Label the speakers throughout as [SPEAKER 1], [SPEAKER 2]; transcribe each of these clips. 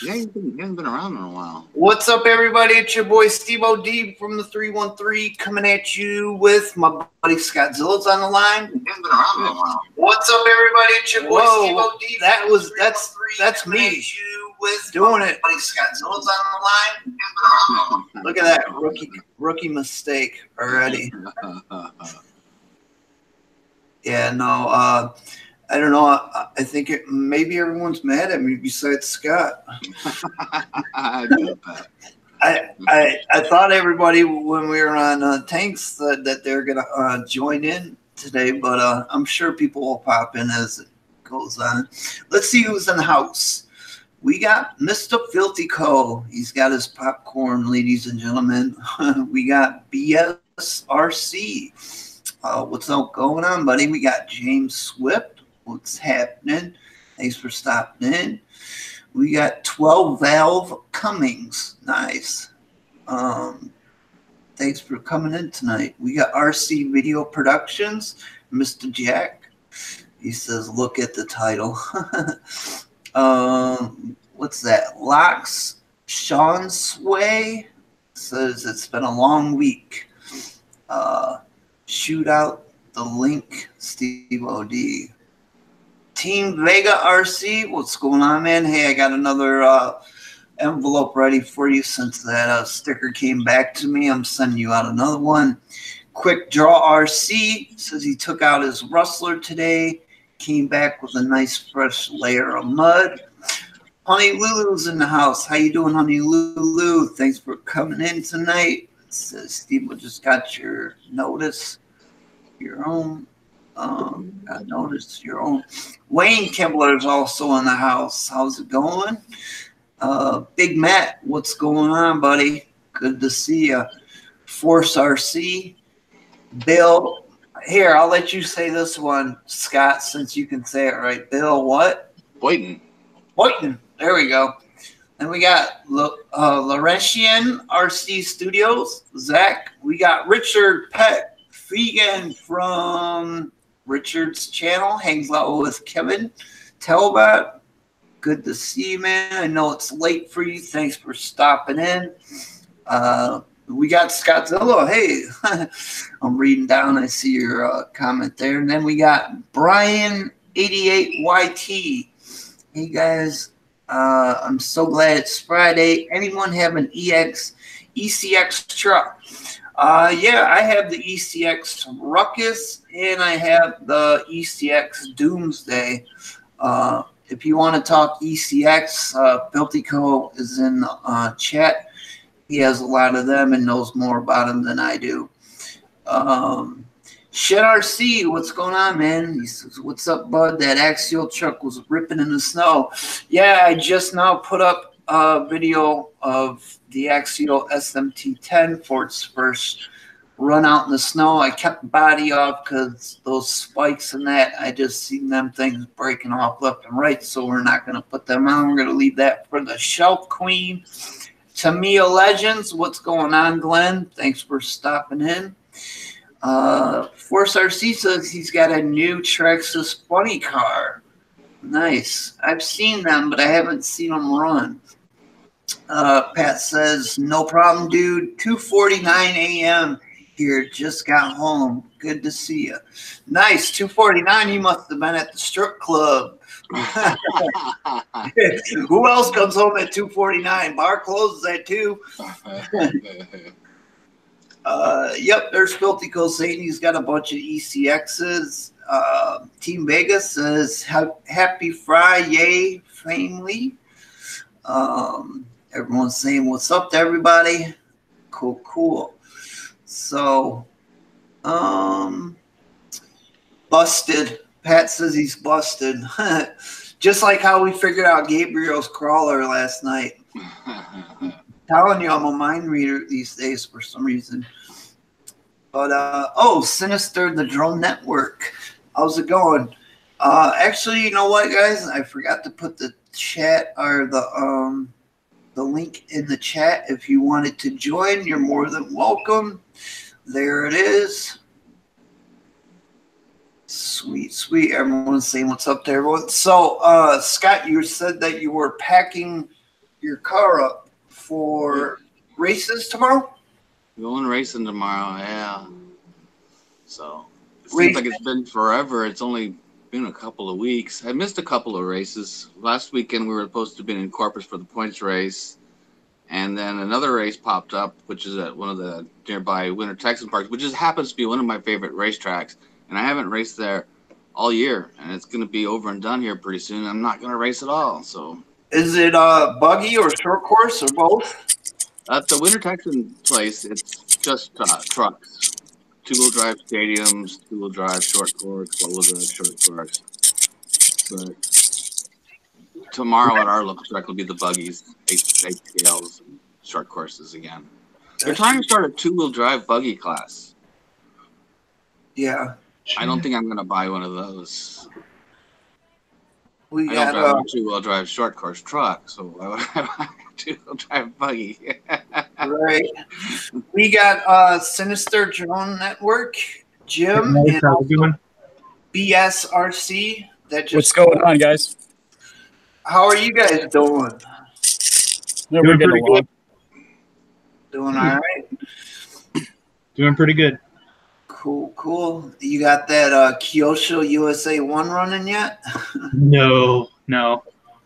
[SPEAKER 1] Yeah, he hasn't been around in a while.
[SPEAKER 2] What's up, everybody? It's your boy Steve O.D. from the 313 coming at you with my buddy Scott Zillow's on the line.
[SPEAKER 1] He hasn't been around in a while.
[SPEAKER 2] What's up, everybody? It's your boy Steve O.D. That's me doing it. Buddy Scott Zillow's on the line. Look at that rookie mistake already. Yeah, no. I don't know. I think maybe everyone's mad at me besides Scott.
[SPEAKER 1] I get that.
[SPEAKER 2] I thought everybody when we were on Tanks that they're gonna join in today, but I'm sure people will pop in as it goes on. Let's see who's in the house. We got Mr. Filthy Co. He's got his popcorn, ladies and gentlemen. We got BSRC. What's up going on, buddy? We got James Swift. What's happening? Thanks for stopping in. We got 12 Valve Cummings. Nice. Thanks for coming in tonight. We got RC Video Productions. Mr. Jack. He says, look at the title. What's that? Locks Sean Sway says it's been a long week. Shoot out the link, Steve O.D. Team Vega RC, what's going on, man? Hey, I got another envelope ready for you since that sticker came back to me. I'm sending you out another one. Quick Draw RC says he took out his Rustler today, came back with a nice fresh layer of mud. Honey Lulu's in the house. How you doing, Honey Lulu? Thanks for coming in tonight. It says Steve just got your notice, your own. I noticed your own. Wayne Kembler is also in the house. How's it going? Big Matt, what's going on, buddy? Good to see you. Force RC. Bill, here, I'll let you say this one, Scott, since you can say it right. Bill, what?
[SPEAKER 1] Boyton.
[SPEAKER 2] There we go. Then we got Laurentian RC Studios. Zach. We got Richard Peck Fegan from Richard's channel, hangs out with Kevin Talbot. Good to see you, man. I know it's late for you. Thanks for stopping in. We got Scott Zillow. Hey, I'm reading down. I see your comment there. And then we got Brian88YT. Hey, guys. I'm so glad it's Friday. Anyone have an ECX truck? Yeah, I have the ECX Ruckus and I have the ECX Doomsday. If you want to talk ECX, Filthy Co is in the chat. He has a lot of them and knows more about them than I do. Shed RC, what's going on, man? He says, what's up, bud? That axial truck was ripping in the snow. Yeah, I just now put up a video of the Axial SMT-10 for its first run out in the snow. I kept the body off because those spikes and that, I just seen them things breaking off left and right, so we're not going to put them on. We're going to leave that for the Shelf Queen. Tamia Legends, what's going on, Glenn? Thanks for stopping in. Force RC says he's got a new Traxxas funny car. Nice. I've seen them, but I haven't seen them run. Pat says, no problem, dude. 2:49 a.m. here. Just got home. Good to see you. Nice. 2:49. You must have been at the strip club. Who else comes home at 2:49? Bar closes at 2. Yep, there's Filthy Co saying he's got a bunch of ECXs. Team Vegas says, happy Friday, family. Everyone's saying what's up to everybody. Cool. So, busted. Pat says he's busted. Just like how we figured out Gabriel's crawler last night. Telling you, I'm a mind reader these days for some reason. But, Sinister, the Drone Network. How's it going? Actually, you know what, guys? I forgot to put the chat or the link in the chat. If you wanted to join, you're more than welcome. There it is. Sweet. Everyone's saying what's up to everyone. So, Scott, you said that you were packing your car up for races tomorrow?
[SPEAKER 1] Going racing tomorrow, yeah. So it seems like it's been forever. It's only been a couple of weeks. I missed a couple of races. Last weekend we were supposed to have been in Corpus for the points race. And then another race popped up, which is at one of the nearby Winter Texan parks, which just happens to be one of my favorite racetracks. And I haven't raced there all year, and it's going to be over and done here pretty soon. I'm not going to race at all. So,
[SPEAKER 2] is it buggy or short course or both?
[SPEAKER 1] At the Winter Texan place, it's just trucks, two-wheel drive stadiums, two-wheel drive short course, four-wheel drive short course. But tomorrow at our local track will be the buggies, HPLs, and short courses again. They're trying to start a two-wheel drive buggy class.
[SPEAKER 2] Yeah.
[SPEAKER 1] I don't think I'm going to buy one of those.
[SPEAKER 2] I
[SPEAKER 1] don't drive a two-wheel drive short course truck, so why would I buy a two-wheel drive buggy?
[SPEAKER 2] Right. We got Sinister Drone Network, Jim, and BSRC.
[SPEAKER 3] What's going on, guys?
[SPEAKER 2] How are you guys doing?
[SPEAKER 3] No, we're getting along.
[SPEAKER 2] Doing all right.
[SPEAKER 4] Doing pretty good.
[SPEAKER 2] Cool. You got that Kyosho USA 1 running yet?
[SPEAKER 4] No.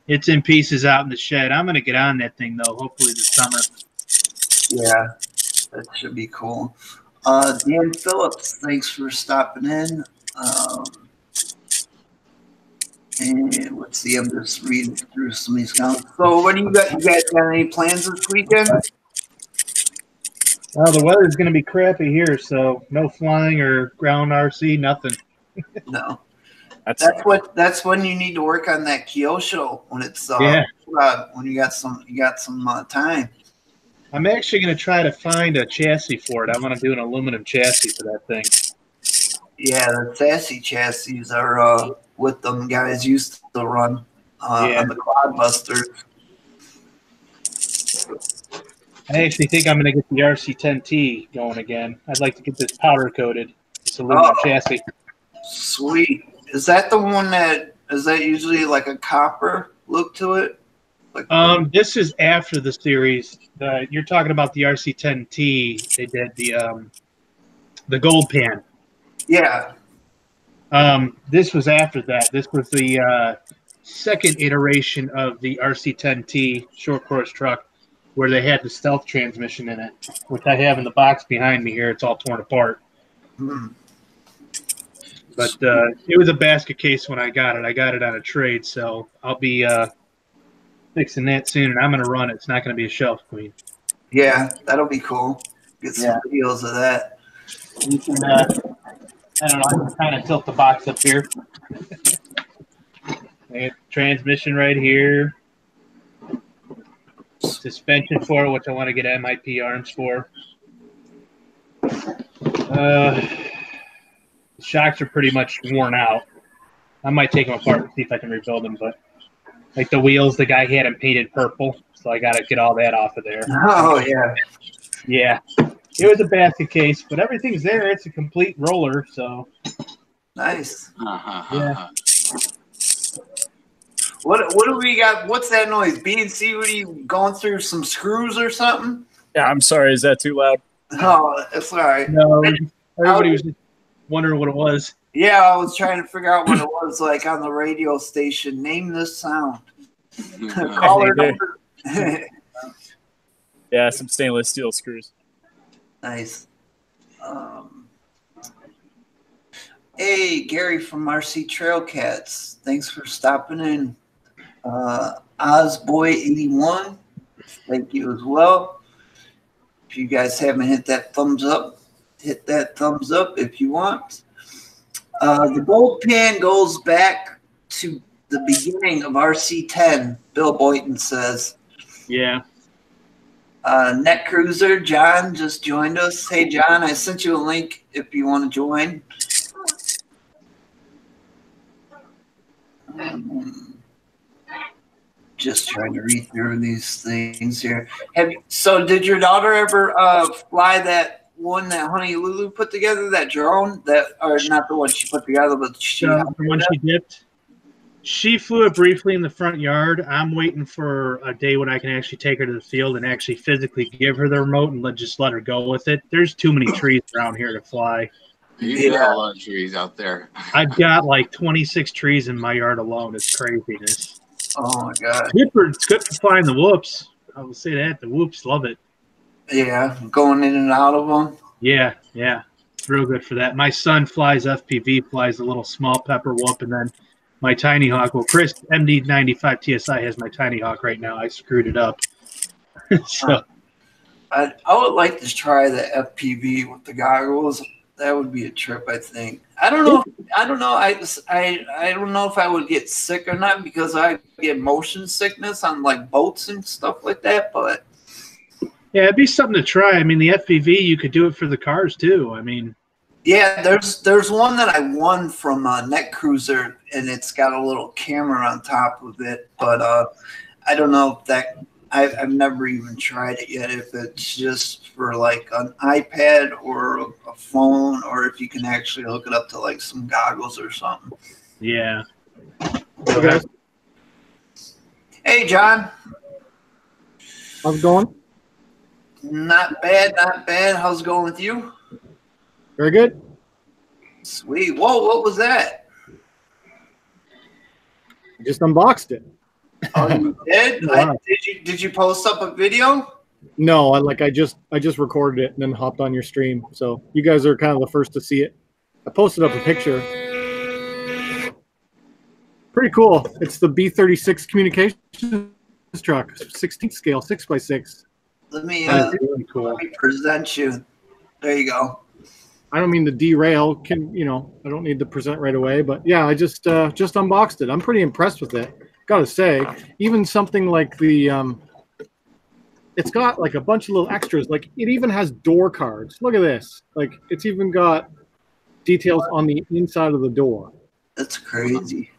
[SPEAKER 4] It's in pieces out in the shed. I'm going to get on that thing, though, hopefully this summer.
[SPEAKER 2] Yeah, that should be cool. Dan Phillips, thanks for stopping in. And let's see, I'm just reading through some of these comments. So what do you got? You guys got any plans this weekend?
[SPEAKER 4] Well, the weather's going to be crappy here, so no flying or ground RC, nothing.
[SPEAKER 2] No. That's when you need to work on that Kyosho when it's when you got some time.
[SPEAKER 4] I'm actually going to try to find a chassis for it. I want to do an aluminum chassis for that thing.
[SPEAKER 2] Yeah, the sassy chassis are what them guys used to run on the Clodbusters.
[SPEAKER 4] I actually think I'm going to get the RC10T going again. I'd like to get this powder coated. It's aluminum chassis.
[SPEAKER 2] Sweet. Is that the one is that usually like a copper look to it?
[SPEAKER 4] This is after the series. You're talking about the RC10T. They did the gold pan.
[SPEAKER 2] Yeah.
[SPEAKER 4] This was after that. This was the second iteration of the RC10T short course truck, where they had the stealth transmission in it, which I have in the box behind me here. It's all torn apart. But it was a basket case when I got it. I got it on a trade, so I'll be fixing that soon, and I'm going to run it. It's not going to be a shelf queen.
[SPEAKER 2] Yeah, that'll be cool. Get some videos of that.
[SPEAKER 4] You can, I don't know, I can kind of tilt the box up here. Transmission right here. Suspension for it, which I want to get MIP arms for. The shocks are pretty much worn out. I might take them apart and see if I can rebuild them, but like the wheels, the guy had them painted purple, so I got to get all that off of there.
[SPEAKER 2] Oh, yeah.
[SPEAKER 4] Yeah. It was a basket case, but everything's there. It's a complete roller, so.
[SPEAKER 2] Nice.
[SPEAKER 4] Yeah.
[SPEAKER 2] What do we got? What's that noise? B&C, what are you going through some screws or something?
[SPEAKER 3] Yeah, I'm sorry. Is that too loud?
[SPEAKER 2] Oh, that's all right.
[SPEAKER 4] No, everybody was just wondering what it was.
[SPEAKER 2] Yeah, I was trying to figure out what it was like on the radio station. Name this sound. Caller number.
[SPEAKER 3] Yeah, some stainless steel screws.
[SPEAKER 2] Nice. Hey, Gary from RC Trail Cats. Thanks for stopping in. Ozboy81, thank you as well. If you guys haven't hit that thumbs up, hit that thumbs up if you want. The gold pan goes back to the beginning of RC10, Bill Boynton says.
[SPEAKER 4] Yeah.
[SPEAKER 2] Net Cruiser, John just joined us. Hey, John, I sent you a link if you want to join. Just trying to read through these things here. So did your daughter ever fly that one that Honey Lulu put together, that drone? Or not the one she put together, but
[SPEAKER 4] the one she dipped? She flew it briefly in the front yard. I'm waiting for a day when I can actually take her to the field and actually physically give her the remote and just let her go with it. There's too many trees around here to fly.
[SPEAKER 1] You do have a lot of trees out there.
[SPEAKER 4] I've got like 26 trees in my yard alone. It's craziness.
[SPEAKER 2] Oh my god.
[SPEAKER 4] It's good for flying the whoops. I will say that. The whoops love it.
[SPEAKER 2] Yeah, going in and out of them.
[SPEAKER 4] Yeah. It's real good for that. My son flies FPV, flies a little small pepper whoop, and then my Tiny Hawk. Well, Chris, MD95 TSI has my Tiny Hawk right now. I screwed it up. So
[SPEAKER 2] I would like to try the FPV with the goggles. That would be a trip, I think. I don't know. I don't know if I would get sick or not because I get motion sickness on like boats and stuff like that. But
[SPEAKER 4] yeah, it'd be something to try. I mean, the FPV, you could do it for the cars too. I mean,
[SPEAKER 2] yeah, there's one that I won from Net Cruiser, and it's got a little camera on top of it. But I don't know if that. I've never even tried it yet. If it's just for like an iPad or a phone, or if you can actually hook it up to like some goggles or something.
[SPEAKER 4] yeah.
[SPEAKER 5] Okay.
[SPEAKER 2] Hey, John.
[SPEAKER 5] How's it going?
[SPEAKER 2] Not bad, not bad. How's it going with you?
[SPEAKER 5] Very good.
[SPEAKER 2] Sweet. Whoa, what was that?
[SPEAKER 5] Just unboxed it.
[SPEAKER 2] Oh, you did?
[SPEAKER 5] Wow.
[SPEAKER 2] Did you post up a video?
[SPEAKER 5] No, I just recorded it and then hopped on your stream. So you guys are kind of the first to see it. I posted up a picture. Pretty cool. It's the B36 communications truck, 16th scale, 6x6.
[SPEAKER 2] Let me
[SPEAKER 4] Really cool.
[SPEAKER 2] let me present you. There you go.
[SPEAKER 5] I don't mean to derail. I don't need to present right away, but yeah, I just unboxed it. I'm pretty impressed with it. Gotta say, even something like the it's got like a bunch of little extras. Like it even has door cards. Look at this. Like it's even got details on the inside of the door.
[SPEAKER 2] That's crazy.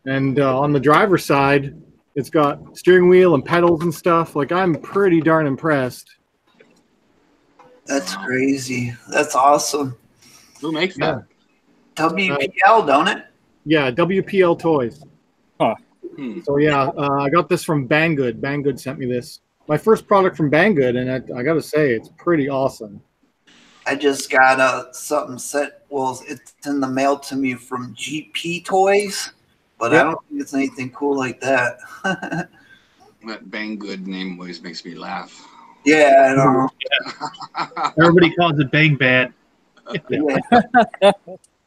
[SPEAKER 5] And on the driver's side, it's got steering wheel and pedals and stuff. Like I'm pretty darn impressed.
[SPEAKER 2] That's crazy. That's awesome.
[SPEAKER 1] Who makes that?
[SPEAKER 2] WPL, don't it?
[SPEAKER 5] Yeah, WPL Toys.
[SPEAKER 3] Huh.
[SPEAKER 5] So yeah, I got this from Banggood. Banggood sent me this. My first product from Banggood, and I got to say, it's pretty awesome.
[SPEAKER 2] I just got something set. Well, it's in the mail to me from GP Toys, but
[SPEAKER 5] Yep.
[SPEAKER 2] I don't think it's anything cool like that.
[SPEAKER 1] That Banggood name always makes me laugh.
[SPEAKER 2] Yeah, I know.
[SPEAKER 4] Everybody calls it Bang Bad.
[SPEAKER 2] Yeah.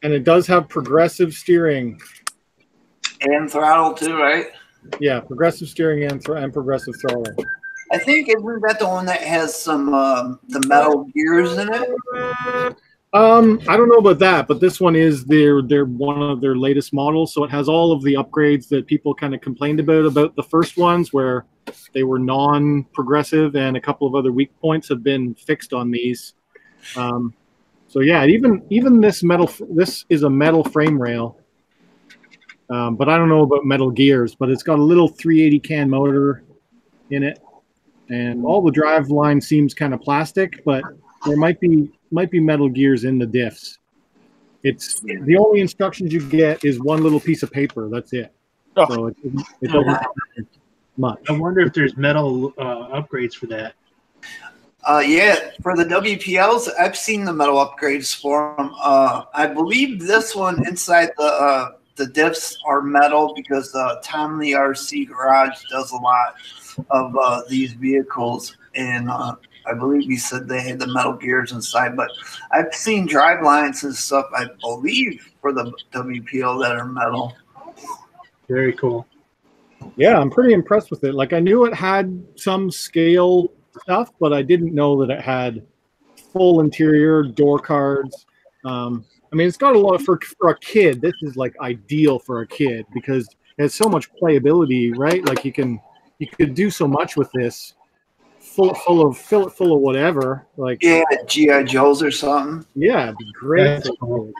[SPEAKER 5] And it does have progressive steering.
[SPEAKER 2] And throttle too, right?
[SPEAKER 5] Yeah, progressive steering and progressive throttling.
[SPEAKER 2] I think isn't that the one that has some the metal gears in it?
[SPEAKER 5] I don't know about that, but this one is their one of their latest models, so it has all of the upgrades that people kind of complained about the first ones where they were non-progressive, and a couple of other weak points have been fixed on these. So yeah, even this is a metal frame rail, but I don't know about metal gears. But it's got a little 380 can motor in it, and all the drive line seems kind of plastic, but there might be metal gears in the diffs. It's the only instructions you get is one little piece of paper. That's it.
[SPEAKER 3] Oh.
[SPEAKER 5] So it doesn't matter much.
[SPEAKER 4] I wonder if there's metal upgrades for that.
[SPEAKER 2] Yeah, for the WPLs, I've seen the metal upgrades for them. I believe this one inside the diffs are metal because Tom the RC Garage does a lot of these vehicles, and I believe he said they had the metal gears inside. But I've seen drive lines and stuff, I believe, for the WPL that are metal.
[SPEAKER 4] Very cool.
[SPEAKER 5] Yeah, I'm pretty impressed with it. Like I knew it had some scale stuff, but I didn't know that it had full interior door cards. I mean, it's got a lot for a kid. This is like ideal for a kid because it has so much playability, right? Like you could do so much with this. Fill it full of whatever. Like
[SPEAKER 2] Yeah, G.I. Joes or something.
[SPEAKER 5] yeah, it'd be great.
[SPEAKER 4] That's cool.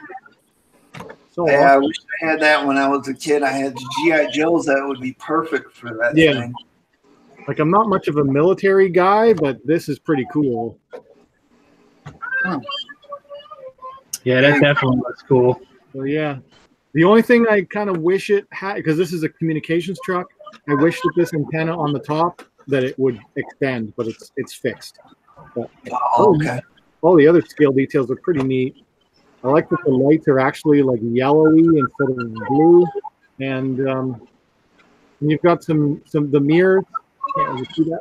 [SPEAKER 5] So
[SPEAKER 2] Yeah, I
[SPEAKER 5] awesome.
[SPEAKER 2] wish I had that when I was a kid. I had G.I. Joes that would be perfect for that
[SPEAKER 5] Yeah.
[SPEAKER 2] thing.
[SPEAKER 5] Like I'm not much of a military guy, but this is pretty cool.
[SPEAKER 4] Yeah, that definitely looks cool.
[SPEAKER 5] So yeah, The only thing I kind of wish it had, because this is a communications truck, I wish that this antenna on the top that it would extend, but it's fixed. But
[SPEAKER 2] okay.
[SPEAKER 5] all the other scale details are pretty neat. I like that the lights are actually like yellowy instead of blue, and you've got the mirrors. Can't really see that.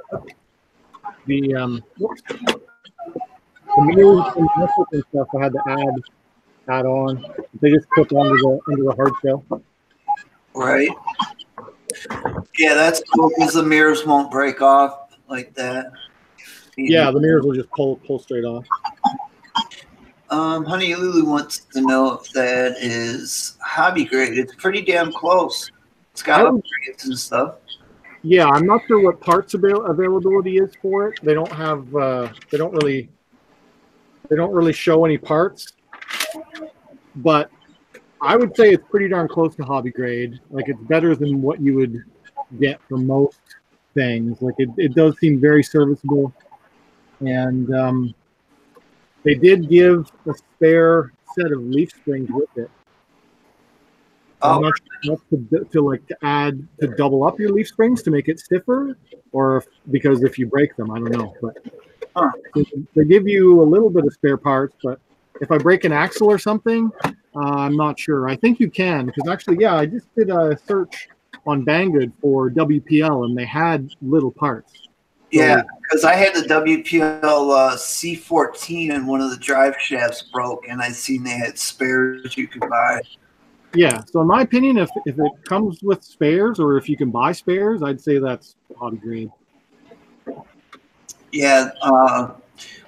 [SPEAKER 5] The mirrors and nipples and stuff I had to add on. They just clip onto the hard shell.
[SPEAKER 2] Right. Yeah, that's cool because the mirrors won't break off like that.
[SPEAKER 5] Yeah, the mirrors will just pull straight off.
[SPEAKER 2] Honey Lulu wants to know if that is hobby grade. It's pretty damn close. It's got upgrades and stuff.
[SPEAKER 5] Yeah, I'm not sure what parts availability is for it. They don't have. They don't really show any parts. But I would say it's pretty darn close to hobby grade. Like, it's better than what you would get from most things. Like, it does seem very serviceable. And they did give a spare set of leaf springs with it. I'm not sure to double up your leaf springs to make it stiffer, or because if you break them, I don't know. But they give you a little bit of spare parts. But if I break an axle or something, I'm not sure. I think you can, because actually, yeah, I just did a search on Banggood for WPL, and they had little parts.
[SPEAKER 2] Yeah, because I had the WPL C14 and one of the drive shafts broke, and I seen they had spares you could buy.
[SPEAKER 5] Yeah, so in my opinion, if it comes with spares or if you can buy spares, I'd say that's hobby grade.
[SPEAKER 2] Yeah,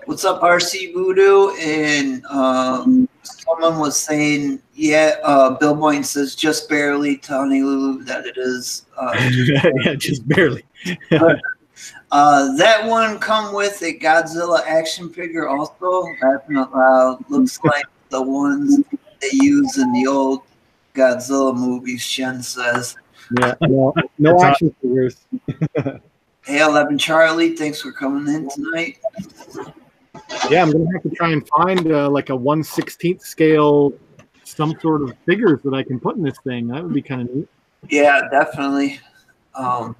[SPEAKER 2] what's up, RC Voodoo? And someone was saying, yeah, Bill Boyne says just barely, Tony Lulu, that it is.
[SPEAKER 5] Yeah, just barely.
[SPEAKER 2] That one come with a Godzilla action figure also. Laughing out loud. Looks like the ones they use in the old Godzilla movies, Shen says.
[SPEAKER 5] Yeah, no action figures.
[SPEAKER 2] Hey, 11 Charlie, thanks for coming in tonight.
[SPEAKER 5] Yeah, I'm going to have to try and find like a 1/16 scale, some sort of figures that I can put in this thing. That would be kind of neat.
[SPEAKER 2] Yeah, definitely. Aren't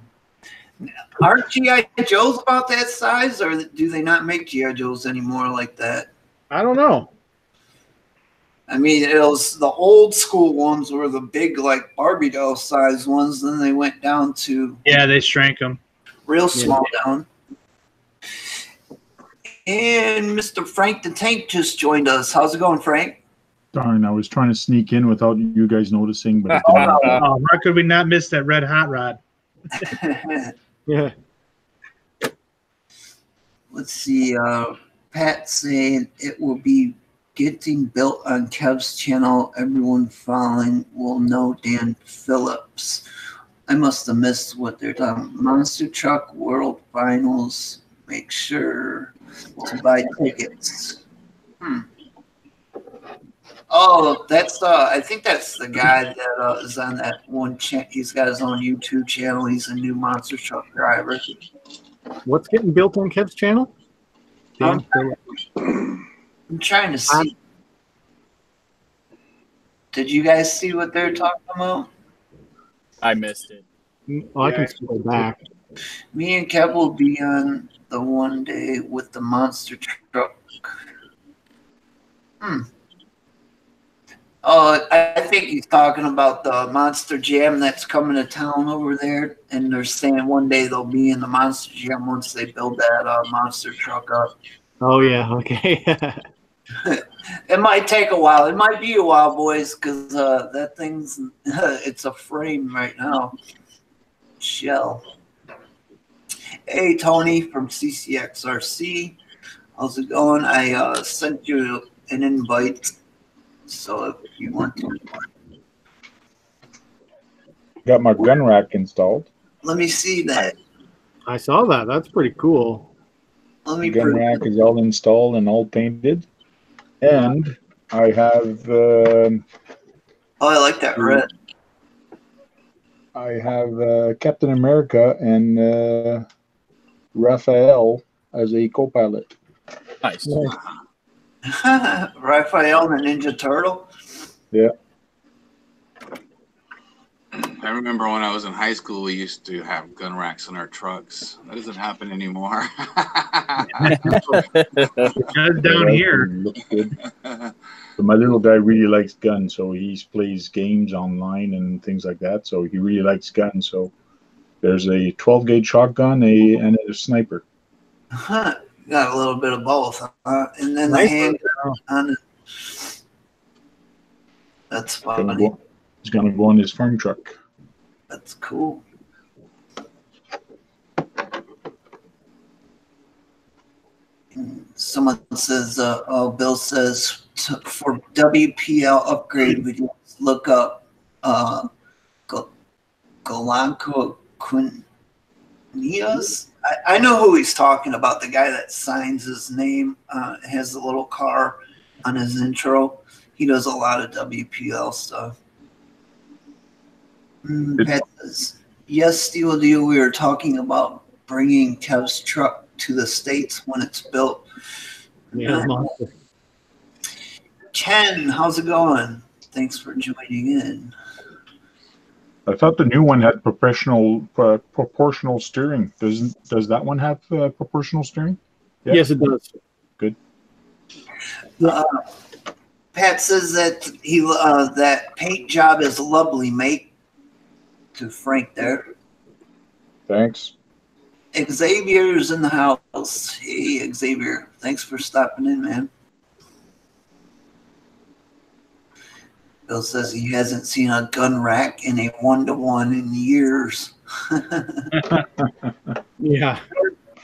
[SPEAKER 2] G.I. Joes about that size, or do they not make G.I. Joes anymore like that?
[SPEAKER 5] I don't know.
[SPEAKER 2] I mean, it was the old school ones were the big, like, Barbie doll size ones. Then they went down to...
[SPEAKER 4] Yeah, they shrank them.
[SPEAKER 2] Real small down. And Mr. Frank the Tank just joined us. How's it going, Frank?
[SPEAKER 6] Darn, I was trying to sneak in without you guys noticing. But
[SPEAKER 4] how could we not miss that red hot rod?
[SPEAKER 5] Yeah.
[SPEAKER 2] Let's see. Pat saying it will be getting built on Kev's channel. Everyone following will know Dan Phillips. I must have missed what they're talking about. Monster Truck World Finals. Make sure to buy tickets. Oh, that's I think that's the guy that is on that one channel. He's got his own YouTube channel. He's a new monster truck driver.
[SPEAKER 5] What's getting built on Kev's channel?
[SPEAKER 2] I'm trying to see. Did you guys see what they're talking about?
[SPEAKER 3] I missed it.
[SPEAKER 5] Oh, I can scroll back.
[SPEAKER 2] Me and Kev will be on the one day with the monster truck. Oh, I think he's talking about the Monster Jam that's coming to town over there, and they're saying one day they'll be in the Monster Jam once they build that monster truck up.
[SPEAKER 5] Oh, yeah, okay.
[SPEAKER 2] It might take a while. It might be a while, boys, because that thing's it's a frame right now. Shell. Hey, Tony from CCXRC. How's it going? I sent you an invite. So if you want to.
[SPEAKER 6] got my gun rack installed.
[SPEAKER 2] Let me see that.
[SPEAKER 5] I saw that. That's pretty cool.
[SPEAKER 2] Let me
[SPEAKER 6] Gun rack is all installed and all painted. And I have...
[SPEAKER 2] oh, I like that red.
[SPEAKER 6] I have Captain America and Raphael as a co-pilot.
[SPEAKER 3] Nice.
[SPEAKER 2] Raphael and the Ninja Turtle.
[SPEAKER 6] Yeah.
[SPEAKER 1] I remember when I was in high school, we used to have gun racks in our trucks. That doesn't happen anymore.
[SPEAKER 4] Guys down
[SPEAKER 6] Yeah,
[SPEAKER 4] here.
[SPEAKER 6] looks good. So my little guy really likes guns, so he plays games online and things like that. So he really likes guns. So there's a 12 gauge shotgun, and a sniper.
[SPEAKER 2] Huh. Got a little bit of both, and then the
[SPEAKER 5] Nice.
[SPEAKER 2] hand on it. That's funny.
[SPEAKER 6] He's gonna go on his farm truck.
[SPEAKER 2] That's cool. Someone says, Bill says, for WPL upgrade, we just look up Golanko Quinnias. I know who he's talking about, the guy that signs his name, has the little car on his intro. He does a lot of WPL stuff. Pat says, yes, Steel Deal, we were talking about bringing Kev's truck to the States when it's built.
[SPEAKER 5] Yeah,
[SPEAKER 2] Ken, how's it going? Thanks for joining in.
[SPEAKER 6] I thought the new one had proportional steering. Does that one have proportional steering? Yeah.
[SPEAKER 5] Yes, it does.
[SPEAKER 6] Good.
[SPEAKER 2] Pat says that that paint job is lovely, mate. To Frank there.
[SPEAKER 6] Thanks.
[SPEAKER 2] Xavier's in the house. Hey, Xavier. Thanks for stopping in, man. Bill says he hasn't seen a gun rack in a 1-to-1 in years.
[SPEAKER 5] Yeah.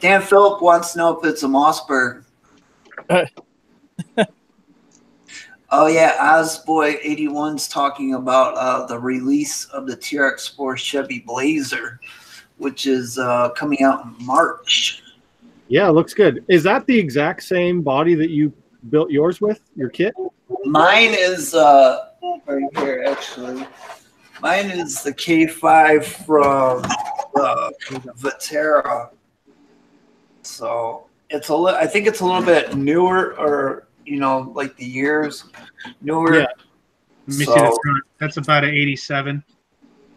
[SPEAKER 2] Dan Phillip wants to know if it's a Mossberg. Oh, yeah. Ozboy81's talking about the release of the TRX4 Chevy Blazer, which is coming out in March.
[SPEAKER 5] Yeah, it looks good. Is that the exact same body that you built yours with, your kit?
[SPEAKER 2] Mine is right here, actually. Mine is the K5 from Vatera. So it's I think it's a little bit newer, or like the years newer.
[SPEAKER 5] Yeah.
[SPEAKER 4] Let me see the front. That's about an 87.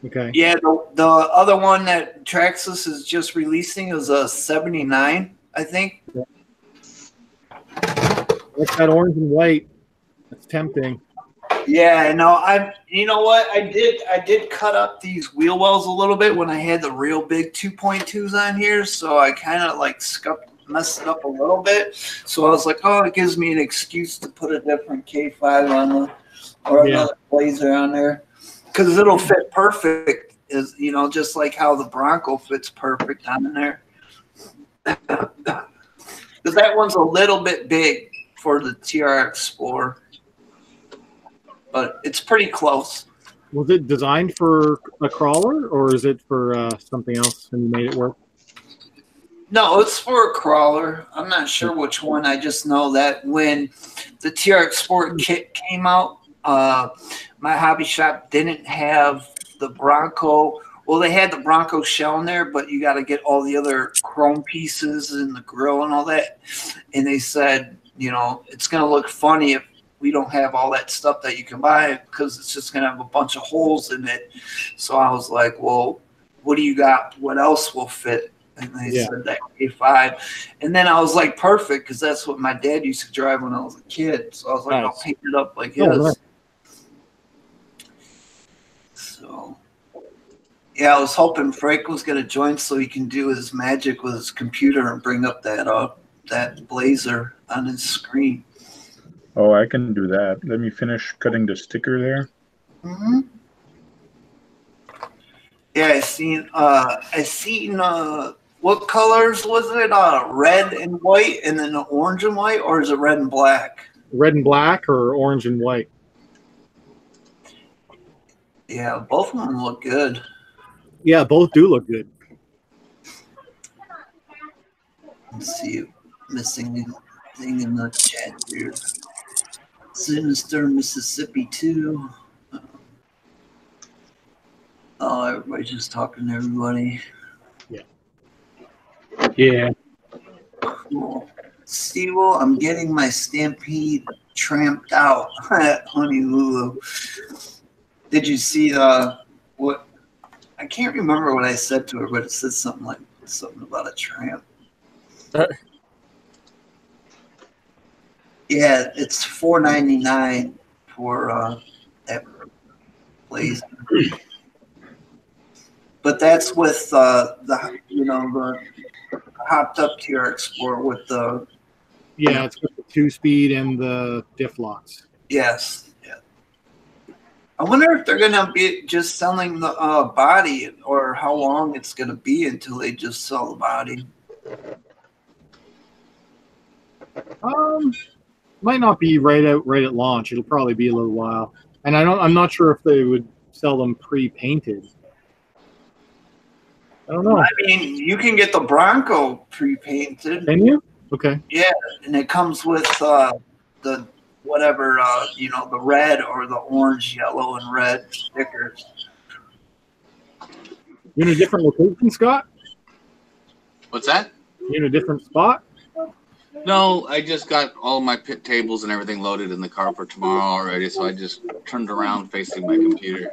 [SPEAKER 5] Okay.
[SPEAKER 2] Yeah, the other one that Traxxas is just releasing is a 79, I think.
[SPEAKER 5] What's that orange and white? That's tempting.
[SPEAKER 2] Yeah, no, you know what? I did cut up these wheel wells a little bit when I had the real big 2.2s on here, so I kind of like messed it up a little bit. So I was like, oh, it gives me an excuse to put a different K5 on another Blazer on there, because it'll fit perfect. Is just like how the Bronco fits perfect on there. Because that one's a little bit big for the TRX4. But it's pretty close.
[SPEAKER 5] Was it designed for a crawler, or is it for something else and you made it work?
[SPEAKER 2] No, it's for a crawler. I'm not sure which one. I just know that when the TRX Sport kit came out, my hobby shop didn't have the Bronco. Well, they had the Bronco shell in there, but you got to get all the other chrome pieces and the grill and all that. And they said, it's going to look funny if we don't have all that stuff that you can buy, because it's just going to have a bunch of holes in it. So I was like, well, what do you got? What else will fit? And they said that K5. And then I was like, perfect, because that's what my dad used to drive when I was a kid. So I was like, I'll paint it up like his.
[SPEAKER 5] Right.
[SPEAKER 2] So, yeah, I was hoping Frank was going to join so he can do his magic with his computer and bring up that Blazer on his screen.
[SPEAKER 6] Oh, I can do that. Let me finish cutting the sticker there.
[SPEAKER 2] Mm-hmm. Yeah, I seen what colors was it? Red and white, and then orange and white, or is it red and black?
[SPEAKER 5] Red and black or orange and white?
[SPEAKER 2] Yeah, both of them look good.
[SPEAKER 5] Yeah, both do look good.
[SPEAKER 2] Let's see, missing thing in the chat here. Sinister Mississippi 2. Oh, everybody's just talking to everybody.
[SPEAKER 4] Yeah.
[SPEAKER 2] Cool. Steve, I'm getting my Stampede tramped out at Honolulu. Did you see what I can't remember what I said to her, but it said something about a tramp. Yeah, it's $4.99 for that Blazer. But that's with the hopped up tier Explorer with the
[SPEAKER 5] it's got the 2-speed and the diff locks.
[SPEAKER 2] yes. I wonder if they're gonna be just selling the body, or how long it's gonna be until they just sell the body.
[SPEAKER 5] Might not be right at launch. It'll probably be a little while, and I'm not sure if they would sell them pre-painted. I don't know.
[SPEAKER 2] I mean, you can get the Bronco pre-painted.
[SPEAKER 5] Can you? Okay.
[SPEAKER 2] Yeah, and it comes with the whatever the red or the orange, yellow, and red stickers.
[SPEAKER 5] You in a different location, Scott?
[SPEAKER 1] What's that?
[SPEAKER 5] You in a different spot?
[SPEAKER 1] No, I just got all my pit tables and everything loaded in the car for tomorrow already, so I just turned around facing my computer.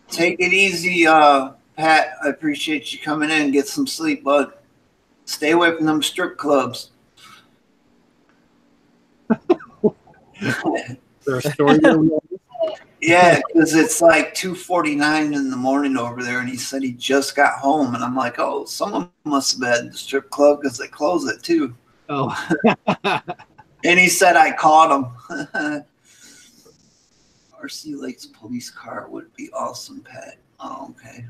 [SPEAKER 2] Take it easy, Pat. I appreciate you coming in. Get some sleep, bud. Stay away from them strip clubs.
[SPEAKER 5] There a story there?
[SPEAKER 2] Yeah, because it's like 2:49 in the morning over there, and he said he just got home, and I'm like, oh, someone must have been at the strip club because they close at 2.
[SPEAKER 5] Oh.
[SPEAKER 2] And he said I caught him. RC Lake's police car would be awesome, Pat. Oh, okay.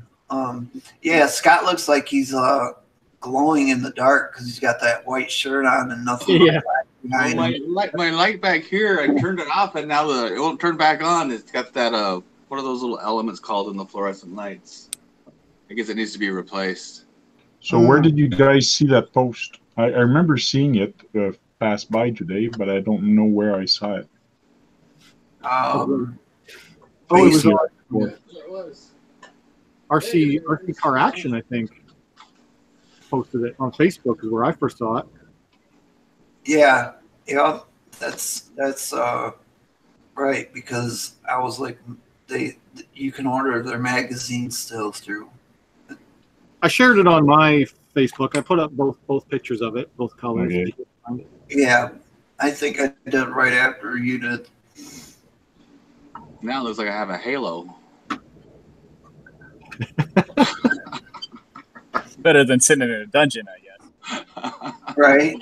[SPEAKER 2] Yeah, Scott looks like he's glowing in the dark because he's got that white shirt on and nothing.
[SPEAKER 5] Yeah.
[SPEAKER 1] Well, my light back here, I turned it off, and now it won't turn back on. It's got that what are those little elements called in the fluorescent lights? I guess it needs to be replaced.
[SPEAKER 6] So where did you guys see that post? I remember seeing it pass by today, but I don't know where I saw it.
[SPEAKER 5] It was RC Car Action, I think, posted it on Facebook is where I first saw it.
[SPEAKER 2] Yeah, that's right, because I was like, you can order their magazine still through.
[SPEAKER 5] I shared it on my Facebook. I put up both pictures of it, both colors.
[SPEAKER 6] Okay.
[SPEAKER 2] Yeah, I think I did it right after you did.
[SPEAKER 1] Now it looks like I have a halo.
[SPEAKER 3] Better than sitting in a dungeon, I guess.
[SPEAKER 2] Right.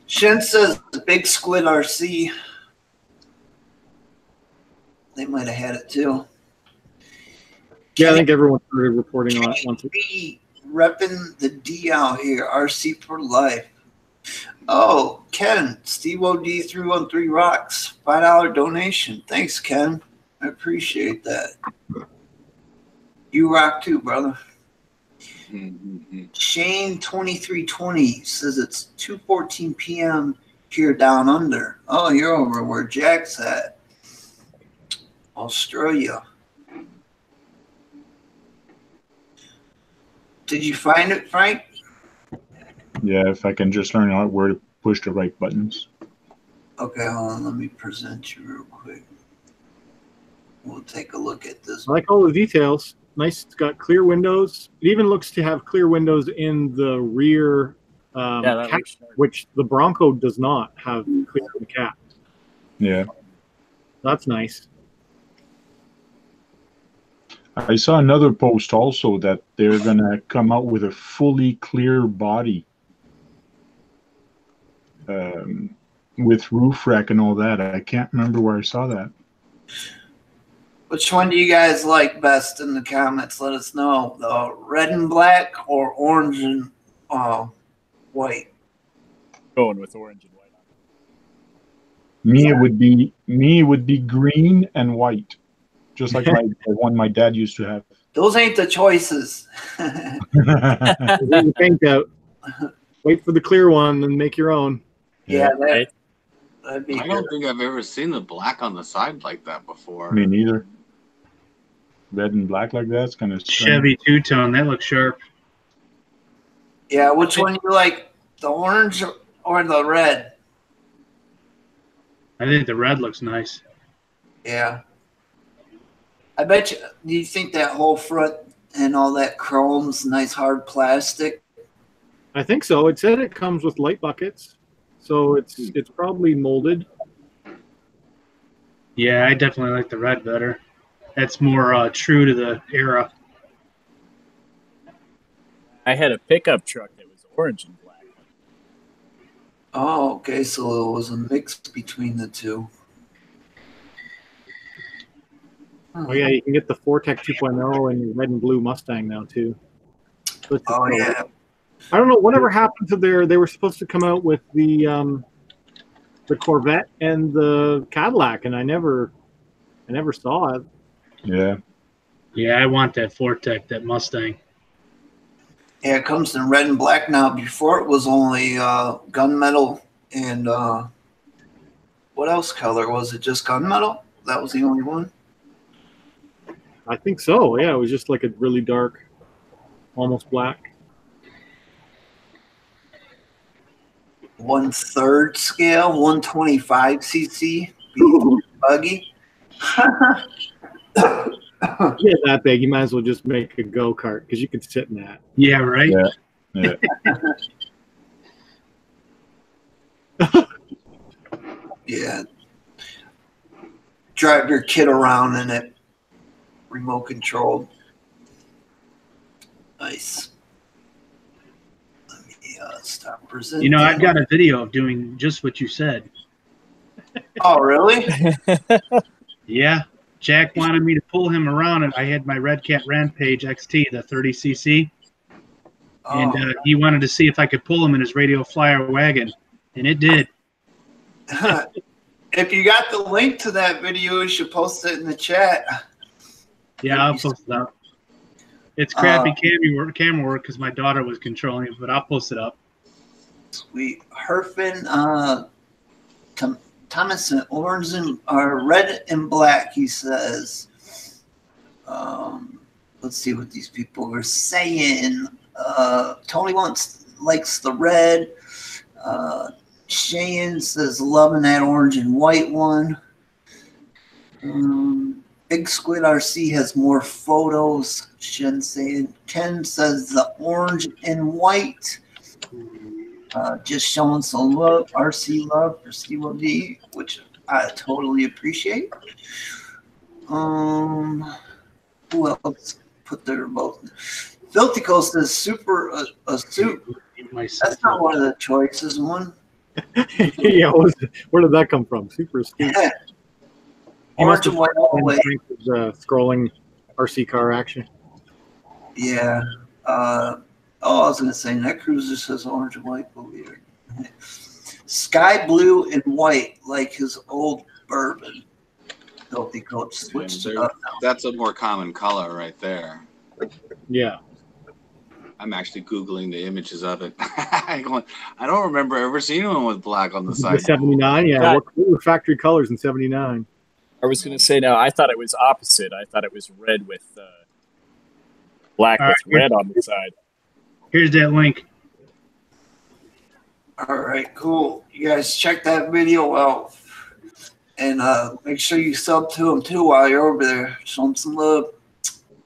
[SPEAKER 2] Shen says Big Squid RC. They might have had it too.
[SPEAKER 5] Yeah, I think everyone started reporting on it once.
[SPEAKER 2] Repping the D out here. RC for life. Oh, Ken, Steve OD 313 Rocks, $5 donation. Thanks, Ken. I appreciate that. You rock too, brother. Shane 2320 says it's 2:14 p.m. here down under. Oh, you're over where Jack's at. Australia. Did you find it, Frank?
[SPEAKER 6] Yeah, if I can just learn out where to push the right buttons.
[SPEAKER 2] Okay, hold on. Let me present you real quick. We'll take a look at this.
[SPEAKER 5] I like all the details. Nice. It's got clear windows. It even looks to have clear windows in the rear cap, which the Bronco does not have clear in the cap.
[SPEAKER 6] Yeah.
[SPEAKER 5] That's nice.
[SPEAKER 6] I saw another post also that they're going to come out with a fully clear body with roof rack and all that. I can't remember where I saw that.
[SPEAKER 2] Which one do you guys like best in the comments? Let us know. The red and black or orange and white?
[SPEAKER 3] Going with orange and white.
[SPEAKER 6] It would be green and white, just like the one my dad used to have.
[SPEAKER 2] Those ain't the choices.
[SPEAKER 5] Paint out. Wait for the clear one and make your own.
[SPEAKER 2] Yeah,
[SPEAKER 3] Right.
[SPEAKER 2] that'd be
[SPEAKER 1] I don't think I've ever seen the black on the side like that before.
[SPEAKER 6] Me neither. Red and black like that's kind of
[SPEAKER 4] Chevy two-tone. That looks sharp.
[SPEAKER 2] Yeah, which one you like, the orange or the red?
[SPEAKER 4] I think the red looks nice.
[SPEAKER 2] Yeah. I bet you. Do you think that whole front and all that chrome's nice hard plastic?
[SPEAKER 5] I think so. It said it comes with light buckets, so it's probably molded.
[SPEAKER 4] Yeah, I definitely like the red better. That's more true to the era.
[SPEAKER 3] I had a pickup truck that was orange and black.
[SPEAKER 2] Oh, okay. So it was a mix between the two.
[SPEAKER 5] Oh yeah, you can get the Fortec 2.0 and your red and blue Mustang now too. So
[SPEAKER 2] Oh yeah.
[SPEAKER 5] I don't know whatever happened to their. They were supposed to come out with the Corvette and the Cadillac, and I never saw it.
[SPEAKER 6] Yeah.
[SPEAKER 4] Yeah, I want that Fortec, that Mustang.
[SPEAKER 2] Yeah, it comes in red and black now. Before it was only gunmetal and what else color? Was it just gunmetal? That was the only one?
[SPEAKER 5] I think so. Yeah, it was just like a really dark, almost black.
[SPEAKER 2] 1/3 scale, 125 cc buggy.
[SPEAKER 5] Yeah, that big. You might as well just make a go-kart because you could sit in that.
[SPEAKER 4] Yeah, right?
[SPEAKER 6] Yeah.
[SPEAKER 2] Yeah. Drive your kid around in it. Remote controlled. Nice. Let me stop presenting.
[SPEAKER 4] You know, I've got a video of doing just what you said.
[SPEAKER 2] Oh, really?
[SPEAKER 4] Yeah. Jack wanted me to pull him around, and I had my Red Cat Rampage XT, the 30cc. And he wanted to see if I could pull him in his Radio Flyer wagon, and it did.
[SPEAKER 2] If you got the link to that video, you should post it in the chat.
[SPEAKER 4] Yeah, I'll post it up. It's crappy camera work because my daughter was controlling it, but I'll post it up.
[SPEAKER 2] Sweet. Herfin Thomason, orange and red and black, he says. Let's see what these people are saying. Tony likes the red. Shane says loving that orange and white one. Big Squid RC has more photos. Ken says the orange and white. Just showing some love, RC love for COD, which I totally appreciate. Who else put their both? Filthy Coast says super a suit. That's not one of the choices. One.
[SPEAKER 5] Yeah, where did that come from? Super astute.
[SPEAKER 2] Orange and white all the way.
[SPEAKER 5] Scrolling RC car action.
[SPEAKER 2] Yeah. I was going to say, Net Cruiser says orange and white. Sky blue and white, like his old bourbon. Filthy Coach switched it up now.
[SPEAKER 1] That's a more common color right there.
[SPEAKER 5] Yeah.
[SPEAKER 1] I'm actually Googling the images of it. I don't remember ever seeing one with black on the side.
[SPEAKER 5] 79, yeah. What were factory colors in 79?
[SPEAKER 3] I was going to say, no, I thought it was opposite. I thought it was red with black with red on the side.
[SPEAKER 4] Here's that link.
[SPEAKER 2] All right, cool. You guys check that video out. And make sure you sub to him, too, while you're over there. Show him some love.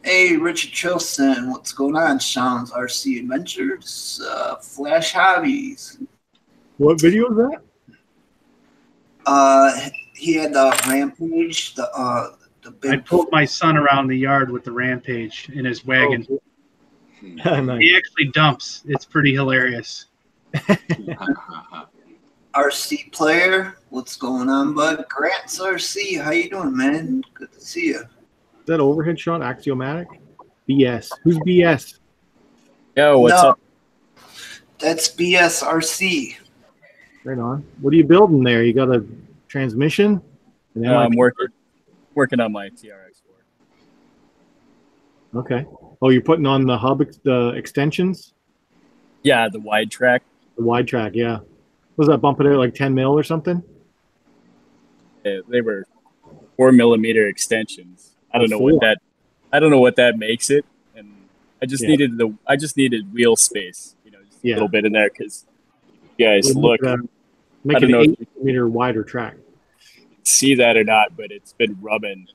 [SPEAKER 2] Hey, Richard Chilson. What's going on, Sean's RC Adventures? Flash Hobbies.
[SPEAKER 5] What video is
[SPEAKER 2] that? He had the Rampage, the big...
[SPEAKER 4] I pulled my son around the yard with the Rampage in his wagon.
[SPEAKER 5] Oh. Nice.
[SPEAKER 4] He actually dumps. It's pretty hilarious.
[SPEAKER 2] RC Player, what's going on, bud? Grant's RC, how you doing, man? Good to see you.
[SPEAKER 5] Is that overhead shot axiomatic? BS. Who's BS?
[SPEAKER 3] Yo, what's up?
[SPEAKER 2] That's BS RC.
[SPEAKER 5] Right on. What are you building there? You got a transmission?
[SPEAKER 3] I'm working on my TRX4.
[SPEAKER 5] Okay. Oh, you're putting on the hub, the extensions?
[SPEAKER 3] Yeah, the wide track.
[SPEAKER 5] The wide track, yeah. Was that bumping out like 10 mil or something?
[SPEAKER 3] Yeah, they were 4mm extensions. I don't know what that makes it, and I just needed wheel space, just a little bit in there because you guys look.
[SPEAKER 5] Make an 8mm wider track.
[SPEAKER 3] See that or not, but it's been rubbing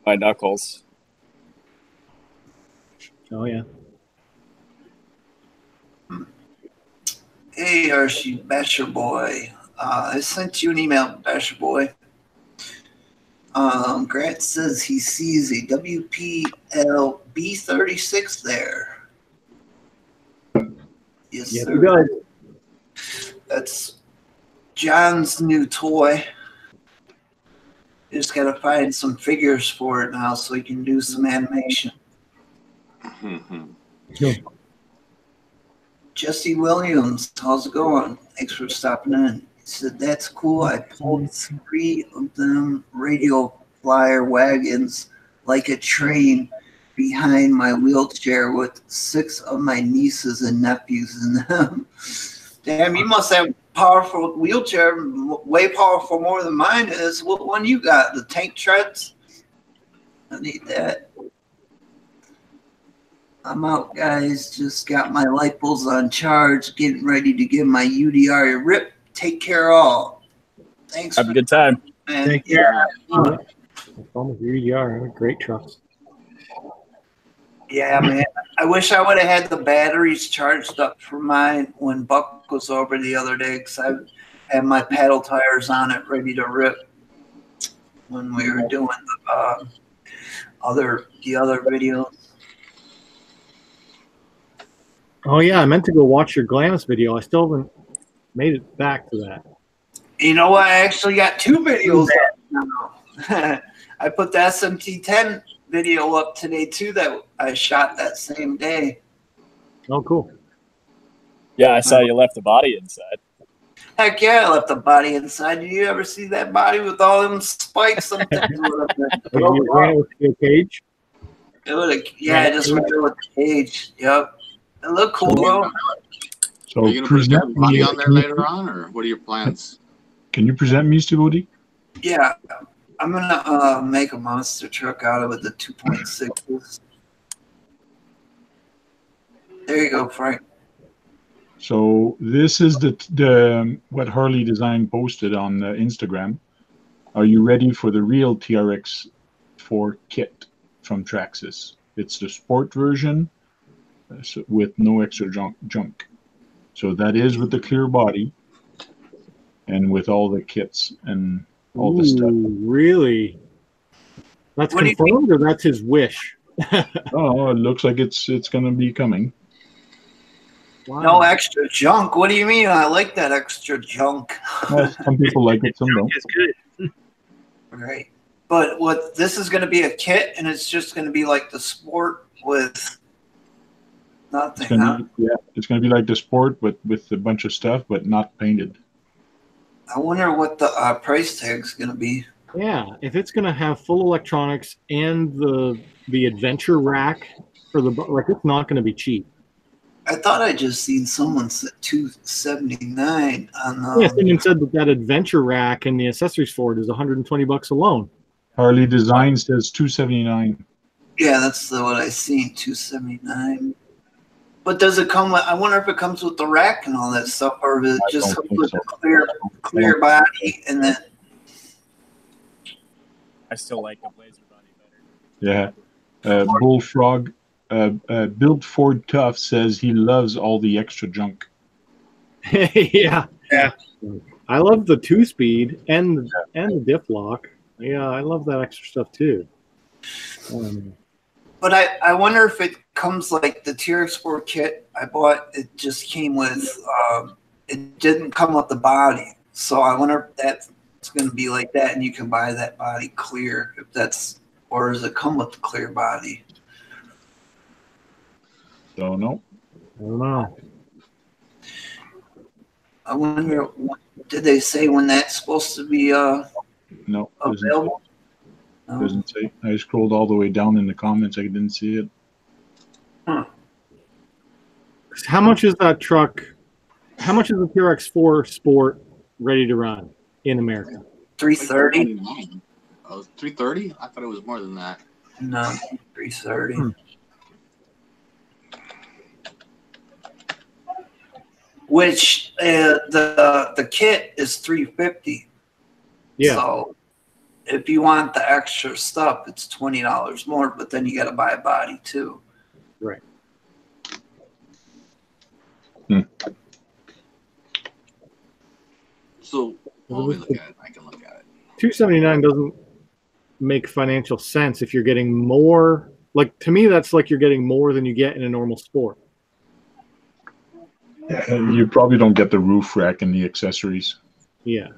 [SPEAKER 3] My knuckles.
[SPEAKER 5] Oh yeah.
[SPEAKER 2] Hey, Archie, Basher Boy. I sent you an email, Basher Boy. Grant says he sees a WPL B36 there. Yes,
[SPEAKER 5] Yeah,
[SPEAKER 2] sir.
[SPEAKER 5] good.
[SPEAKER 2] That's John's new toy. Just gotta find some figures for it now so he can do some animation. Jesse Williams, how's it going? Thanks for stopping in. He said, that's cool. I pulled 3 of them radio flyer wagons like a train behind my wheelchair with 6 of my nieces and nephews in them. Damn, you must have a powerful wheelchair, way powerful more than mine is. What one you got? The tank treads? I need that. I'm out, guys. Just got my lipos on charge, getting ready to give my UDR a rip. Take care, all. Thanks.
[SPEAKER 3] Have a good time.
[SPEAKER 2] Man.
[SPEAKER 4] Take care.
[SPEAKER 2] Yeah.
[SPEAKER 5] Almost UDR, great trucks.
[SPEAKER 2] Yeah, man. I wish I would have had the batteries charged up for mine when Buck was over the other day, because I had my paddle tires on it ready to rip when we were doing the other videos.
[SPEAKER 5] Oh yeah, I meant to go watch your Glamis video. I still haven't made it back to that.
[SPEAKER 2] You know what? I actually got 2 videos up now. I put the SMT-10 video up today too that I shot that same day.
[SPEAKER 5] Oh, cool.
[SPEAKER 3] Yeah, I saw you left the body inside.
[SPEAKER 2] Heck yeah, I left the body inside. Did you ever see that body with all them spikes? Sometimes
[SPEAKER 5] You ran it with your cage?
[SPEAKER 2] Yeah, I just went there with the cage. Yep. It looked cool though.
[SPEAKER 6] So
[SPEAKER 1] Are you going to present body on there later on, or what are your plans?
[SPEAKER 6] Can you present me, Steve Odie?
[SPEAKER 2] Yeah, I'm gonna make a monster truck out of it, the 2.6s. There you go, Frank.
[SPEAKER 6] So this is the what Harley Design posted on Instagram. Are you ready for the real TRX4 kit from Traxxas? It's the sport version with no extra junk. So that is with the clear body and with all the kits and all the stuff.
[SPEAKER 5] Really? That's
[SPEAKER 2] What do you
[SPEAKER 5] confirmed, or that's his wish?
[SPEAKER 6] Oh, it looks like it's going to be coming.
[SPEAKER 5] Wow.
[SPEAKER 2] No extra junk. What do you mean? I like that extra junk.
[SPEAKER 6] Well, some people like it, some don't.
[SPEAKER 4] It's good.
[SPEAKER 2] Right. But what this is going to be a kit, and it's just going to be like the sport with nothing.
[SPEAKER 6] It's going to be like the sport, but with a bunch of stuff, but not painted.
[SPEAKER 2] I wonder what the price tag's going to be.
[SPEAKER 5] Yeah, if it's going to have full electronics and the adventure rack for the it's not going to be cheap.
[SPEAKER 2] I thought I just seen someone said $279 on.
[SPEAKER 5] Yeah, someone said that adventure rack and the accessories for it is $120 alone.
[SPEAKER 6] Harley Design says $279.
[SPEAKER 2] Yeah, that's what I seen, $279. But does it come with? I wonder if it comes with the rack and all that stuff, or if it just comes with a clear body and then.
[SPEAKER 3] I still like the Blazer body better.
[SPEAKER 6] Yeah, Bullfrog. Build Ford Tough says he loves all the extra junk.
[SPEAKER 5] Yeah. I love the 2-speed and the diff lock. Yeah, I love that extra stuff too.
[SPEAKER 2] But I wonder if it comes like the TRX4 kit I bought. It just came with. It didn't come with the body, so I wonder if that's going to be like that, and you can buy that body clear. If that's, or does it come with the clear body?
[SPEAKER 6] Don't know.
[SPEAKER 5] I don't know.
[SPEAKER 2] I wonder, did they say when that's supposed to be
[SPEAKER 6] No,
[SPEAKER 2] available?
[SPEAKER 6] Doesn't say. I scrolled all the way down in the comments. I didn't see it.
[SPEAKER 2] Huh.
[SPEAKER 5] How much is that truck? How much is the TRX4 Sport ready to run in America?
[SPEAKER 2] $330.
[SPEAKER 1] Oh, $330? I thought it was more than that.
[SPEAKER 2] No, $330. Which the kit is $350.
[SPEAKER 5] Yeah.
[SPEAKER 2] So if you want the extra stuff, it's $20 more, but then you got to buy a body too.
[SPEAKER 5] Right.
[SPEAKER 1] So while we look at it, I can look at it.
[SPEAKER 5] $279 doesn't make financial sense if you're getting more. Like, to me, that's like you're getting more than you get in a normal sport.
[SPEAKER 6] You probably don't get the roof rack and the accessories.
[SPEAKER 5] Yeah.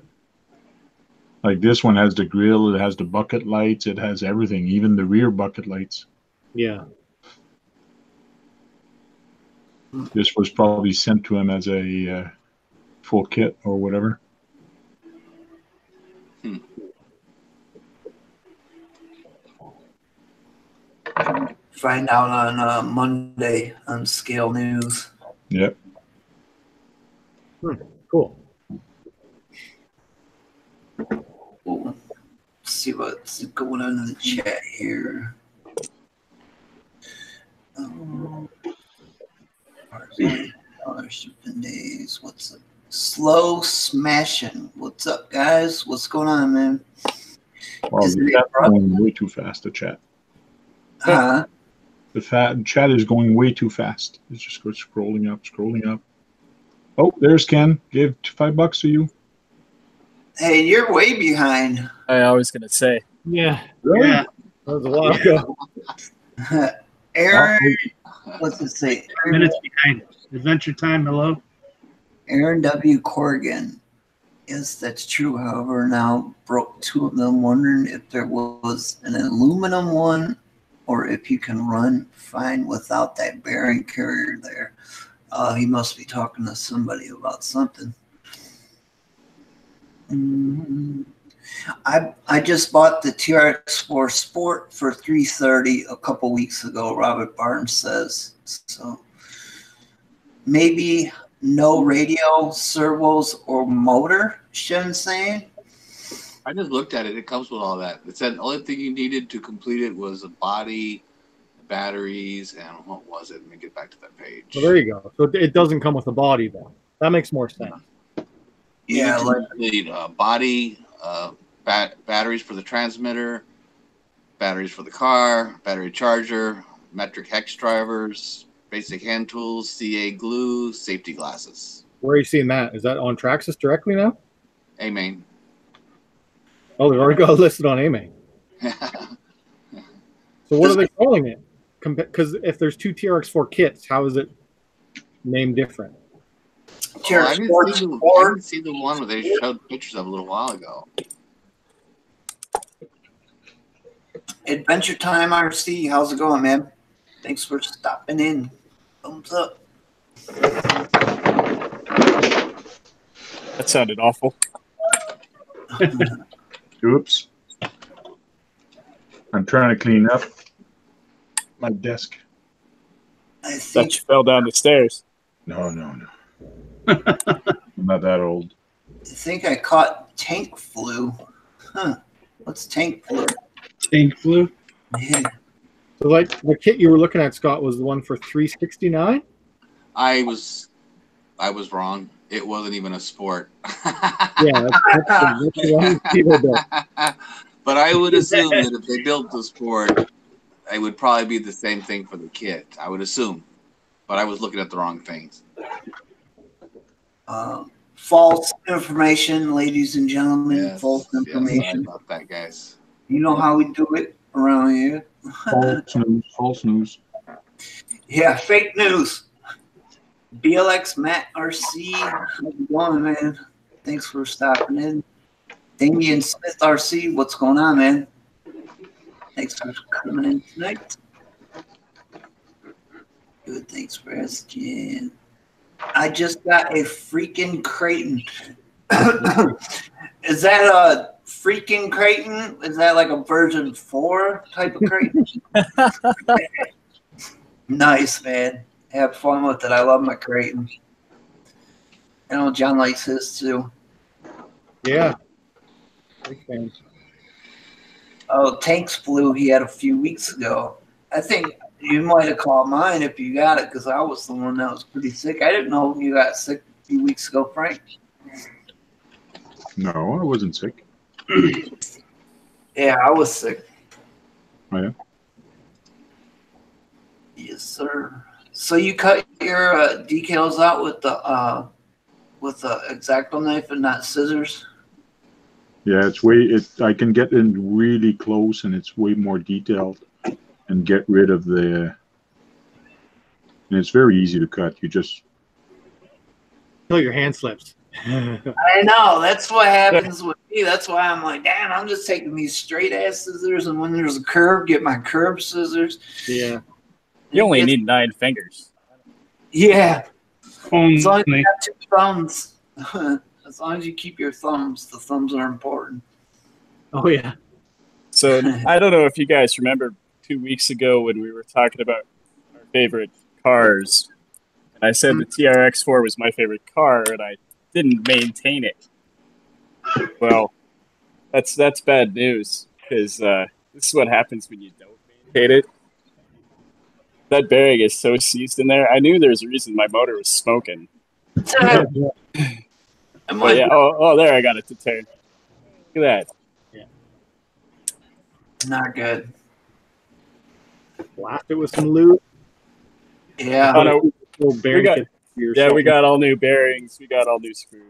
[SPEAKER 6] Like this one has the grill, it has the bucket lights, it has everything, even the rear bucket lights.
[SPEAKER 5] Yeah.
[SPEAKER 6] This was probably sent to him as a full kit or whatever.
[SPEAKER 2] Find out on Monday on Scale News.
[SPEAKER 6] Yep.
[SPEAKER 5] Cool.
[SPEAKER 2] Let's see what's going on in the chat here. Shipping days. What's up? Slow smashing. What's up, guys? What's going on, man?
[SPEAKER 6] Well, the chat's going way too fast, the chat.
[SPEAKER 2] Huh?
[SPEAKER 6] The chat is going way too fast. It's just scrolling up, scrolling up. Oh, there's Ken. Gave $5 to you.
[SPEAKER 2] Hey, you're way behind.
[SPEAKER 3] I was going to say.
[SPEAKER 5] Yeah.
[SPEAKER 6] Really?
[SPEAKER 4] Yeah.
[SPEAKER 5] That was a while ago.
[SPEAKER 2] Aaron, what's it say?
[SPEAKER 4] Minutes behind. Adventure Time, hello.
[SPEAKER 2] Aaron W. Corrigan. Yes, that's true. However, now broke 2 of them, wondering if there was an aluminum one or if you can run fine without that bearing carrier there. He must be talking to somebody about something. I just bought the TRX4 Sport for $330 a couple weeks ago, Robert Barnes says. So maybe no radio, servos, or motor, Shen's saying.
[SPEAKER 1] I just looked at it. It comes with all that. It said the only thing you needed to complete it was a body, batteries, and what was it? Let me get back to that page.
[SPEAKER 5] Well, there you go. So it doesn't come with a body, though. That makes more sense.
[SPEAKER 1] Yeah, like the body, batteries for the transmitter, batteries for the car, battery charger, metric hex drivers, basic hand tools, CA glue, safety glasses.
[SPEAKER 5] Where are you seeing that? Is that on Traxxas directly now?
[SPEAKER 1] Amen.
[SPEAKER 5] Oh, they've already got it listed on AMA. So what are they calling it? Because if there's 2 TRX4 kits, how is it named different?
[SPEAKER 1] I didn't see the one where they showed pictures of a little while ago.
[SPEAKER 2] Adventure Time RC, how's it going, man? Thanks for stopping in. Thumbs up.
[SPEAKER 3] That sounded awful.
[SPEAKER 6] Oops. I'm trying to clean up my desk.
[SPEAKER 2] I
[SPEAKER 3] Thought
[SPEAKER 2] think
[SPEAKER 3] you fell down the stairs.
[SPEAKER 6] No. I'm not that old.
[SPEAKER 2] I caught tank flu. Huh. What's tank flu?
[SPEAKER 4] Tank flu.
[SPEAKER 2] Yeah.
[SPEAKER 5] So, like, the kit you were looking at, Scott, was the one for $369?
[SPEAKER 1] I was wrong. It wasn't even a sport.
[SPEAKER 5] Yeah, that's the one people built.
[SPEAKER 1] But I would assume that if they built the sport, it would probably be the same thing for the kit. I would assume. But I was looking at the wrong things.
[SPEAKER 2] False information, ladies and gentlemen.
[SPEAKER 1] Yes,
[SPEAKER 2] False
[SPEAKER 1] yes,
[SPEAKER 2] information.
[SPEAKER 1] about that, guys.
[SPEAKER 2] You know how we do it around here.
[SPEAKER 6] False news.
[SPEAKER 2] Yeah, fake news. BLX Matt RC, how's it going, man? Thanks for stopping in. Damian Smith RC, what's going on, man? Thanks for coming in tonight. Good, thanks for asking. I just got a freaking Creighton. Is that a freaking Creighton? Is that like a version 4 type of Creighton? Nice, man. Have fun with it. I love my Creighton. I know John likes his too.
[SPEAKER 5] Yeah. Big fan.
[SPEAKER 2] Oh, Tanks flu he had a few weeks ago. I think you might have called mine if you got it because I was the one that was pretty sick. I didn't know you got sick a few weeks ago, Frank.
[SPEAKER 6] No, I wasn't sick.
[SPEAKER 2] Yeah, I was sick.
[SPEAKER 6] Oh, yeah.
[SPEAKER 2] Yes, sir. So you cut your decals out with the X-Acto knife and not scissors?
[SPEAKER 6] Yeah, I can get in really close and it's way more detailed and get rid of and it's very easy to cut. You just
[SPEAKER 5] Until your hand slips.
[SPEAKER 2] I know. That's what happens with me. That's why I'm like, damn, I'm just taking these straight ass scissors, and when there's a curve, get my curved scissors.
[SPEAKER 5] Yeah.
[SPEAKER 3] You only need 9 fingers.
[SPEAKER 2] Yeah. As long as you
[SPEAKER 4] Only.
[SPEAKER 2] have 2 thumbs. As long as you keep your thumbs, the thumbs are important.
[SPEAKER 5] Oh yeah.
[SPEAKER 3] So I don't know if you guys remember 2 weeks ago when we were talking about our favorite cars, and I said the TRX4 was my favorite car, and I didn't maintain it. Well, that's bad news, because this is what happens when you don't maintain it. That bearing is so seized in there. I knew there was a reason my motor was smoking. But yeah, oh, there I got it to turn. Look at that.
[SPEAKER 2] Not good.
[SPEAKER 5] Blast it with some lube.
[SPEAKER 2] Yeah.
[SPEAKER 3] Oh, no,
[SPEAKER 5] Little bearing
[SPEAKER 3] got-
[SPEAKER 5] kit for your
[SPEAKER 3] yeah, we
[SPEAKER 5] something.
[SPEAKER 3] got all new bearings. We got all new screws.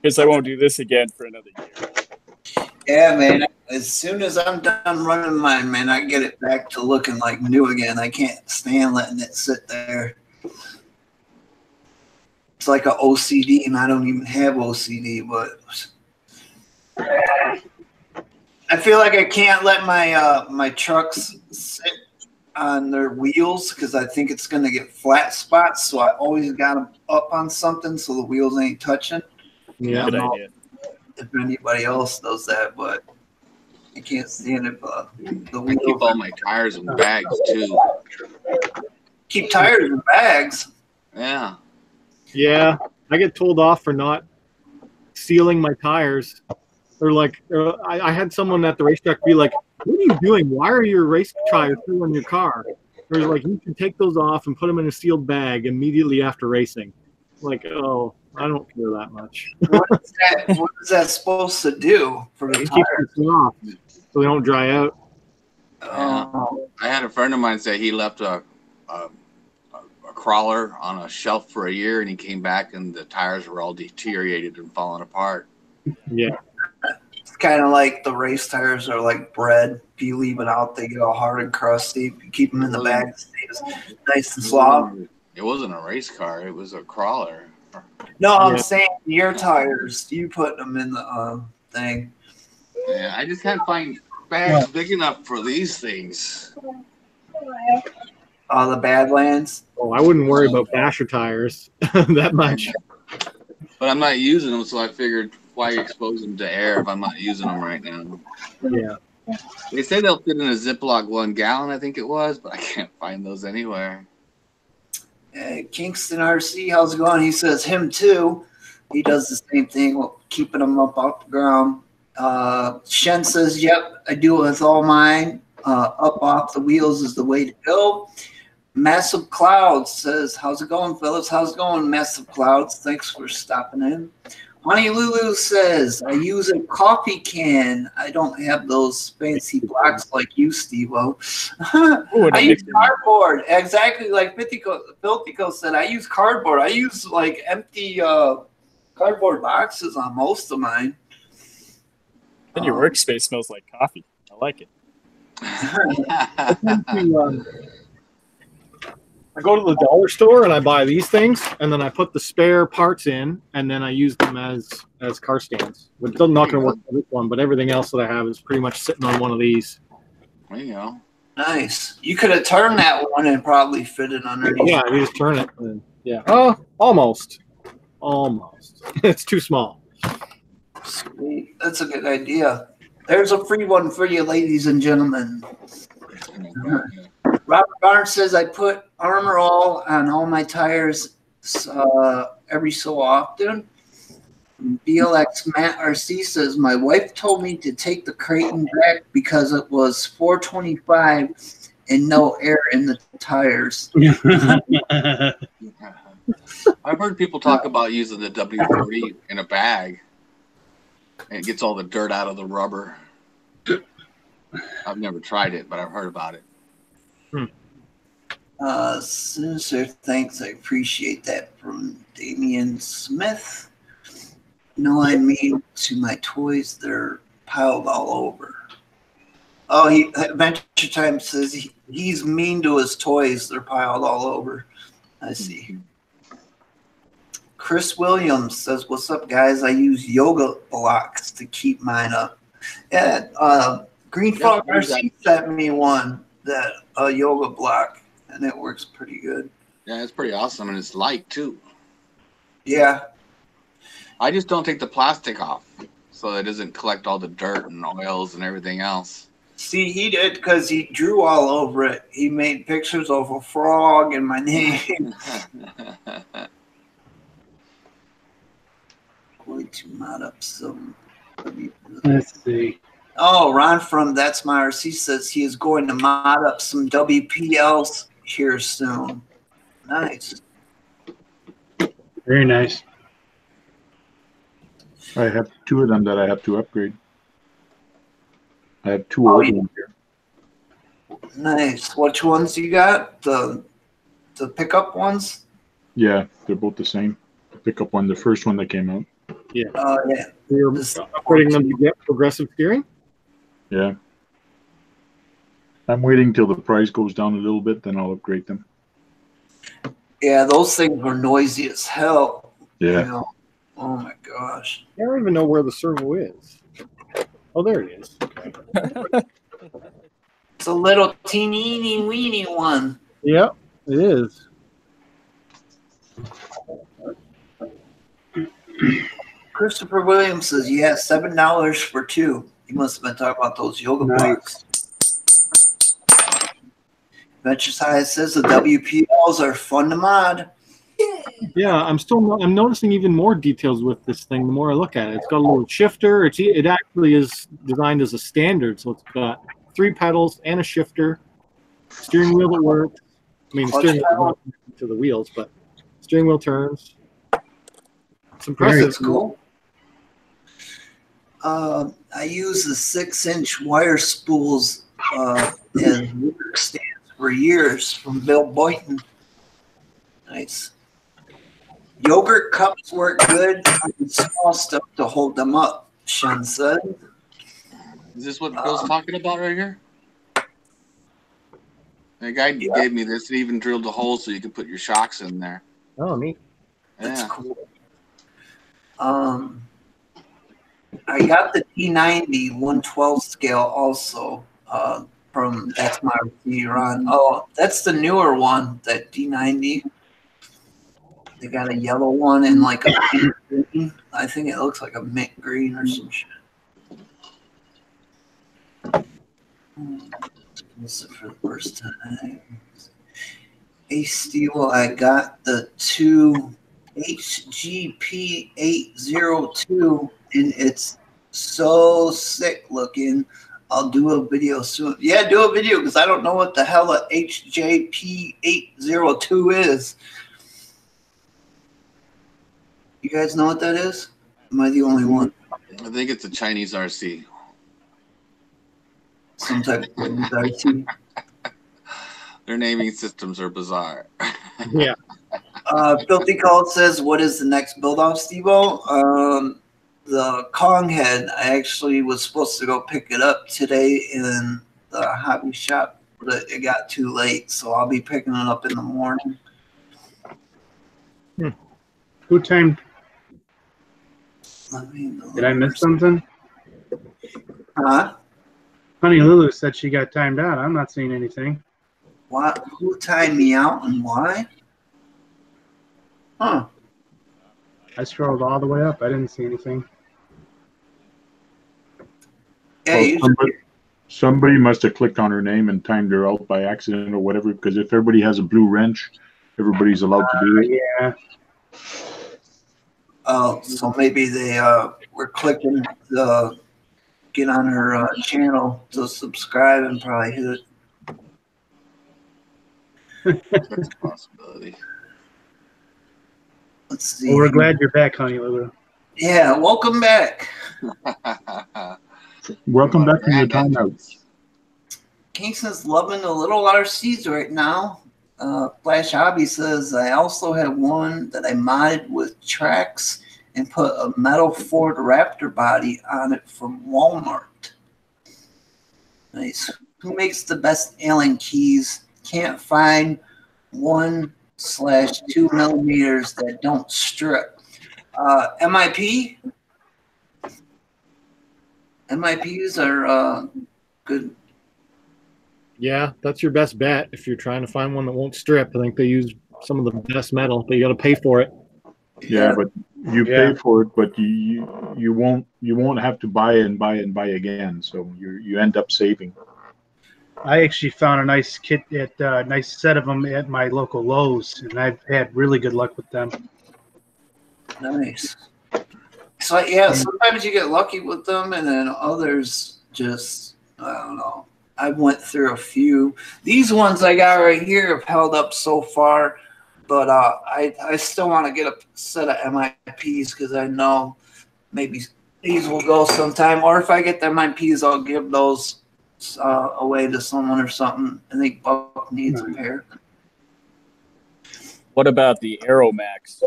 [SPEAKER 3] Because I won't do this again for another year.
[SPEAKER 2] Yeah, man. As soon as I'm done running mine, man, I get it back to looking like new again. I can't stand letting it sit there. It's like a OCD, and I don't even have OCD, but I feel like I can't let my trucks sit on their wheels because I think it's going to get flat spots. So I always got them up on something so the wheels ain't touching.
[SPEAKER 5] Yeah.
[SPEAKER 3] Good idea.
[SPEAKER 2] If anybody else does that, but I can't stand it. The
[SPEAKER 1] I
[SPEAKER 2] wheels.
[SPEAKER 1] keep all my tires in bags too.
[SPEAKER 2] Keep tires in bags.
[SPEAKER 1] Yeah.
[SPEAKER 5] Yeah. I get told off for not sealing my tires. Or like, I had someone at the racetrack be like, "What are you doing? Why are your race tires still in your car?" Or like, "You can take those off and put them in a sealed bag immediately after racing." Like, oh, I don't care that much.
[SPEAKER 2] What is that supposed to do for the
[SPEAKER 5] It keeps
[SPEAKER 2] tires?
[SPEAKER 5] them soft so they don't dry out.
[SPEAKER 2] Oh,
[SPEAKER 1] I had a friend of mine say he left a crawler on a shelf for a year, and he came back and the tires were all deteriorated and falling apart.
[SPEAKER 5] Yeah.
[SPEAKER 2] it's kind of like the race tires are like bread. If you leave it out, they get all hard and crusty. If you keep them in the bag, it stays nice and soft.
[SPEAKER 1] It wasn't a race car; it was a crawler.
[SPEAKER 2] No, I'm
[SPEAKER 5] Yeah.
[SPEAKER 2] saying your tires. You put them in the thing.
[SPEAKER 1] Yeah, I just can't find bags big enough for these things.
[SPEAKER 2] The Badlands.
[SPEAKER 5] Oh, I wouldn't worry about basher tires that much.
[SPEAKER 1] But I'm not using them, so I figured why expose them to air if I'm not using them right now.
[SPEAKER 5] Yeah.
[SPEAKER 1] They say they'll fit in a Ziploc 1 gallon, I think it was, but I can't find those anywhere.
[SPEAKER 2] Kingston RC, how's it going? He says him too. He does the same thing, keeping them up off the ground. Shen says, yep, I do it with all mine. Up off the wheels is the way to go. Massive Clouds says, how's it going, fellas? How's it going, Massive Clouds? Thanks for stopping in. Honey Lulu says, I use a coffee can. I don't have those fancy blocks like you, Steve-O. I use cardboard. Exactly like Filthico said, I use cardboard. I use like empty cardboard boxes on most of mine.
[SPEAKER 3] Then your workspace smells like coffee. I like it.
[SPEAKER 5] I go to the dollar store and I buy these things, and then I put the spare parts in, and then I use them as car stands. It's not going to work for this one, but everything else that I have is pretty much sitting on one of these.
[SPEAKER 1] There you go.
[SPEAKER 2] Nice. You could have turned that one and probably fit it underneath.
[SPEAKER 5] Yeah, you just turn it. And, yeah. Oh, almost. Almost. It's too small.
[SPEAKER 2] Sweet. That's a good idea. There's a free one for you, ladies and gentlemen. Robert Barnes says, I put Armor All on all my tires every so often. BLX Matt RC says, my wife told me to take the Creighton back because it was 425 and no air in the tires.
[SPEAKER 1] I've heard people talk about using the W40 in a bag. And it gets all the dirt out of the rubber. I've never tried it, but I've heard about it.
[SPEAKER 2] Sinister, thanks. I appreciate that from Damian Smith. No, I mean to my toys, they're piled all over. Oh, Adventure Time says he's mean to his toys. They're piled all over. I see. Chris Williams says, "What's up, guys? I use yoga blocks to keep mine up." Yeah, Green Frog RC sent me one, that yoga block, and it works pretty good.
[SPEAKER 1] Yeah, it's pretty awesome, and it's light too.
[SPEAKER 2] Yeah.
[SPEAKER 1] I just don't take the plastic off so it doesn't collect all the dirt and oils and everything else.
[SPEAKER 2] See, he did because he drew all over it. He made pictures of a frog and my name. Going to mod up some.
[SPEAKER 4] Let's see.
[SPEAKER 2] Oh, Ron from That's My RC says he is going to mod up some WPLs here soon. Nice.
[SPEAKER 4] Very nice.
[SPEAKER 6] I have 2 of them that I have to upgrade. I have 2 old ones here.
[SPEAKER 2] Nice. Which ones you got? The pickup ones?
[SPEAKER 6] Yeah, they're both the same. The pickup one, the first one that came out.
[SPEAKER 5] Yeah.
[SPEAKER 2] Yeah.
[SPEAKER 5] You're upgrading them to get progressive steering?
[SPEAKER 6] Yeah. I'm waiting till the price goes down a little bit, then I'll upgrade them.
[SPEAKER 2] Yeah, those things were noisy as hell.
[SPEAKER 6] Yeah.
[SPEAKER 2] You know? Oh my gosh.
[SPEAKER 5] I don't even know where the servo is. Oh, there it is. Okay.
[SPEAKER 2] It's a little teeny weeny one.
[SPEAKER 5] Yep, it is.
[SPEAKER 2] Christopher Williams says, yeah, $7 for 2. He must have been talking about those yoga blocks. Adventure Science says the WPLs are fun to mod.
[SPEAKER 5] Yeah, I'm noticing even more details with this thing the more I look at it. It's got a little shifter. It actually is designed as a standard, so it's got 3 pedals and a shifter, steering wheel that works. I mean, steering wheel not to the wheels, but steering wheel turns. It's impressive.
[SPEAKER 2] That's cool. I use the 6-inch wire spools as work stands for years from Bill Boynton. Nice. Yogurt cups work good on small stuff to hold them up, Shen said.
[SPEAKER 1] Is this what Bill's talking about right here? The guy gave me this and even drilled a hole so you can put your shocks in there.
[SPEAKER 5] Oh, neat.
[SPEAKER 2] That's cool. I got the D90 112 scale also from That's My RC Ron. Oh, that's the newer one, that D90. They got a yellow one and like a mint green. I think it looks like a mint green or some shit. This is for the first time. Hey, Steve, I got the 2 HGP 802 and it's so sick looking. I'll do a video soon. Yeah, do a video because I don't know what the hell a HJP 802 is. You guys know what that is? Am I the only one?
[SPEAKER 1] I think it's a Chinese RC.
[SPEAKER 2] Some type of Chinese RC.
[SPEAKER 1] Their naming systems are bizarre.
[SPEAKER 5] Yeah.
[SPEAKER 2] Filthy Call says, what is the next build-off, Steve-O? The Kong head, I actually was supposed to go pick it up today in the hobby shop, but it got too late, so I'll be picking it up in the morning.
[SPEAKER 4] Who timed?
[SPEAKER 2] Did
[SPEAKER 4] Did I miss something?
[SPEAKER 2] Huh?
[SPEAKER 4] Honey Lulu said she got timed out. I'm not seeing anything.
[SPEAKER 2] What? Who timed me out and why? Huh.
[SPEAKER 4] I scrolled all the way up. I didn't see anything.
[SPEAKER 2] Yeah,
[SPEAKER 6] Well, somebody must have clicked on her name and timed her out by accident or whatever, because if everybody has a blue wrench, everybody's allowed to do it.
[SPEAKER 4] Yeah.
[SPEAKER 2] Oh, so maybe they were clicking to get on her channel to subscribe and probably hit it.
[SPEAKER 1] That's a possibility.
[SPEAKER 2] Let's see.
[SPEAKER 4] Well, we're glad you're back, Honey Lulu.
[SPEAKER 2] Yeah, welcome back.
[SPEAKER 6] Welcome back from your timeout.
[SPEAKER 2] Kingston's loving the little RCs right now. Flash Hobby says, I also have one that I modded with Traxxas and put a metal Ford Raptor body on it from Walmart. Nice. Who makes the best Allen keys? Can't find 1/2 millimeters that don't strip. MIP? MIPs are good.
[SPEAKER 5] Yeah, that's your best bet if you're trying to find one that won't strip. I think they use some of the best metal, but you got to pay for it.
[SPEAKER 6] Yeah, but you pay for it, but you won't have to buy again. So you end up saving.
[SPEAKER 4] I actually found a nice kit at nice set of them at my local Lowe's, and I've had really good luck with them.
[SPEAKER 2] Nice. So yeah, sometimes you get lucky with them, and then others just I don't know. I went through a few. These ones I got right here have held up so far, but I still want to get a set of MIPs because I know maybe these will go sometime. Or if I get the MIPs, I'll give those away to someone or something. I think Buck needs a pair.
[SPEAKER 3] What about the Aeromax?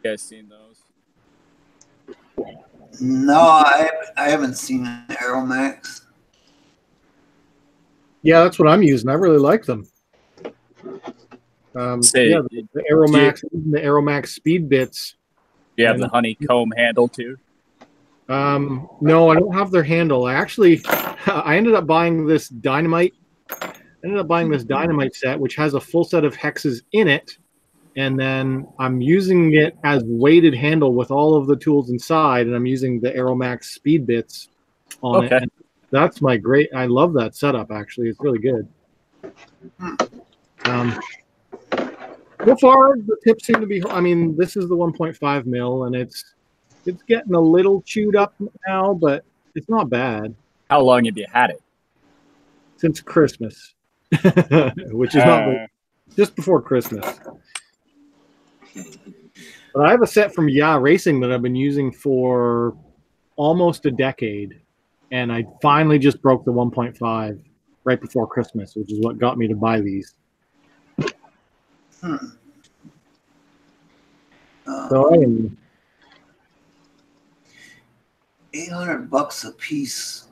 [SPEAKER 3] You guys seen those?
[SPEAKER 2] No, I haven't seen an Aeromax.
[SPEAKER 5] Yeah, that's what I'm using. I really like them. The Aeromax, the Aeromax speed bits.
[SPEAKER 3] Do you have the honeycomb handle too?
[SPEAKER 5] No, I don't have their handle. I ended up buying this dynamite. Set, which has a full set of hexes in it, and then I'm using it as weighted handle with all of the tools inside, and I'm using the Aeromax speed bits on it. And that's my great. I love that setup. Actually, it's really good. So far, the tips seem to be. I mean, this is the 1.5 mil, and it's getting a little chewed up now, but it's not bad.
[SPEAKER 3] How long have you had it?
[SPEAKER 5] Since Christmas, which is not just before Christmas. But I have a set from Racing that I've been using for almost a decade, and I finally just broke the 1.5 right before Christmas, which is what got me to buy these. So I am
[SPEAKER 2] $800 a piece.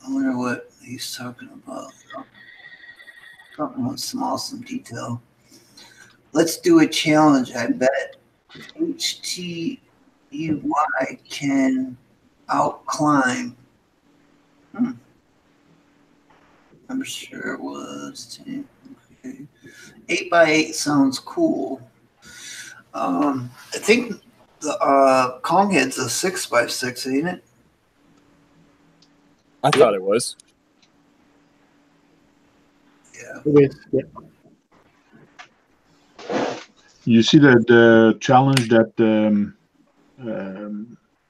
[SPEAKER 2] I wonder what he's talking about. Something with some detail. Let's do a challenge. I bet HTUY can outclimb. I'm sure it was. Okay. 8x8 sounds cool. I think the Kong head's a 6x6, ain't it?
[SPEAKER 3] I thought it was.
[SPEAKER 2] Yeah.
[SPEAKER 6] You see the challenge that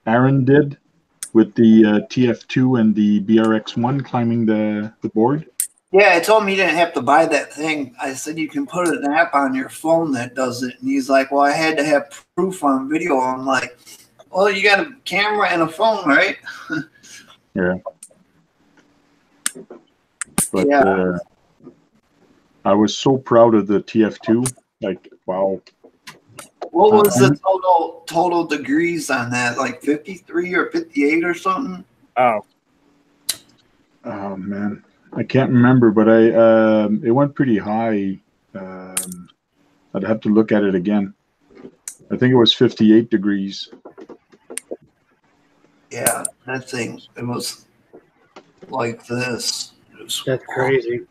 [SPEAKER 6] Aaron did with the TF2 and the BRX1 climbing the board?
[SPEAKER 2] Yeah, I told him he didn't have to buy that thing. I said you can put an app on your phone that does it. And he's like, well, I had to have proof on video. I'm like, well, you got a camera and a phone, right?
[SPEAKER 6] Yeah. But I was so proud of the TF2. Like, wow.
[SPEAKER 2] What was the total degrees on that? Like 53 or 58 or something?
[SPEAKER 3] Oh,
[SPEAKER 6] man. I can't remember, but it went pretty high. I'd have to look at it again. I think it was 58 degrees.
[SPEAKER 2] Yeah, that thing, it was like this.
[SPEAKER 4] That's crazy.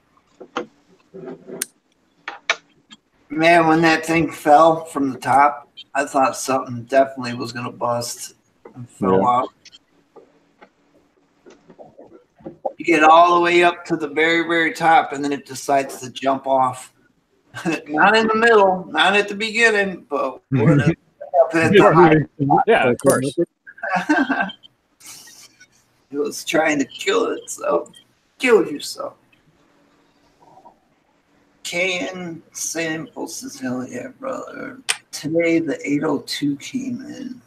[SPEAKER 2] Man, when that thing fell from the top, I thought something definitely was going to bust and fell out. You get all the way up to the very, very top, and then it decides to jump off. Not in the middle, not at the beginning, but up at the high.
[SPEAKER 3] Yeah, of course.
[SPEAKER 2] It was trying to kill itself. Kill yourself. Can Samples says, hell yeah, brother. Today the 802 came in.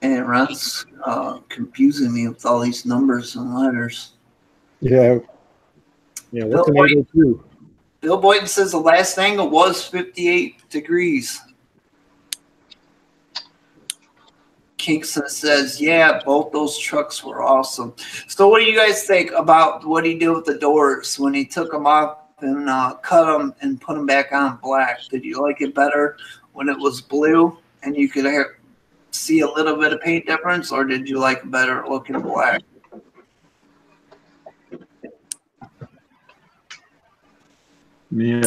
[SPEAKER 2] And Ron's confusing me with all these numbers and letters.
[SPEAKER 5] Yeah. Yeah, what's an 802?
[SPEAKER 2] Bill Boyden says the last angle was 58 degrees. Kingston says, yeah, both those trucks were awesome. So what do you guys think about what he did with the doors when he took them off and cut them and put them back on black? Did you like it better when it was blue and you could see a little bit of paint difference, or did you like it better looking black?
[SPEAKER 6] To me,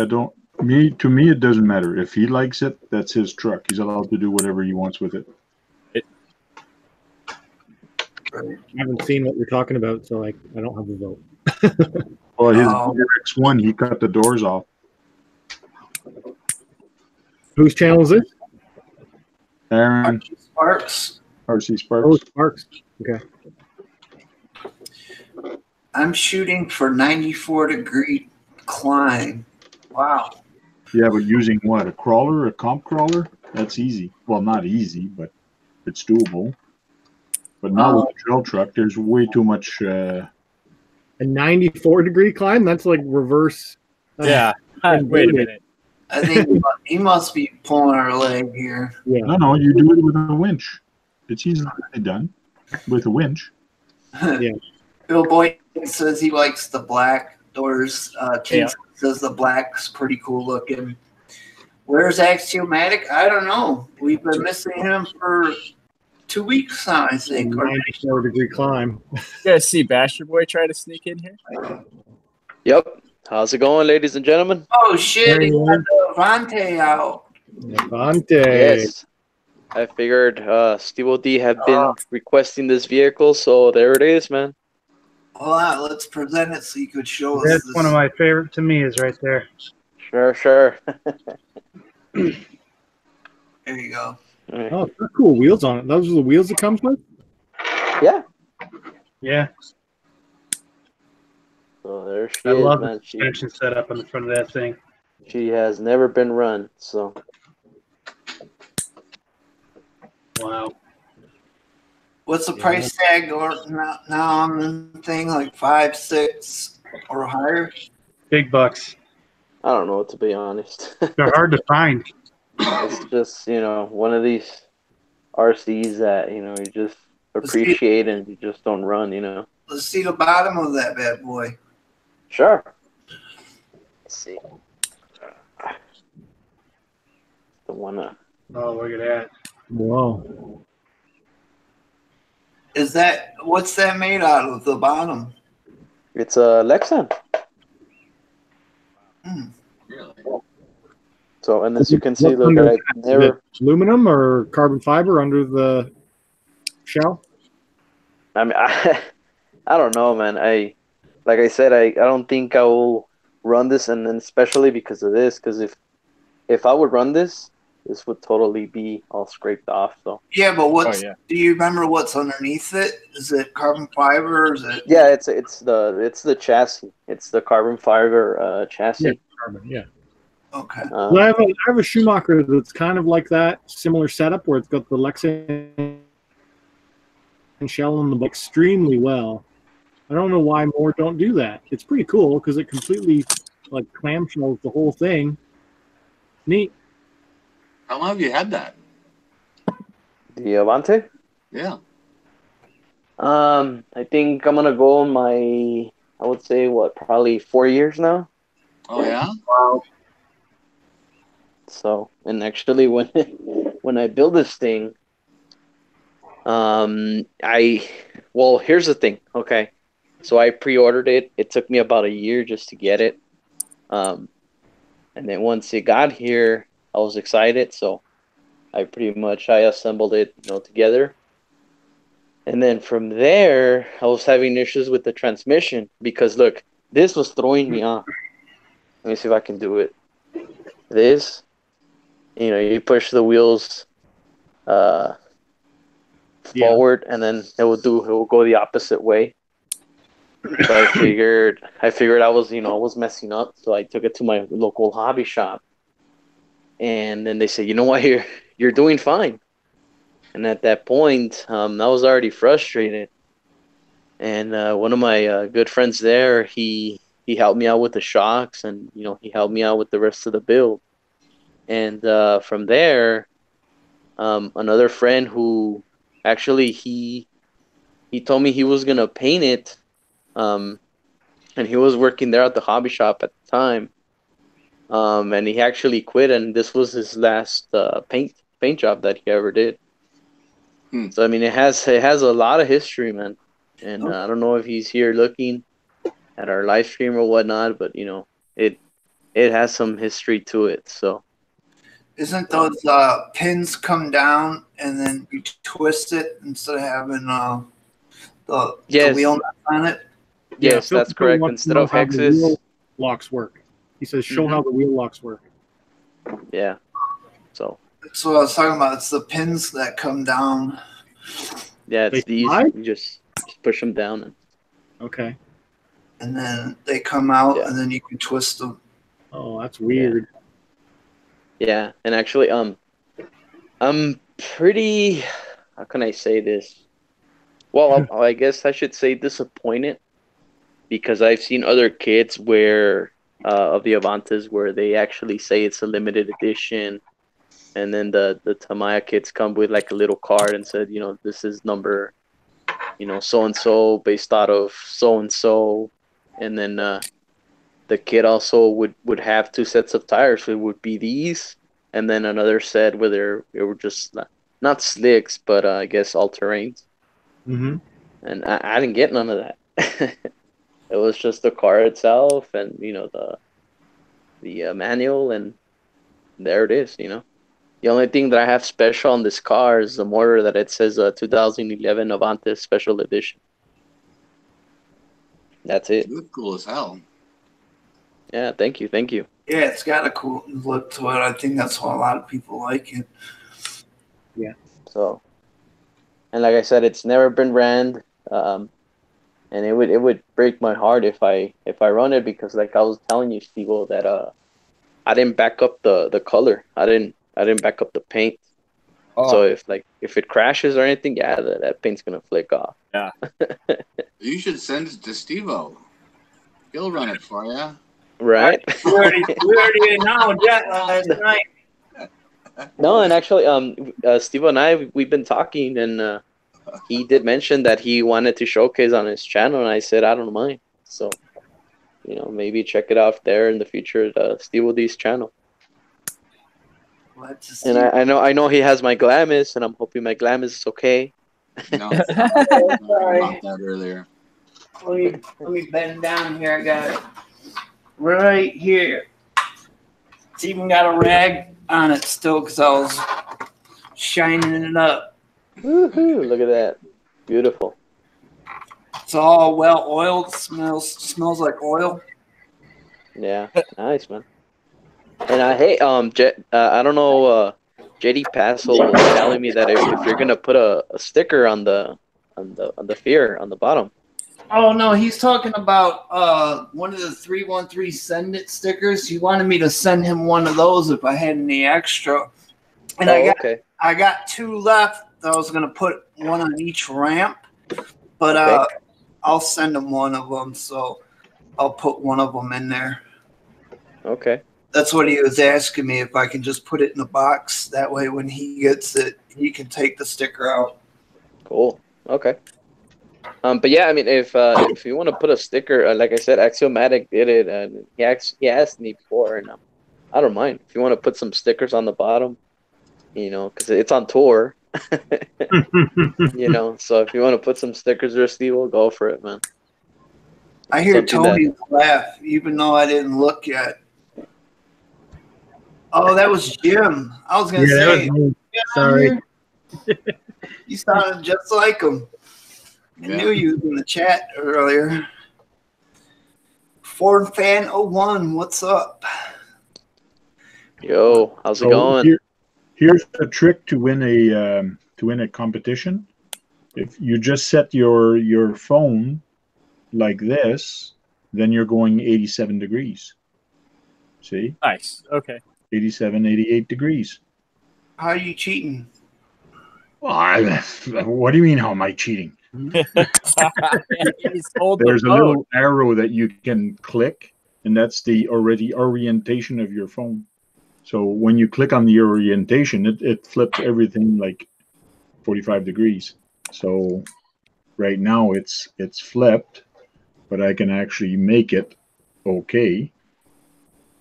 [SPEAKER 6] it doesn't matter. If he likes it, that's his truck. He's allowed to do whatever he wants with it.
[SPEAKER 5] I haven't seen what you're talking about, so I don't have a vote.
[SPEAKER 6] Well, his X1, he cut the doors off.
[SPEAKER 5] Whose channel is this?
[SPEAKER 6] Aaron
[SPEAKER 2] RC Sparks.
[SPEAKER 6] RC Sparks.
[SPEAKER 5] Oh, Sparks. Okay.
[SPEAKER 2] I'm shooting for 94-degree climb. Wow.
[SPEAKER 6] Yeah, but using what? A crawler, a comp crawler? That's easy. Well, not easy, but it's doable. But not with a trail truck. There's way too much.
[SPEAKER 5] A 94-degree climb? That's like reverse.
[SPEAKER 3] Yeah. Wait a minute.
[SPEAKER 2] I think he must be pulling our leg here.
[SPEAKER 5] Yeah.
[SPEAKER 6] No, you do it with a winch. It's easily done with a winch.
[SPEAKER 5] Yeah.
[SPEAKER 2] Bill Boyd says he likes the black doors. King says the black's pretty cool looking. Where's Axiomatic? I don't know. We've been missing him for 2 weeks now, I think.
[SPEAKER 5] 94-degree climb.
[SPEAKER 3] You guys see Basher Boy try to sneak in here?
[SPEAKER 7] Yep. How's it going, ladies and gentlemen?
[SPEAKER 2] Oh, shit. He got Levante out.
[SPEAKER 5] Levante.
[SPEAKER 7] Yes. I figured Steve O.D. had been requesting this vehicle, so there it is, man.
[SPEAKER 2] Hold on. Let's present it so you could show us.
[SPEAKER 4] That's one of my favorite to me is right there.
[SPEAKER 7] Sure.
[SPEAKER 2] There you go.
[SPEAKER 7] Right.
[SPEAKER 5] Oh, they're cool wheels on it. Those are the wheels it comes with?
[SPEAKER 7] Yeah.
[SPEAKER 4] Yeah.
[SPEAKER 7] So there she
[SPEAKER 4] I
[SPEAKER 7] is,
[SPEAKER 4] love
[SPEAKER 7] man.
[SPEAKER 4] the suspension setup on the front of that thing.
[SPEAKER 7] She has never been run, so.
[SPEAKER 4] Wow.
[SPEAKER 2] What's the price tag now on the thing? Like 5, 6, or higher?
[SPEAKER 4] Big bucks.
[SPEAKER 7] I don't know, to be honest.
[SPEAKER 4] They're hard to find.
[SPEAKER 7] It's just, one of these RCs that, you just appreciate and you just don't run,
[SPEAKER 2] Let's see the bottom of that bad boy.
[SPEAKER 7] Sure. Let's see. The one.
[SPEAKER 4] Oh, look at that.
[SPEAKER 5] Whoa.
[SPEAKER 2] What's that made out of, the bottom?
[SPEAKER 7] It's a Lexan.
[SPEAKER 1] Really?
[SPEAKER 7] So, and as you can see, look, I never.
[SPEAKER 5] Aluminum or carbon fiber under the shell?
[SPEAKER 7] I mean, I don't know, man. Like I said, I don't think I will run this, and then especially because of this, because if I would run this would totally be all scraped off. So
[SPEAKER 2] Yeah, but do you remember what's underneath it? Is it carbon fiber? Or is it?
[SPEAKER 7] Yeah, it's the chassis. It's the carbon fiber chassis.
[SPEAKER 5] Yeah, carbon, yeah.
[SPEAKER 2] Okay.
[SPEAKER 5] Well, I have a Schumacher that's kind of like that, similar setup where it's got the Lexan shell in the book extremely well. I don't know why more don't do that. It's pretty cool because it completely like clamshells the whole thing. Neat.
[SPEAKER 1] How long have you had that?
[SPEAKER 7] The Avante?
[SPEAKER 1] Yeah.
[SPEAKER 7] I think I'm gonna go on I would say probably 4 years now.
[SPEAKER 1] Oh yeah.
[SPEAKER 2] Wow.
[SPEAKER 7] So, and actually when I build this thing, here's the thing. Okay. So I pre-ordered it. It took me about a year just to get it. And then once it got here, I was excited. So I assembled it, together. And then from there, I was having issues with the transmission because look, this was throwing me off. Let me see if I can do it. This, you push the wheels forward, and then it will go the opposite way. So I figured I was messing up, so I took it to my local hobby shop, and then they said, you know what, you're doing fine. And at that point, I was already frustrated. And one of my good friends there, he helped me out with the shocks, and he helped me out with the rest of the build. And from there, another friend who actually he told me he was gonna paint it, and he was working there at the hobby shop at the time. And he actually quit, and this was his last paint job that he ever did. So I mean, it has a lot of history, man. And I don't know if he's here looking at our live stream or whatnot, but it has some history to it. So
[SPEAKER 2] isn't those pins come down and then you twist it instead of having the wheel nuts on it?
[SPEAKER 7] Yes, that's correct. Instead of hexes,
[SPEAKER 5] wheel locks work. He says, "Show how the wheel locks work."
[SPEAKER 7] Yeah. So
[SPEAKER 2] that's what I was talking about. It's the pins that come down.
[SPEAKER 7] Yeah, it's these. You just push them down.
[SPEAKER 5] Okay.
[SPEAKER 2] And then they come out, and then you can twist them.
[SPEAKER 5] Oh, that's weird.
[SPEAKER 7] Yeah, and actually, I'm pretty. How can I say this? Well, I guess I should say disappointed, because I've seen other kids where of the Avantis where they actually say it's a limited edition, and then the Tamiya kits come with like a little card and said, this is number, so and so based out of so and so, and then the kit also would have 2 sets of tires. So it would be these, and then another set where they were just not slicks, but I guess all terrains.
[SPEAKER 5] Mm-hmm.
[SPEAKER 7] And I didn't get none of that. It was just the car itself, and the manual, and there it is. The only thing that I have special on this car is the motor that it says 2011 Avantis Special Edition. That's it.
[SPEAKER 1] You look cool as hell.
[SPEAKER 7] Yeah, thank you.
[SPEAKER 2] Yeah, it's got a cool look to it. I think that's why a lot of people like it.
[SPEAKER 5] Yeah.
[SPEAKER 7] So, and like I said, it's never been ran, and it would break my heart if I run it, because like I was telling you, Steve, that I didn't back up the color. I didn't back up the paint. Oh. So if it crashes or anything, yeah, that paint's gonna flick off.
[SPEAKER 3] Yeah.
[SPEAKER 1] You should send it to Steve-O. He'll run it for you.
[SPEAKER 7] Right.
[SPEAKER 2] We already announced that last night.
[SPEAKER 7] No, and actually, Steve and I, we've been talking, and he did mention that he wanted to showcase on his channel, and I said I don't mind. So, maybe check it out there in the future at Steve D's channel. And I know he has my Glamis, and I'm hoping my Glamis is okay.
[SPEAKER 1] No, I about that earlier.
[SPEAKER 2] Let me bend down here. I got it right here. It's even got a rag on it still because I was shining it up.
[SPEAKER 7] Woohoo! Look at that, beautiful.
[SPEAKER 2] It's all well oiled. Smells like oil.
[SPEAKER 7] Yeah, nice, man. And I hate I don't know. JD Passel was telling me that if you're gonna put a sticker on the fear on the bottom.
[SPEAKER 2] Oh no, he's talking about one of the 313 Send It stickers. He wanted me to send him one of those if I had any extra. And I got 2 left. I was gonna put one on each ramp, but I'll send him one of them. So I'll put one of them in there.
[SPEAKER 7] Okay.
[SPEAKER 2] That's what he was asking me, if I can just put it in a box. That way when he gets it, he can take the sticker out.
[SPEAKER 7] Cool. Okay. But yeah, I mean, if you want to put a sticker, like I said, Axiomatic did it, and he asked me before, and I don't mind. If you want to put some stickers on the bottom, because it's on tour, so if you want to put some stickers there, Steve, we'll go for it, man.
[SPEAKER 2] I hear Tony laugh, even though I didn't look yet. Oh, that was Jim. I was going to say.
[SPEAKER 5] Sorry.
[SPEAKER 2] You sounded just like him. I knew you was in the chat earlier. Ford Fan 01, what's up?
[SPEAKER 7] Yo, how's it going?
[SPEAKER 6] Here's a trick to win a competition. If you just set your phone like this, then you're going 87 degrees. See?
[SPEAKER 3] Nice. Okay.
[SPEAKER 6] 87, 88 degrees.
[SPEAKER 2] How are you cheating?
[SPEAKER 6] What do you mean? How am I cheating?
[SPEAKER 3] He sold
[SPEAKER 6] There's
[SPEAKER 3] the
[SPEAKER 6] a
[SPEAKER 3] boat.
[SPEAKER 6] little arrow that you can click, and that's the orientation of your phone. So when you click on the orientation, it flips everything like 45 degrees. So right now it's flipped, but I can actually make it okay.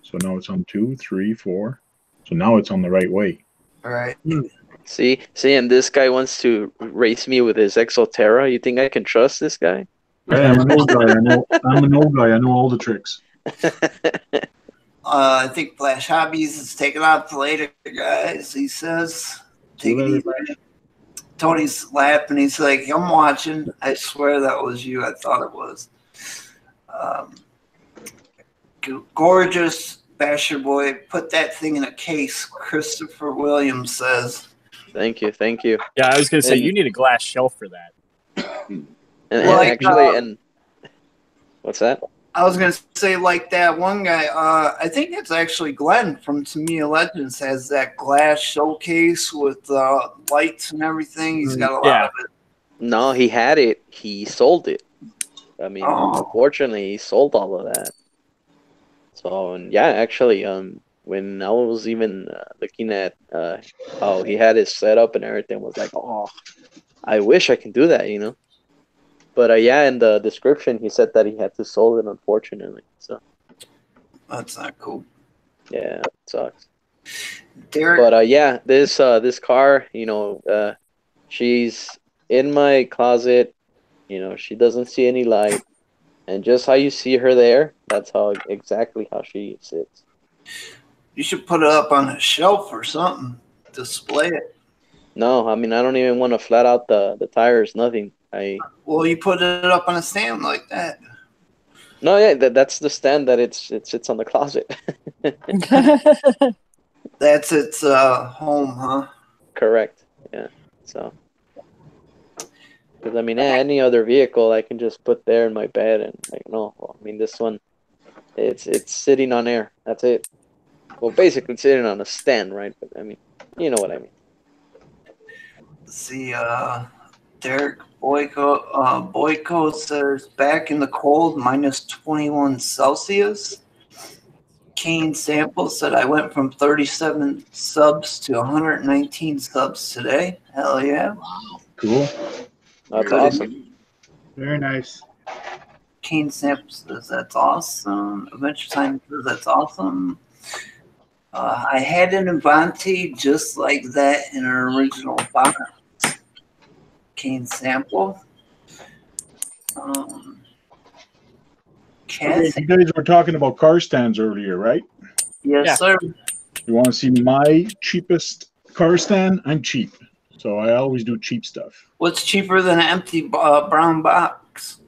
[SPEAKER 6] So now it's on 2, 3, 4. So now it's on the right way.
[SPEAKER 2] All right.
[SPEAKER 7] See, and this guy wants to race me with his Exoterra. You think I can trust this guy?
[SPEAKER 6] Hey, I'm an old guy. I'm an old guy. I know all the tricks.
[SPEAKER 2] I think Flash Hobbies is taking off later, guys. He says, "Take it easy." Tony's laughing. He's like, "I'm watching. I swear that was you. I thought it was." Gorgeous Basher Boy, put that thing in a case. Christopher Williams says.
[SPEAKER 7] Thank you.
[SPEAKER 3] Yeah, I was gonna say you need a glass shelf for that.
[SPEAKER 7] And what's that?
[SPEAKER 2] I was gonna say, like that one guy. I think it's actually Glenn from Tamiya Legends has that glass showcase with lights and everything. He's got a lot of it.
[SPEAKER 7] No, he had it. He sold it. I mean, unfortunately, he sold all of that. So, and yeah, actually, when I was even looking at how he had his setup and everything, was like, oh, I wish I can do that, you know. But yeah, in the description, he said that he had to sell it, unfortunately. So
[SPEAKER 2] that's not cool.
[SPEAKER 7] Yeah, it sucks.
[SPEAKER 2] Derek,
[SPEAKER 7] But yeah, this car, you know, she's in my closet. You know, she doesn't see any light, and just how you see her there, that's exactly how she sits.
[SPEAKER 2] You should put it up on a shelf or something. Display it.
[SPEAKER 7] No, I mean, I don't even want to flat out the tires. Nothing.
[SPEAKER 2] Well, you put it up on a stand like that.
[SPEAKER 7] No, yeah, that's the stand that it sits on the closet.
[SPEAKER 2] That's its home, huh?
[SPEAKER 7] Correct. Yeah. So, because I mean, any other vehicle I can just put there in my bed and like, no. Well, I mean, this one, it's sitting on air. That's it. Well, basically sitting on a stand, right? But I mean, you know what I mean.
[SPEAKER 2] Let's see, Derek Boyko says back in the cold, minus 21 Celsius. Kane Sample said I went from 37 subs to 119 subs today. Hell yeah.
[SPEAKER 1] Wow.
[SPEAKER 6] Cool.
[SPEAKER 7] That's awesome.
[SPEAKER 4] Very nice.
[SPEAKER 2] Kane Sample says that's awesome. Adventure Time says that's awesome. I had an Avanti just like that in an original box. Kane Sample.
[SPEAKER 6] Okay, you guys were talking about car stands earlier, right?
[SPEAKER 2] Yes, sir.
[SPEAKER 6] You want to see my cheapest car stand? I'm cheap, so I always do cheap stuff.
[SPEAKER 2] What's cheaper than an empty brown box?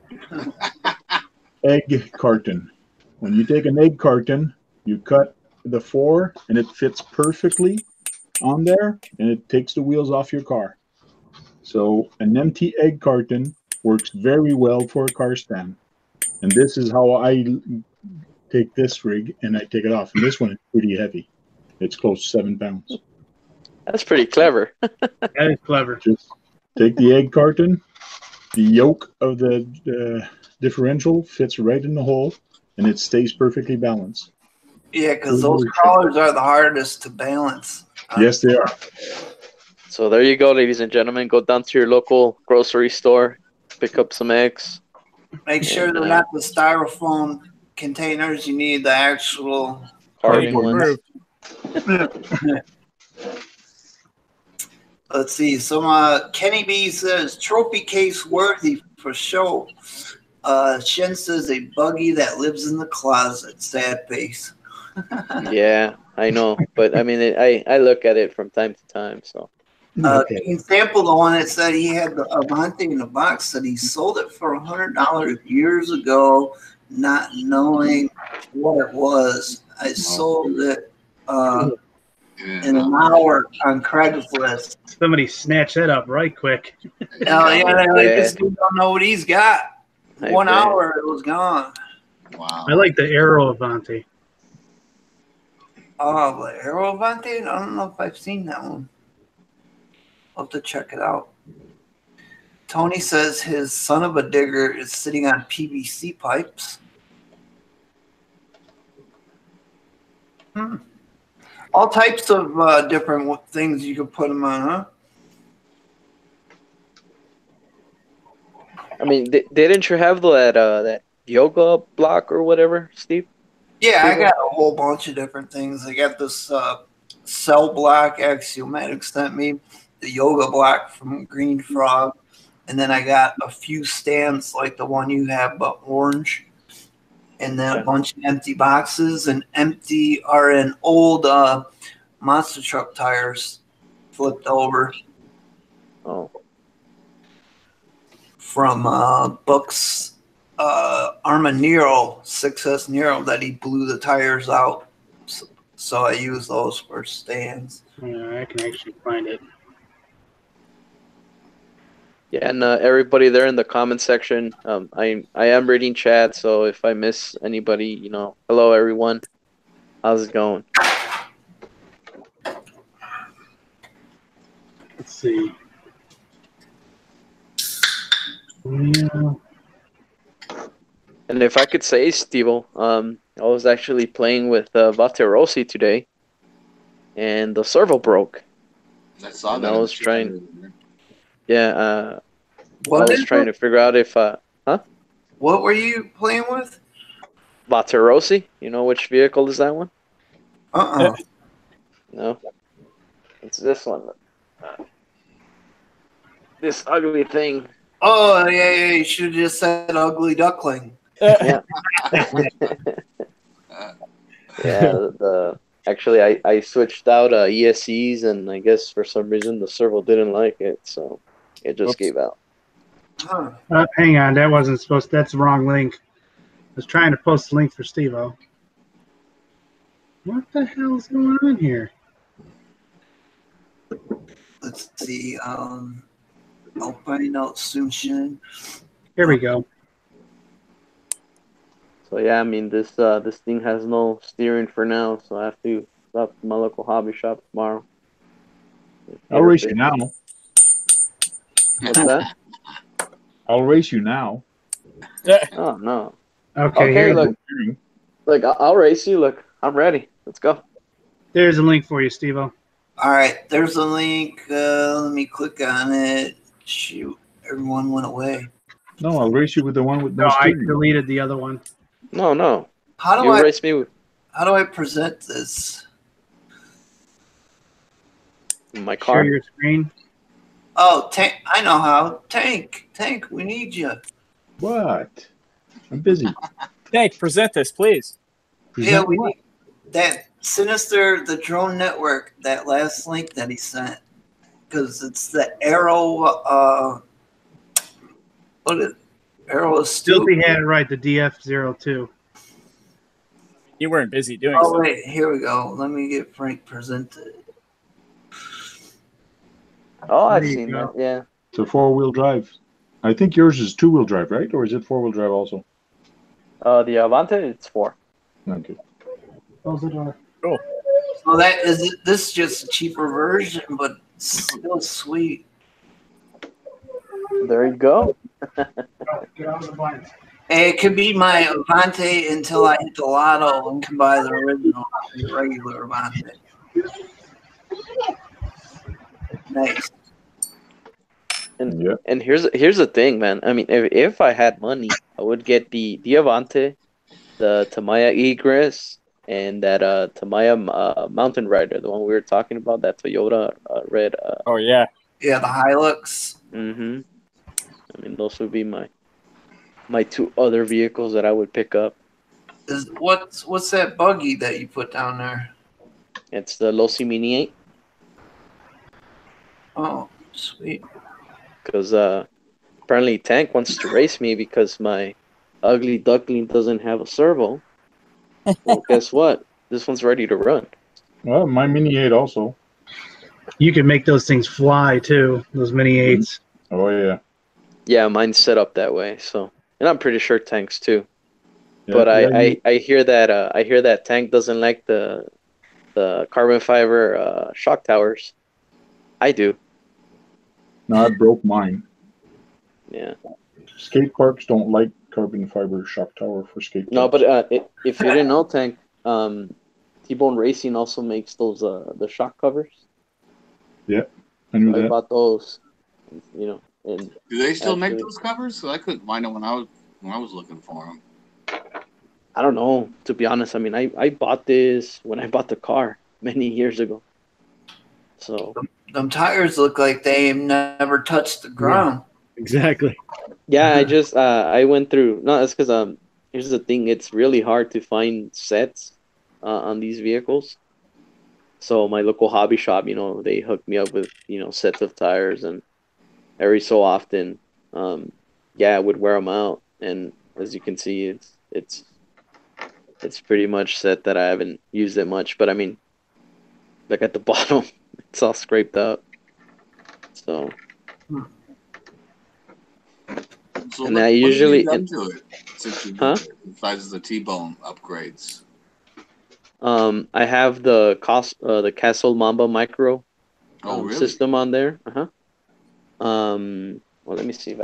[SPEAKER 6] Egg carton. When you take an egg carton, you cut the 4, and it fits perfectly on there, and it takes the wheels off your car. So an empty egg carton works very well for a car stand. And this is how I take this rig and I take it off. And this one is pretty heavy. It's close to 7 pounds.
[SPEAKER 7] That's pretty clever.
[SPEAKER 4] That is clever.
[SPEAKER 6] Just take the egg carton, the yoke of the differential fits right in the hole, and it stays perfectly balanced.
[SPEAKER 2] Yeah, because those crawlers are the hardest to balance.
[SPEAKER 6] Yes, they are.
[SPEAKER 7] So there you go, ladies and gentlemen. Go down to your local grocery store, pick up some eggs.
[SPEAKER 2] Make sure they're not the styrofoam containers. You need the actual
[SPEAKER 7] Hardened ones.
[SPEAKER 2] Let's see. Some Kenny B says trophy case worthy for show. Shen says a buggy that lives in the closet. Sad face.
[SPEAKER 7] Yeah, I know, but I mean, I look at it from time to time. So
[SPEAKER 2] He sampled the one that said he had the Avanti in the box. That he sold it for $100 years ago, not knowing what it was. I sold it in an hour on Craigslist.
[SPEAKER 4] Somebody snatched that up right quick.
[SPEAKER 2] Oh yeah, like, this dude don't know what he's got. 1 hour, it was gone.
[SPEAKER 1] Wow.
[SPEAKER 4] I like the Aero Avanti.
[SPEAKER 2] Oh, the Aero Avanti? I don't know if I've seen that one. I'll have to check it out. Tony says his son of a digger is sitting on PVC pipes. All types of different things you can put them on, huh?
[SPEAKER 7] I mean, didn't you have that yoga block or whatever, Steve?
[SPEAKER 2] Yeah, I got a whole bunch of different things. I got this cell block Axiomatic sent me, the yoga block from Green Frog, and then I got a few stands like the one you have, but orange, and then a bunch of empty boxes, and empty are in old monster truck tires flipped over.
[SPEAKER 7] Oh.
[SPEAKER 2] From Buck's Arma 6S Nero that he blew the tires out. So I use those for stands.
[SPEAKER 4] Yeah, I can actually find it.
[SPEAKER 7] Yeah, and everybody there in the comment section, I am reading chat, so if I miss anybody, hello everyone. How's it going?
[SPEAKER 4] Let's see. Yeah.
[SPEAKER 7] And if I could say, Steve, I was actually playing with Vaterossi today, and the servo broke.
[SPEAKER 1] I saw
[SPEAKER 7] and
[SPEAKER 1] that.
[SPEAKER 7] I was trying. Yeah, I
[SPEAKER 2] What
[SPEAKER 7] was trying to figure out if
[SPEAKER 2] What were you playing with?
[SPEAKER 7] Vaterossi. You know which vehicle is that one? No, it's this one. This ugly thing.
[SPEAKER 2] Oh, yeah, you should have just said ugly duckling.
[SPEAKER 7] Yeah. Actually, I switched out ESCs, and I guess for some reason the servo didn't like it, so it just gave out.
[SPEAKER 2] Huh.
[SPEAKER 4] Hang on, that wasn't supposed. That's the wrong link. I was trying to post the link for Steve-O. What the hell is going on here?
[SPEAKER 2] Let's see. I'll find out soon.
[SPEAKER 4] Here we go.
[SPEAKER 7] So yeah, I mean this thing has no steering for now, so I have to stop at my local hobby shop tomorrow.
[SPEAKER 6] I'll race you now.
[SPEAKER 7] What's that?
[SPEAKER 6] I'll race you now.
[SPEAKER 7] Oh no.
[SPEAKER 4] Okay,
[SPEAKER 7] look, I'll race you. Look, I'm ready. Let's go.
[SPEAKER 4] There's a link for you, Steve-O.
[SPEAKER 2] All right, there's a link. Let me click on it. Shoot, everyone went away.
[SPEAKER 6] No, I'll race you with the one with no
[SPEAKER 4] I
[SPEAKER 6] steering.
[SPEAKER 4] deleted the other one.
[SPEAKER 7] No.
[SPEAKER 2] How do
[SPEAKER 7] you
[SPEAKER 2] I
[SPEAKER 7] race me with
[SPEAKER 2] How do I present this?
[SPEAKER 7] my car?
[SPEAKER 4] Share your screen.
[SPEAKER 2] Oh, Tank! I know how. Tank, we need you.
[SPEAKER 6] What? I'm busy.
[SPEAKER 3] Tank, present this, please.
[SPEAKER 2] Yeah, we need that Sinister, the drone network. That last link that he sent, because it's the Arrow. What is Arrow Astute?
[SPEAKER 4] Filthy had it right. The DF02.
[SPEAKER 3] You weren't busy doing
[SPEAKER 2] Oh
[SPEAKER 3] so.
[SPEAKER 2] wait, here we go. Let me get Frank presented.
[SPEAKER 7] Oh, I've
[SPEAKER 4] There you
[SPEAKER 7] seen
[SPEAKER 4] go.
[SPEAKER 7] that. Yeah.
[SPEAKER 6] It's a 4-wheel drive. I think yours is 2-wheel drive, right? Or is it 4-wheel drive also?
[SPEAKER 7] The Avante, it's 4.
[SPEAKER 6] Okay.
[SPEAKER 4] Close the door.
[SPEAKER 3] Cool.
[SPEAKER 2] Well, that is this is just a cheaper version, but still sweet.
[SPEAKER 7] There you go.
[SPEAKER 4] Get out of the blinds.
[SPEAKER 2] Hey, it could be my Avante until I hit the lotto and can buy the original, the regular Avante. Nice.
[SPEAKER 7] And here's the thing, man. I mean, if I had money, I would get the Avante, the Tamiya Egress, and that Tamiya Mountain Rider, the one we were talking about, that Toyota red.
[SPEAKER 3] Oh yeah.
[SPEAKER 2] Yeah, the Hilux.
[SPEAKER 7] Mm-hmm. I mean, those would be my 2 other vehicles that I would pick up.
[SPEAKER 2] What's that buggy that you put down there?
[SPEAKER 7] It's the Losi Mini 8.
[SPEAKER 2] Oh, sweet.
[SPEAKER 7] Because apparently Tank wants to race me because my ugly duckling doesn't have a servo. Well, guess what? This one's ready to run.
[SPEAKER 6] Well, my Mini 8 also.
[SPEAKER 4] You can make those things fly too. Those mini 8s.
[SPEAKER 6] Oh, yeah.
[SPEAKER 7] Yeah, mine's set up that way. So, and I'm pretty sure Tank's too.
[SPEAKER 6] Yeah,
[SPEAKER 7] But
[SPEAKER 6] yeah,
[SPEAKER 7] I hear that Tank doesn't like the carbon fiber shock towers. I do.
[SPEAKER 6] No, I broke mine.
[SPEAKER 7] Yeah.
[SPEAKER 6] Skate parks don't like carbon fiber shock tower for skate parks.
[SPEAKER 7] No, but if you didn't know, Tank, T-Bone Racing also makes those the shock covers.
[SPEAKER 6] Yeah, I knew
[SPEAKER 7] So I
[SPEAKER 6] that.
[SPEAKER 7] bought those. You know, and
[SPEAKER 1] Do they still make
[SPEAKER 7] actually-
[SPEAKER 1] those covers? So I couldn't find them when I was looking for them.
[SPEAKER 7] I don't know, to be honest. I mean, I bought this when I bought the car many years ago. So
[SPEAKER 2] Them tires look like they never touched the ground.
[SPEAKER 5] Exactly.
[SPEAKER 7] yeah, I just I went through. No, it's because here's the thing. It's really hard to find sets on these vehicles. So my local hobby shop, you know, they hooked me up with, you know, sets of tires, and every so often, yeah, I would wear them out, and as you can see, it's pretty much set that I haven't used it much. But I mean, look at the bottom; it's all scraped up. So,
[SPEAKER 1] So
[SPEAKER 7] And
[SPEAKER 1] what,
[SPEAKER 7] I
[SPEAKER 1] what
[SPEAKER 7] usually-
[SPEAKER 1] have you done to it since you
[SPEAKER 7] Huh?
[SPEAKER 1] besides the T-bone upgrades?
[SPEAKER 7] I have the Castle Mamba Micro
[SPEAKER 1] Oh, really?
[SPEAKER 7] system on there. Well, let me see if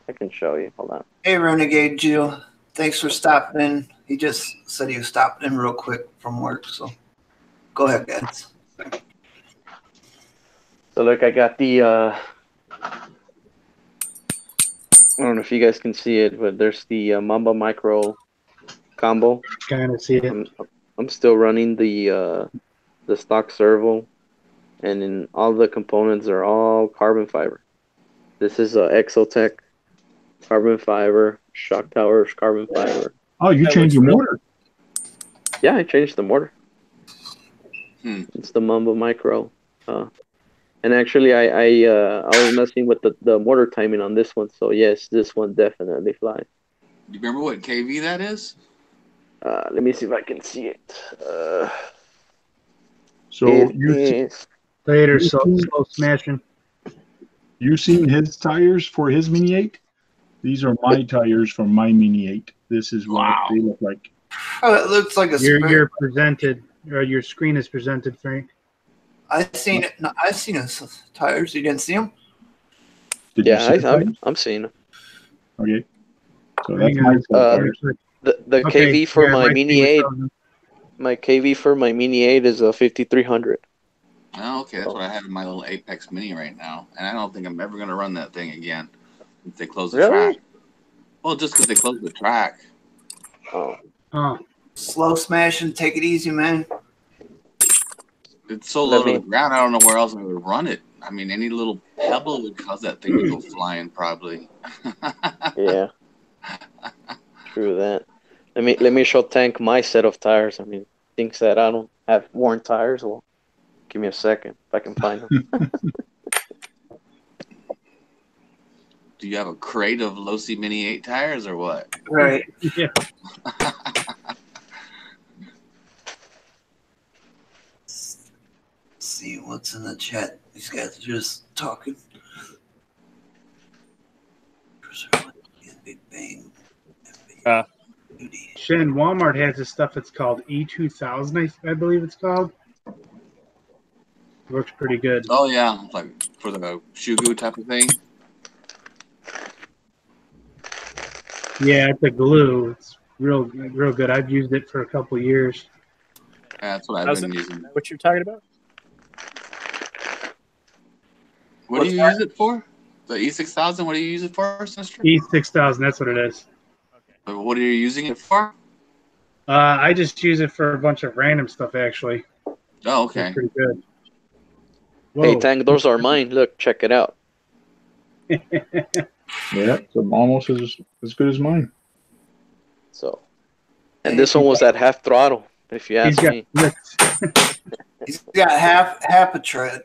[SPEAKER 7] I can show you. Hold on.
[SPEAKER 2] Hey, Renegade Jill. Thanks for stopping in. He just said he was stopping in real quick from work, so go ahead, guys.
[SPEAKER 7] So look, I got the I don't know if you guys can see it, but there's the Mamba Micro combo.
[SPEAKER 4] Kind of see it.
[SPEAKER 7] I'm still running the stock servo, and in all the components are all carbon fiber. This is Exotech carbon fiber, shock towers carbon fiber.
[SPEAKER 6] Oh, you
[SPEAKER 5] That
[SPEAKER 6] changed your
[SPEAKER 5] looks real-
[SPEAKER 6] motor.
[SPEAKER 7] Yeah, I changed the motor.
[SPEAKER 1] Hmm.
[SPEAKER 7] It's the Mamba Micro. And actually, I was messing with the motor timing on this one. So yes, this one definitely flies.
[SPEAKER 1] Do you remember what KV that is?
[SPEAKER 7] Let me see if I can see it.
[SPEAKER 6] So
[SPEAKER 7] It
[SPEAKER 6] you
[SPEAKER 7] is-
[SPEAKER 4] Later, slow smashing.
[SPEAKER 6] you seen his tires for his Mini 8? These are my tires for my Mini 8. This is what
[SPEAKER 1] Wow.
[SPEAKER 6] they look like.
[SPEAKER 2] Oh, it looks like a
[SPEAKER 4] You're presented, or your screen is presented, Frank.
[SPEAKER 2] I've seen it. No, I've seen his tires. You didn't see them?
[SPEAKER 6] Did you
[SPEAKER 7] yeah,
[SPEAKER 6] see the tires?
[SPEAKER 7] I'm seeing it.
[SPEAKER 6] Okay. So that's
[SPEAKER 4] Hang
[SPEAKER 6] my
[SPEAKER 4] on.
[SPEAKER 6] set of tires.
[SPEAKER 7] The
[SPEAKER 4] Okay,
[SPEAKER 7] KV for
[SPEAKER 4] yeah,
[SPEAKER 7] my
[SPEAKER 4] screen
[SPEAKER 7] Mini
[SPEAKER 4] was
[SPEAKER 7] 8.
[SPEAKER 4] frozen.
[SPEAKER 7] My KV for my Mini 8 is a 5300.
[SPEAKER 1] Oh, okay, that's what I have in my little Apex Mini right now, and I don't think I'm ever gonna run that thing again if they close the
[SPEAKER 7] Really?
[SPEAKER 1] track. Well, just because they closed the track.
[SPEAKER 7] Oh,
[SPEAKER 4] Huh.
[SPEAKER 2] Slow smashing. Take it easy, man.
[SPEAKER 1] It's so
[SPEAKER 7] Let
[SPEAKER 1] low to
[SPEAKER 7] me-
[SPEAKER 1] the ground, I don't know where else I would run it. I mean, any little pebble would cause that thing to go flying, probably.
[SPEAKER 7] yeah. True that. Let me show Tank my set of tires. I mean, thinks that I don't have worn tires. Well, give me a second if I can find them.
[SPEAKER 1] Do you have a crate of Losi Mini 8 tires or what?
[SPEAKER 2] Right.
[SPEAKER 4] Yeah.
[SPEAKER 2] Let's see what's in the chat. These guys are just talking. Big Bang. Beauty.
[SPEAKER 4] Shen, Walmart has this stuff. It's called E2000, I believe it's called. Looks pretty good.
[SPEAKER 1] Oh, yeah, like for the shoe goo type of thing.
[SPEAKER 4] Yeah, it's a glue. It's real good. I've used it for a couple of years.
[SPEAKER 1] Yeah, that's what I've
[SPEAKER 3] How's
[SPEAKER 1] been
[SPEAKER 3] that?
[SPEAKER 1] using.
[SPEAKER 3] What you're talking about?
[SPEAKER 1] What do you use it for? The E6000? What do you use it for, sister?
[SPEAKER 4] E6000, that's what it is.
[SPEAKER 1] What are you using it for?
[SPEAKER 4] I just use it for a bunch of random stuff, actually.
[SPEAKER 1] Oh, okay.
[SPEAKER 4] It's pretty good.
[SPEAKER 7] Hey,
[SPEAKER 4] Whoa.
[SPEAKER 7] Tank, those are mine. Look, check it out.
[SPEAKER 6] Yeah, it's almost as good as mine.
[SPEAKER 7] So, and this one was at half throttle, if you
[SPEAKER 4] He's
[SPEAKER 7] ask
[SPEAKER 4] got
[SPEAKER 7] me.
[SPEAKER 4] flicks.
[SPEAKER 2] He's got half a tread.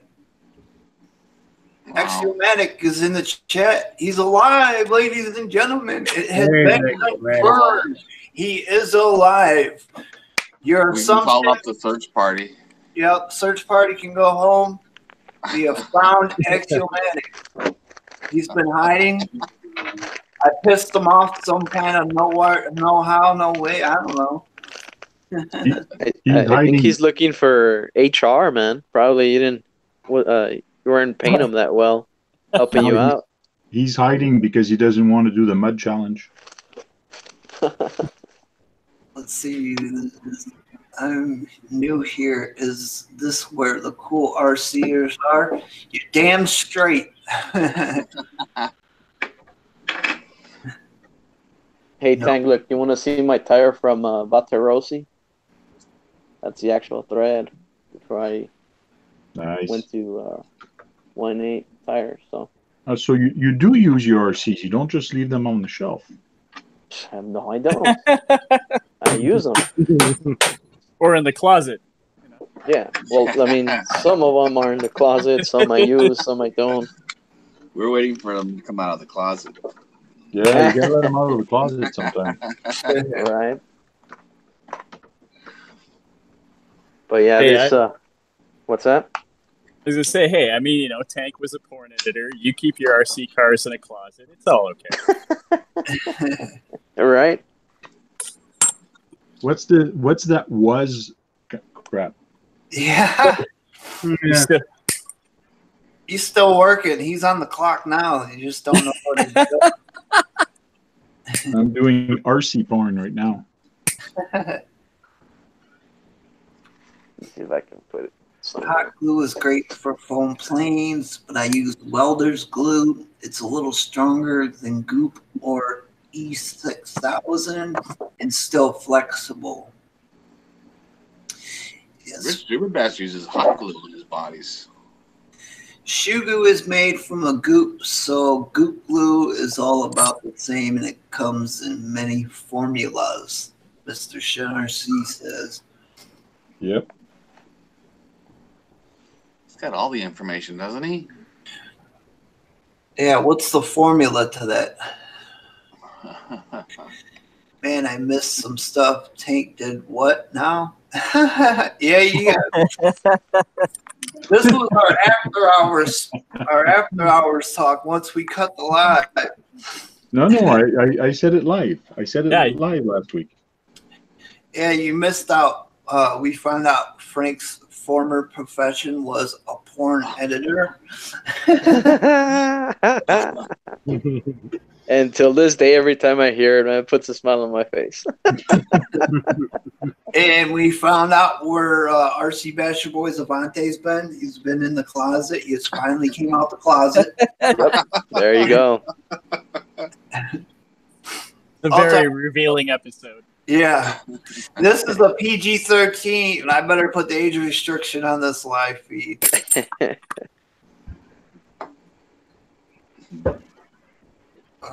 [SPEAKER 1] Wow.
[SPEAKER 2] Axiomatic is in the chat. He's alive, ladies and gentlemen. It has
[SPEAKER 4] There
[SPEAKER 2] been
[SPEAKER 4] you go, man.
[SPEAKER 2] confirmed. He is alive. Your
[SPEAKER 1] We can call
[SPEAKER 2] assumption.
[SPEAKER 1] up the search party.
[SPEAKER 2] Yep, search party can go home. We have found Axiomatic. He's been hiding. I pissed him off some kind of no how, no way. I don't know.
[SPEAKER 7] I
[SPEAKER 6] hiding.
[SPEAKER 7] think he's looking for HR, man. Probably you didn't, you weren't paying him that well. helping you out.
[SPEAKER 6] He's hiding because he doesn't want to do the mud challenge.
[SPEAKER 2] Let's see. I'm new here. Is this where the cool RCers are? You damn straight.
[SPEAKER 7] Hey, Tang, look, you want to see my tire from Vaterossi? That's the actual thread before I went to 1.8 tires.
[SPEAKER 6] So you do use your RCs. You don't just leave them on the shelf.
[SPEAKER 7] No, I don't. I use them.
[SPEAKER 3] Or in the closet.
[SPEAKER 7] Yeah. Well, I mean, some of them are in the closet. Some I use. Some I don't.
[SPEAKER 1] We're waiting for them to come out of the closet.
[SPEAKER 6] Yeah, you gotta let them out of the closet sometime.
[SPEAKER 7] Right. But yeah,
[SPEAKER 3] Hey,
[SPEAKER 7] what's that?
[SPEAKER 3] I was gonna say, hey, I mean, Tank was a porn editor. You keep your RC cars in a closet. It's all okay.
[SPEAKER 7] Right.
[SPEAKER 6] What's that was crap?
[SPEAKER 2] Yeah. He's still working. He's on the clock now. You just don't know what he's doing.
[SPEAKER 6] I'm doing RC porn right now.
[SPEAKER 7] Let's see if I can put it.
[SPEAKER 2] Hot glue is great for foam planes, but I use welder's glue. It's a little stronger than Goop or E6000 and still flexible. Yes.
[SPEAKER 1] Rich Superbass uses hot glue in his bodies.
[SPEAKER 2] Shoe glue is made from a goop, so goop glue is all about the same, and it comes in many formulas, Mr. Shenrc says.
[SPEAKER 6] Yep.
[SPEAKER 1] He's got all the information, doesn't he?
[SPEAKER 2] Yeah, what's the formula to that? Man, I missed some stuff. Tank did what now? Yeah. This was our after hours talk once we cut the live.
[SPEAKER 6] No, I said it live. I said it live last week.
[SPEAKER 2] Yeah, you missed out. We found out Frank's former profession was a porn editor.
[SPEAKER 7] Until this day, every time I hear it, man, it puts a smile on my face.
[SPEAKER 2] And we found out where RC Basher Boy's Avante's been. He's been in the closet. He just finally came out the closet.
[SPEAKER 7] Yep. There you go.
[SPEAKER 3] A very revealing episode.
[SPEAKER 2] Yeah. This is a PG-13, and I better put the age restriction on this live feed.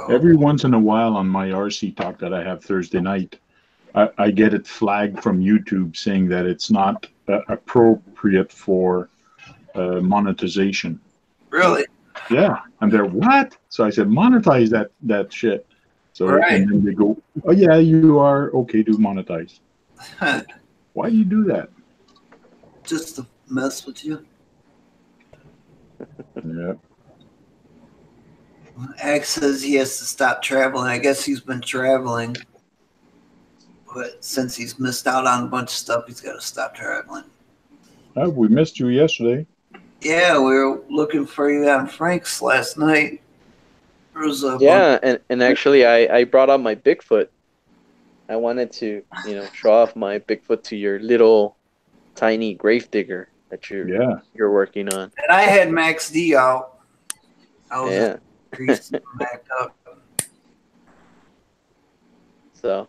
[SPEAKER 6] Every once in a while on my RC talk that I have Thursday night, I get it flagged from YouTube saying that it's not appropriate for monetization.
[SPEAKER 2] Really?
[SPEAKER 6] Yeah. And they're, what? So I said, monetize that shit. So and then they go, oh, yeah, you are okay to monetize. Why do you do that?
[SPEAKER 2] Just to mess with you.
[SPEAKER 6] Yeah.
[SPEAKER 2] Ag says he has to stop traveling. I guess he's been traveling. But since he's missed out on a bunch of stuff, he's got to stop traveling.
[SPEAKER 6] We missed you yesterday.
[SPEAKER 2] Yeah, we were looking for you on Frank's last night. There was a
[SPEAKER 7] and actually I brought out my Bigfoot. I wanted to, show off my Bigfoot to your little tiny gravedigger that you're working on.
[SPEAKER 2] And I had Max D out. I was greased and backed up.
[SPEAKER 7] So.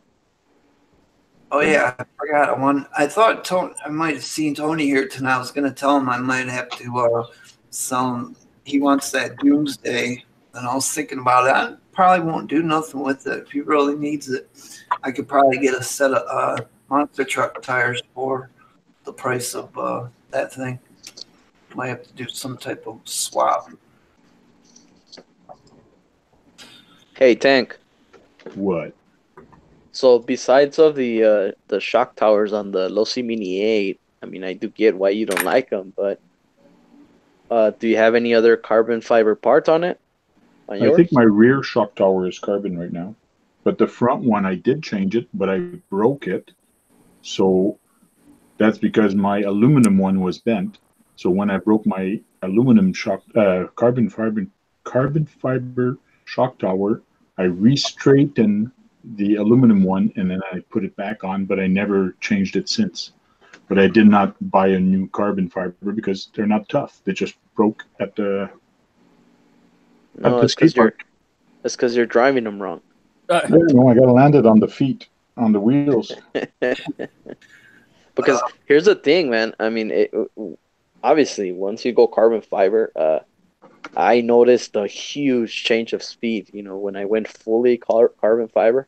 [SPEAKER 2] Oh yeah, I forgot one. I thought I might have seen Tony here tonight. I was going to tell him I might have to sell him. He wants that Doomsday, and I was thinking about it. I probably won't do nothing with it if he really needs it. I could probably get a set of monster truck tires for the price of that thing. Might have to do some type of swap.
[SPEAKER 7] Hey, Tank.
[SPEAKER 6] What?
[SPEAKER 7] So besides of the shock towers on the Losi Mini 8, I mean, I do get why you don't like them, but do you have any other carbon fiber parts on it? On yours?
[SPEAKER 6] I think my rear shock tower is carbon right now, but the front one I did change it, but I broke it, so that's because my aluminum one was bent. So when I broke my aluminum carbon fiber carbon fiber shock tower. I re-straightened the aluminum one, and then I put it back on, but I never changed it since. But I did not buy a new carbon fiber because they're not tough. They just broke at the skate park.
[SPEAKER 7] That's because you're driving them wrong.
[SPEAKER 6] No, I got to land it on the feet, on the wheels.
[SPEAKER 7] Because here's the thing, man. I mean, obviously, once you go carbon fiber, I noticed a huge change of speed, when I went fully carbon fiber.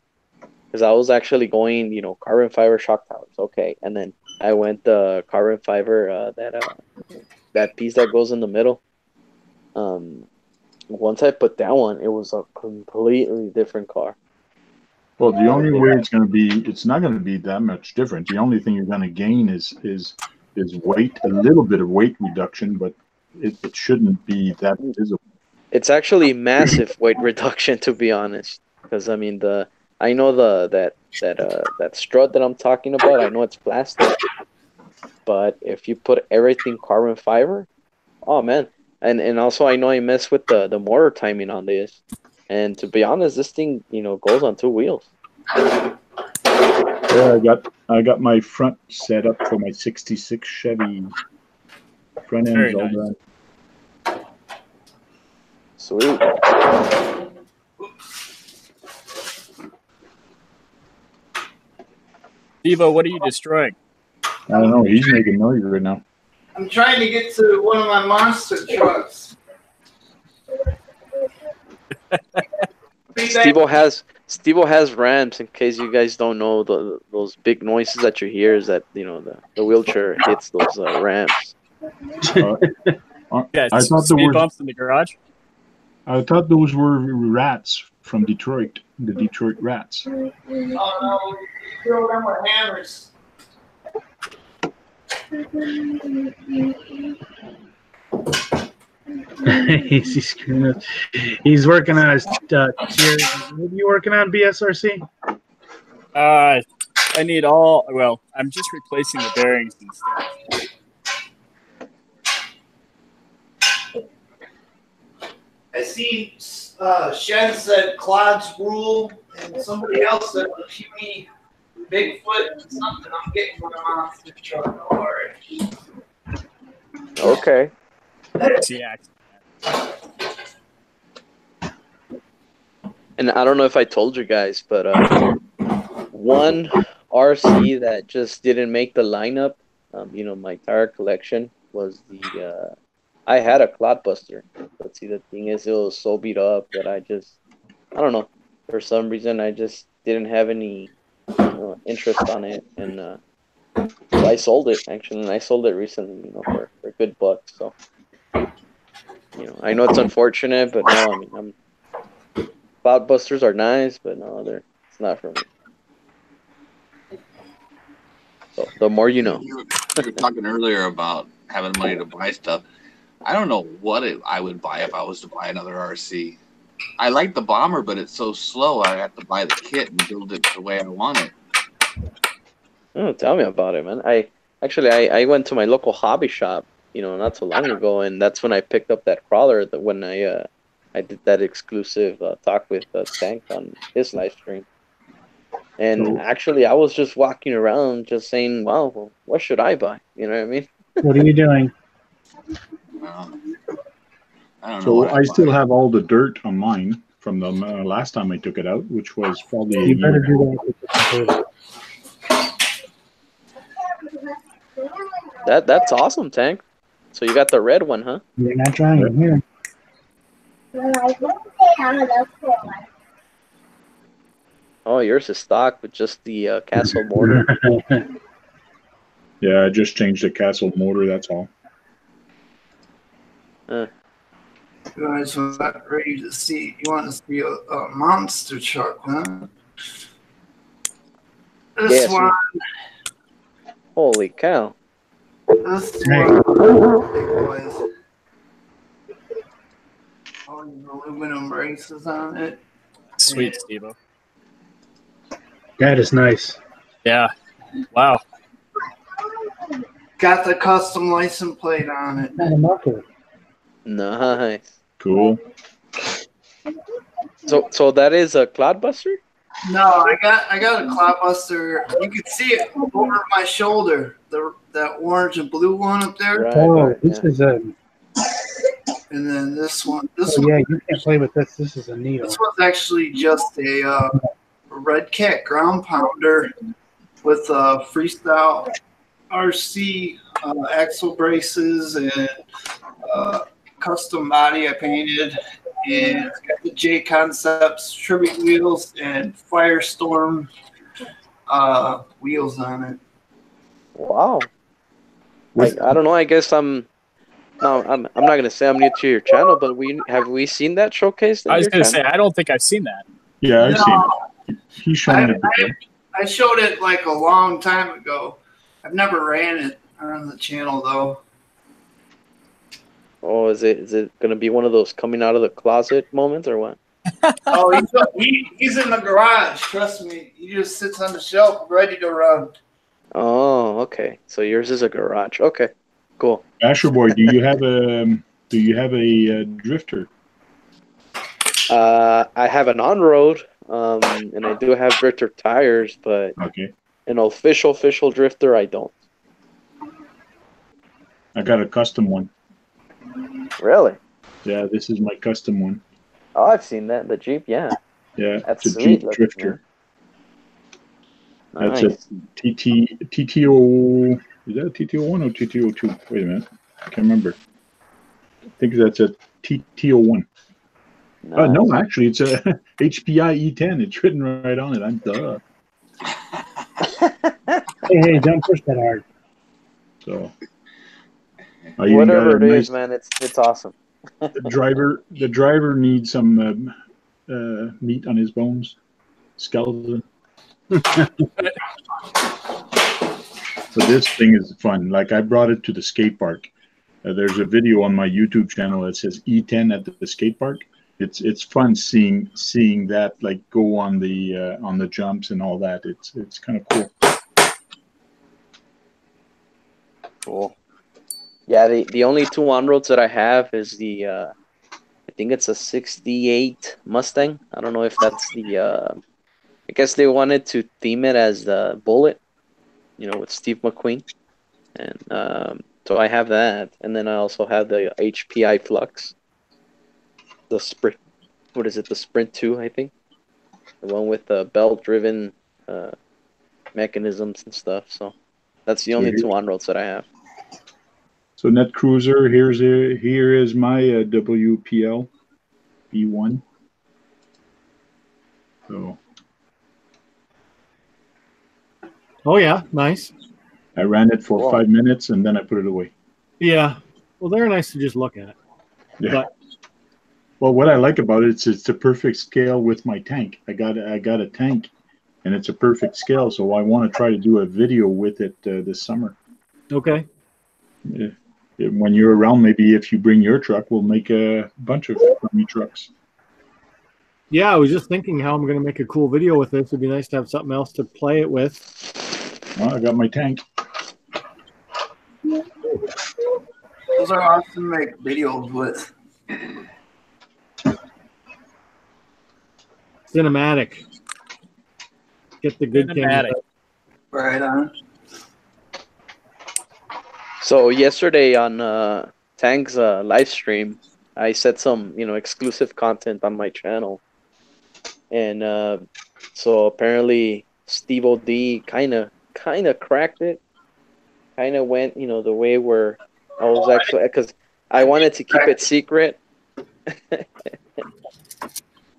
[SPEAKER 7] Because I was actually going, carbon fiber shock towers. Okay. And then I went the carbon fiber, that piece that goes in the middle. Once I put that one, it was a completely different car.
[SPEAKER 6] Well, the only way it's not going to be that much different. The only thing you're going to gain is weight, a little bit of weight reduction, but it shouldn't be that visible.
[SPEAKER 7] It's actually massive weight reduction, to be honest. Because I mean, I know that strut that I'm talking about. I know it's plastic, but if you put everything carbon fiber, oh man! And also I know I messed with the motor timing on this. And to be honest, this thing, goes on 2 wheels.
[SPEAKER 6] Yeah, I got my front set up for my '66 Chevy. Front end's all done.
[SPEAKER 7] Sweet.
[SPEAKER 3] Devo, what are you destroying?
[SPEAKER 6] I don't know. He's making noise right now.
[SPEAKER 2] I'm trying to get to one of my monster trucks.
[SPEAKER 7] Steve-O has ramps. In case you guys don't know, those big noises that you hear is that the wheelchair hits those ramps.
[SPEAKER 3] Yeah,
[SPEAKER 6] I thought
[SPEAKER 3] speed bumps in the garage.
[SPEAKER 6] I thought those were rats from Detroit, the Detroit Rats.
[SPEAKER 2] Oh no, kill them with hammers.
[SPEAKER 4] He's working on his tier. What are you working on, BSRC?
[SPEAKER 3] I need I'm just replacing the bearings and stuff.
[SPEAKER 2] I see Shen said Claude's rule, and somebody else said Jimmy Bigfoot something. I'm getting one of my monster truck. All right.
[SPEAKER 7] Okay.
[SPEAKER 3] Yeah.
[SPEAKER 7] And I don't know if I told you guys, but one RC that just didn't make the lineup, my entire collection was the. I had a Clodbuster, but see, the thing is, it was so beat up that I don't know, for some reason, I just didn't have any interest on it, and so I sold it, actually, and I sold it recently, for a good buck, so, I know it's unfortunate, but no, I mean, Cloudbusters are nice, but no, it's not for me. So, the more you know.
[SPEAKER 1] You were talking earlier about having money to buy stuff. I don't know what I would buy if I was to buy another RC. I like the Bomber, but it's so slow. I have to buy the kit and build it the way I want it.
[SPEAKER 7] Oh, tell me about it, man. I went to my local hobby shop, not so long ago, and that's when I picked up that crawler. When I did that exclusive talk with Tank on his live stream. And actually, I was just walking around, just saying, "Wow, well, what should I buy?" You know what I mean?
[SPEAKER 4] What are you doing?
[SPEAKER 1] I don't know.
[SPEAKER 6] So I still have all the dirt on mine from the last time I took it out, which was probably a year ago.
[SPEAKER 7] That's awesome, Tank. So you got the red one, huh?
[SPEAKER 4] You're not trying it here.
[SPEAKER 7] Oh, yours is stock with just the castle motor.
[SPEAKER 6] Yeah, I just changed the castle motor. That's all.
[SPEAKER 2] You guys are not ready to see. You want to see a monster truck, huh? This one.
[SPEAKER 7] Holy cow!
[SPEAKER 2] This one. Boys. All these aluminum braces on it.
[SPEAKER 3] Sweet, Steve-O.
[SPEAKER 4] That is nice.
[SPEAKER 3] Yeah. Wow.
[SPEAKER 2] Got the custom license plate on it.
[SPEAKER 7] Nice.
[SPEAKER 6] Cool.
[SPEAKER 7] So that is a Cloudbuster?
[SPEAKER 2] No, I got a Cloudbuster. You can see it over my shoulder. That orange and blue one up there.
[SPEAKER 7] Right,
[SPEAKER 4] Oh,
[SPEAKER 7] right,
[SPEAKER 4] this
[SPEAKER 7] yeah.
[SPEAKER 4] is a.
[SPEAKER 2] And then this one.
[SPEAKER 4] Oh yeah, you can't play with this. This is a needle.
[SPEAKER 2] This one's actually just a Red Cat ground pounder with freestyle RC axle braces and custom body I painted. And it's got the J Concepts tribute wheels and Firestorm wheels on it.
[SPEAKER 7] Wow. I don't know. I guess I'm not gonna say I'm new to your channel, but have we seen that showcased?
[SPEAKER 3] I was gonna say I don't think I've seen that.
[SPEAKER 6] Yeah, I've seen it. He's shown it before.
[SPEAKER 2] I showed it like a long time ago. I've never ran it on the channel though.
[SPEAKER 7] Oh, is it gonna be one of those coming out of the closet moments or what?
[SPEAKER 2] Oh, he's in the garage. Trust me. He just sits on the shelf, ready to run.
[SPEAKER 7] Oh, okay. So yours is a garage. Okay, cool.
[SPEAKER 6] Asher Boy, do you have a drifter?
[SPEAKER 7] I have an on-road, and I do have drifter tires, but
[SPEAKER 6] okay,
[SPEAKER 7] an official drifter I don't.
[SPEAKER 6] I got a custom one.
[SPEAKER 7] Really?
[SPEAKER 6] Yeah, this is my custom one.
[SPEAKER 7] Oh, I've seen that. The Jeep, yeah.
[SPEAKER 6] Yeah,
[SPEAKER 7] That's
[SPEAKER 6] it's a
[SPEAKER 7] sweet
[SPEAKER 6] Jeep Drifter.
[SPEAKER 7] Nice.
[SPEAKER 6] That's a TTO. Is that a TTO1 or TTO2? Wait a minute. I can't remember. I think that's a TTO1.
[SPEAKER 7] Nice.
[SPEAKER 6] No, actually, it's a HPI E10. It's written right on it. I'm duh.
[SPEAKER 4] Hey, don't push that hard.
[SPEAKER 6] So,
[SPEAKER 7] whatever it is, man, it's awesome.
[SPEAKER 6] the driver needs some meat on his bones, skeleton. So this thing is fun. Like, I brought it to the skate park. There's a video on my YouTube channel that says E10 at the skate park. It's fun seeing that, like, go on the jumps and all that. It's kind of cool.
[SPEAKER 7] Cool. Yeah, the only two on-roads that I have is the I think it's a 68 Mustang. I don't know if that's the I guess they wanted to theme it as the Bullet, with Steve McQueen. And so I have that, and then I also have the HPI Flux. The Sprint, what is it? The Sprint 2, I think. The one with the belt-driven mechanisms and stuff. So that's the only two on-roads that I have.
[SPEAKER 6] So Net Cruiser, here is my WPL B1. So.
[SPEAKER 5] Oh yeah, nice.
[SPEAKER 6] I ran it for 5 minutes and then I put it away.
[SPEAKER 5] Yeah, well, they're nice to just look at.
[SPEAKER 6] Yeah.
[SPEAKER 5] But,
[SPEAKER 6] well, what I like about it is it's the perfect scale with my tank. I got a tank, and it's a perfect scale. So I want to try to do a video with it this summer.
[SPEAKER 5] Okay.
[SPEAKER 6] Yeah. When you're around, maybe if you bring your truck, we'll make a bunch of crummy trucks.
[SPEAKER 5] Yeah, I was just thinking how I'm going to make a cool video with this. It'd be nice to have something else to play it with.
[SPEAKER 6] Well, I got my tank.
[SPEAKER 2] Those are awesome to make videos with.
[SPEAKER 5] Cinematic. Get the good
[SPEAKER 3] Cinematic.
[SPEAKER 5] camera.
[SPEAKER 2] Right on.
[SPEAKER 7] So yesterday on Tank's live stream, I set some exclusive content on my channel, and so apparently Steve O.D. kind of cracked it, kind of went the way where I was actually, because I wanted to keep it secret.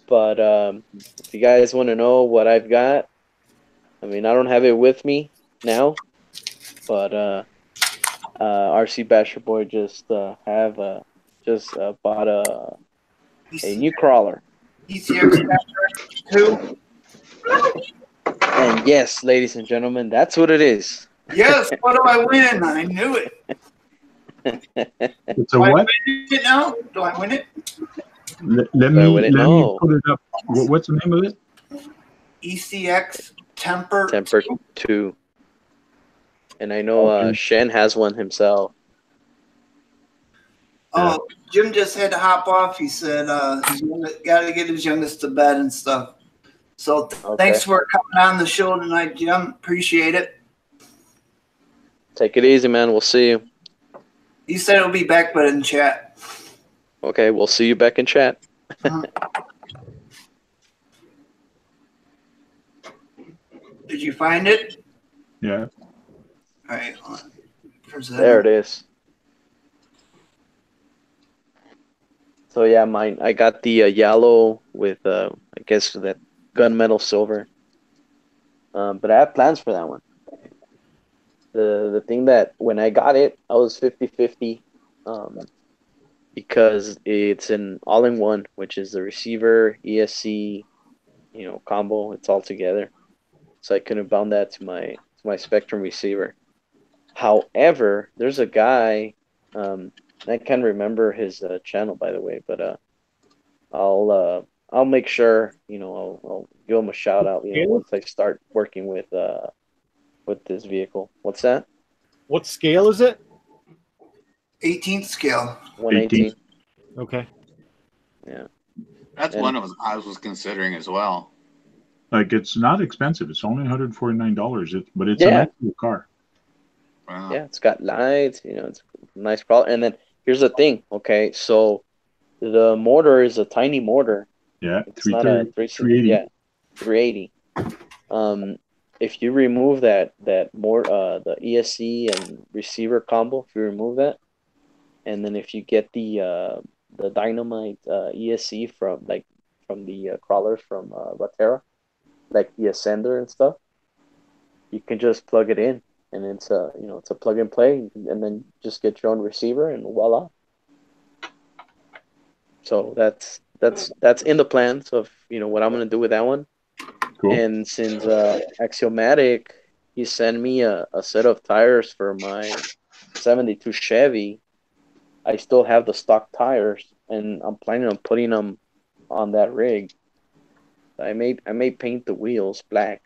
[SPEAKER 7] But if you guys want to know what I've got, I mean, I don't have it with me now, but RC Basher Boy just bought a new crawler.
[SPEAKER 2] ECX 2.
[SPEAKER 7] And yes, ladies and gentlemen, that's what it is.
[SPEAKER 2] Yes, what do I win? I knew it.
[SPEAKER 6] It's a what?
[SPEAKER 2] I win it now? Do I win it?
[SPEAKER 6] Let me put it up. What's the name of it?
[SPEAKER 2] ECX Temper
[SPEAKER 7] 2. And I know Shen has one himself.
[SPEAKER 2] Oh, Jim just had to hop off. He said he's got to get his youngest to bed and stuff. So thanks for coming on the show tonight, Jim. Appreciate it.
[SPEAKER 7] Take it easy, man. We'll see you.
[SPEAKER 2] He said he'll be back, but in chat.
[SPEAKER 7] Okay, we'll see you back in chat.
[SPEAKER 2] Did you find it?
[SPEAKER 6] Yeah.
[SPEAKER 2] All right. Hold on.
[SPEAKER 7] There it is. So yeah, mine. I got the yellow with I guess that gunmetal silver. But I have plans for that one. The thing that when I got it, I was 50-50, because it's an all-in-one, which is the receiver, ESC, combo. It's all together. So I couldn't bound that to my Spectrum receiver. However, there's a guy, I can't remember his channel, by the way, but I'll make sure, I'll give him a shout out, once I start working with this vehicle. What's that?
[SPEAKER 5] What scale is it?
[SPEAKER 2] 18th scale.
[SPEAKER 7] 118.
[SPEAKER 5] Okay.
[SPEAKER 7] Yeah.
[SPEAKER 1] That's one of them I was considering as well.
[SPEAKER 6] Like, it's not expensive. It's only $149, but it's a nice little car.
[SPEAKER 1] Wow.
[SPEAKER 7] Yeah, it's got lights, it's a nice product. And then here's the thing, okay? So the motor is a tiny motor.
[SPEAKER 6] Yeah,
[SPEAKER 7] it's not a 380. Yeah, 380. If you remove that the ESC and receiver combo, if you remove that, and then if you get the Dynamite ESC from the crawlers from Latera, like the Ascender and stuff, you can just plug it in, and it's a plug and play, and then just get your own receiver, and voila. So that's in the plans of what I'm gonna do with that one.
[SPEAKER 6] Cool.
[SPEAKER 7] And since Axiomatic, he sent me a set of tires for my 72 Chevy, I still have the stock tires, and I'm planning on putting them on that rig. I may paint the wheels black,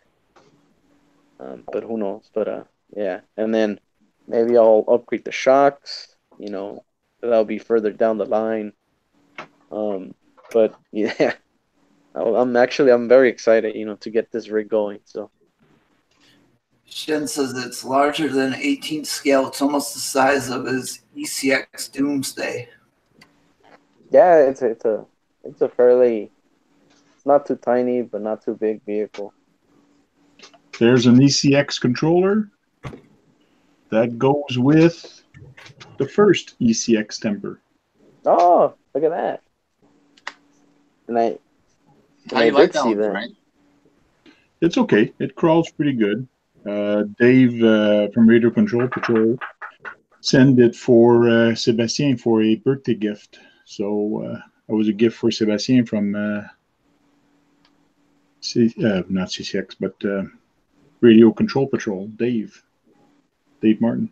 [SPEAKER 7] but who knows? But yeah, and then maybe I'll upgrade the shocks. That'll be further down the line. But yeah. I'm very excited, to get this rig going. So
[SPEAKER 2] Shen says it's larger than 18th scale. It's almost the size of his ECX Doomsday.
[SPEAKER 7] Yeah, it's a fairly, it's not too tiny but not too big vehicle.
[SPEAKER 6] There's an ECX controller that goes with the first ECX temper.
[SPEAKER 7] Oh, look at that! And
[SPEAKER 1] How you like that one, right?
[SPEAKER 6] It's okay. It crawls pretty good. Dave from Radio Control Patrol sent it for Sébastien for a birthday gift. So it was a gift for Sébastien from not CCX, but Radio Control Patrol, Dave Martin.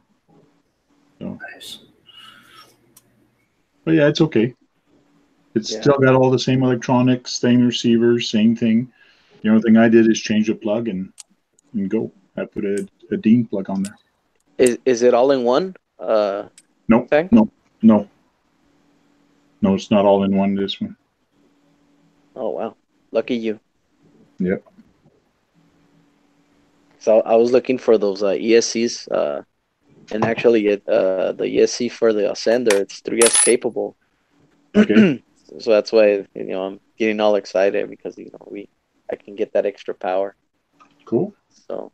[SPEAKER 6] So.
[SPEAKER 2] Nice.
[SPEAKER 6] But yeah, it's okay. It's still got all the same electronics, same receivers, same thing. The only thing I did is change the plug and go. I put a Dean plug on there.
[SPEAKER 7] Is it all in one?
[SPEAKER 6] No,
[SPEAKER 7] thing?
[SPEAKER 6] No, it's not all in one, this one.
[SPEAKER 7] Oh, wow. Lucky you.
[SPEAKER 6] Yep.
[SPEAKER 7] So I was looking for those ESCs, and actually the ESC for the Ascender, it's 3S capable.
[SPEAKER 6] Okay.
[SPEAKER 7] So that's why I'm getting all excited, because I can get that extra power.
[SPEAKER 6] Cool.
[SPEAKER 7] So,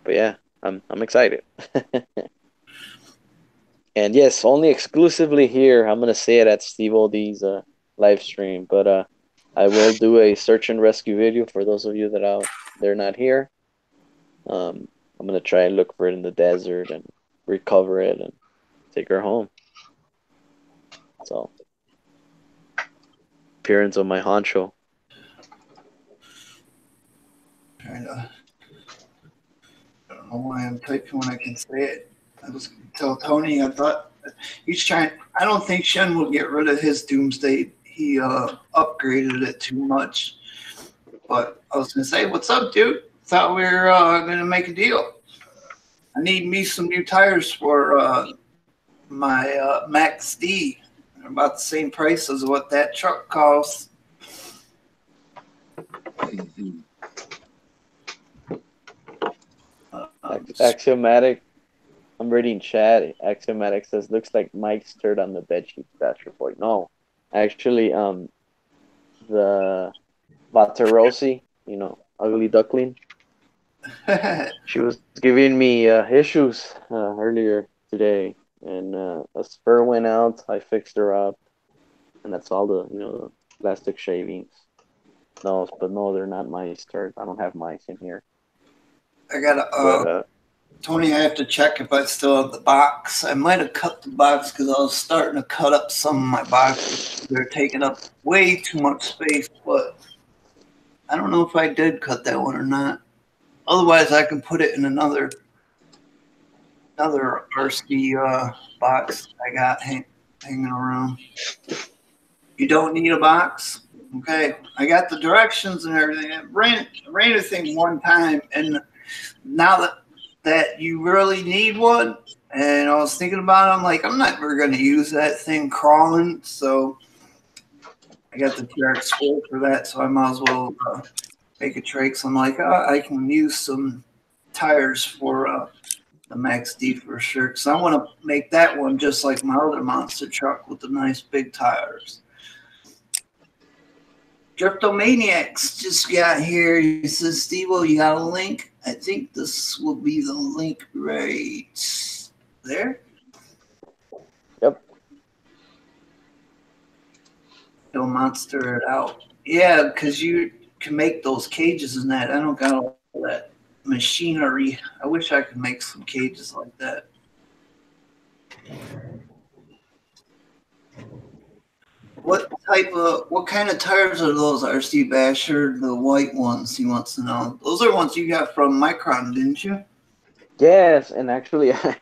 [SPEAKER 7] but yeah, I'm excited. And yes, only exclusively here. I'm gonna say it at Steve Od's live stream, but I will do a search and rescue video for those of you that they're not here. I'm gonna try and look for it in the desert and recover it and take her home. So, appearance of my honcho.
[SPEAKER 2] I don't know why I'm typing when I can say it. I was going to tell Tony, I thought he's trying. I don't think Shen will get rid of his Doomsday. He upgraded it too much. But I was going to say, what's up, dude? Thought we were going to make a deal. I need me some new tires for my Max D. They're about the same price as what that truck costs.
[SPEAKER 7] Axiomatic. I'm reading chat. Axiomatic says, "Looks like Mike stirred on the bedsheet stats report." No, actually, the Vaterosi, ugly duckling. She was giving me issues earlier today, and a spur went out. I fixed her up, and that's all the plastic shavings. No, but no, they're not mice. I don't have mice in here.
[SPEAKER 2] I got Tony, I have to check if I still have the box. I might have cut the box because I was starting to cut up some of my boxes. They're taking up way too much space, but I don't know if I did cut that one or not. Otherwise, I can put it in another RC box I got hanging around. You don't need a box? Okay. I got the directions and everything. I ran a thing one time, and now that you really need one, and I was thinking about it, I'm like, I'm not ever going to use that thing crawling, so I got the TRX square for that, so I might as well make a trade. So I'm like, I can use some tires for the Max D for sure, because I want to make that one just like my other monster truck with the nice big tires. Driftomaniacs just got here. He says, Steve-O, you got a link? I think this will be the link right there.
[SPEAKER 7] Yep.
[SPEAKER 2] He'll monster it out. Yeah, because you can make those cages and that. I don't got all that machinery. I wish I could make some cages like that. What kind of tires are those, RC Basher? The white ones, he wants to know. Those are ones you got from Micron, didn't you?
[SPEAKER 7] Yes, and actually, I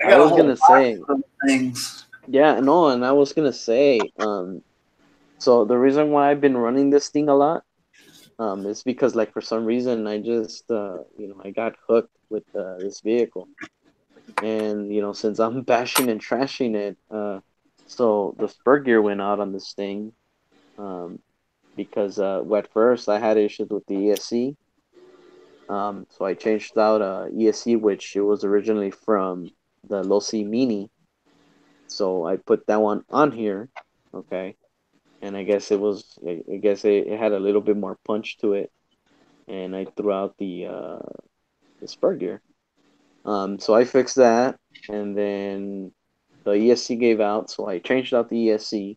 [SPEAKER 7] was gonna say
[SPEAKER 2] things.
[SPEAKER 7] Yeah, no, and I was gonna say, so the reason why I've been running this thing a lot, is because, like, for some reason I just, I got hooked with this vehicle, and since I'm bashing and trashing it, so the spur gear went out on this thing, because at first I had issues with the ESC, so I changed out ESC, which it was originally from the Losi Mini, so I put that one on here, okay, and I guess it had a little bit more punch to it, and I threw out the spur gear, so I fixed that, and then the ESC gave out, so I changed out the ESC,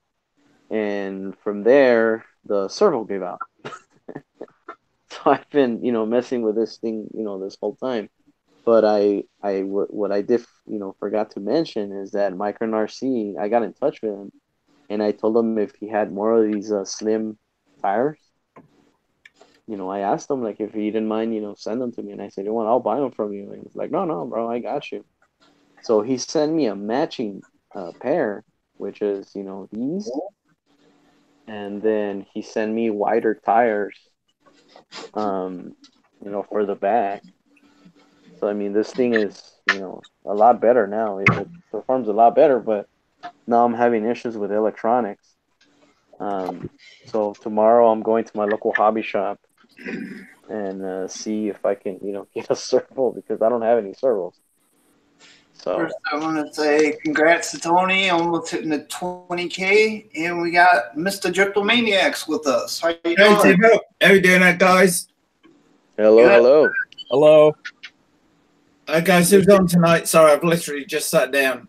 [SPEAKER 7] and from there, the servo gave out. So I've been, messing with this thing, this whole time. But what I did, forgot to mention is that Micron RC, I got in touch with him, and I told him if he had more of these slim tires. I asked him, like, if he didn't mind, send them to me, and I said, I'll buy them from you. And he's like, no, bro, I got you. So he sent me a matching pair, which is, these. And then he sent me wider tires, for the back. So, I mean, this thing is, a lot better now. It performs a lot better, but now I'm having issues with electronics. So tomorrow I'm going to my local hobby shop and see if I can, get a servo, because I don't have any servos. So
[SPEAKER 2] first, I want to say congrats to Tony, almost hitting the 20K, and we got Mr. Driftomaniacs with us. How you doing?
[SPEAKER 8] How you doing, guys?
[SPEAKER 7] Hello.
[SPEAKER 8] Guys, who's on tonight? Sorry, I've literally just sat down.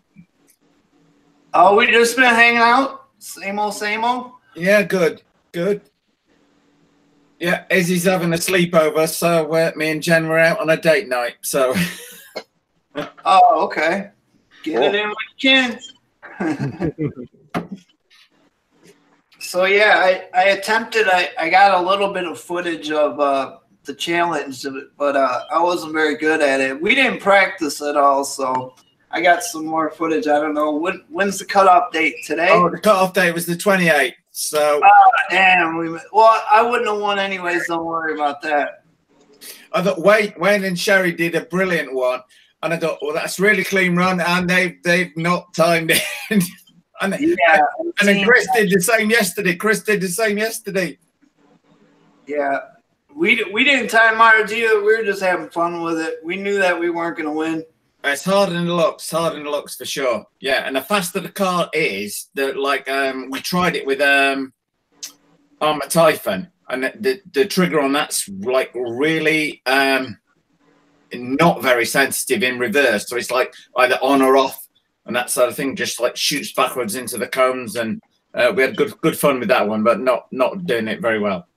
[SPEAKER 2] Oh, we just been hanging out. Same old.
[SPEAKER 8] Yeah, good. Yeah, Izzy's having a sleepover, so me and Jen were out on a date night. So.
[SPEAKER 2] Oh, okay. Get it in when you can. So yeah, I attempted. I got a little bit of footage of the challenge, but I wasn't very good at it. We didn't practice at all, so I got some more footage. I don't know when's the cutoff date today.
[SPEAKER 8] Oh, the cutoff date was the 28th. So.
[SPEAKER 2] Damn. Well, I wouldn't have won anyways. Don't worry about that.
[SPEAKER 8] I thought Wayne and Sherry did a brilliant one. And I thought, well, that's really clean run, and they've not timed it. and then Chris did the same yesterday.
[SPEAKER 2] Yeah, we didn't time ours either. We were just having fun with it. We knew that we weren't going to win.
[SPEAKER 8] It's harder than it looks. For sure. Yeah, and the faster the car is, we tried it with Armour Typhon, and the trigger on that's like really not very sensitive in reverse. So it's like either on or off, and that sort of thing just like shoots backwards into the cones. And we had good fun with that one, but not doing it very well.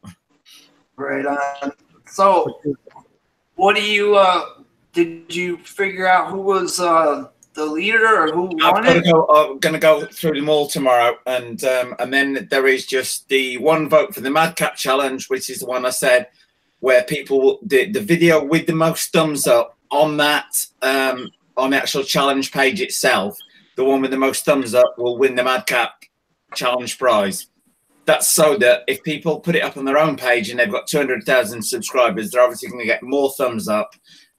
[SPEAKER 2] Right on. So, what do you? Did you figure out who was the leader or who won it?
[SPEAKER 8] I'm going to go through them all tomorrow, and then there is just the one vote for the Madcap Challenge, which is the one I said, where people the video with the most thumbs up on that on the actual challenge page itself. The one with the most thumbs up will win the Madcap Challenge prize. That's so that if people put it up on their own page and they've got 200,000 subscribers, they're obviously going to get more thumbs up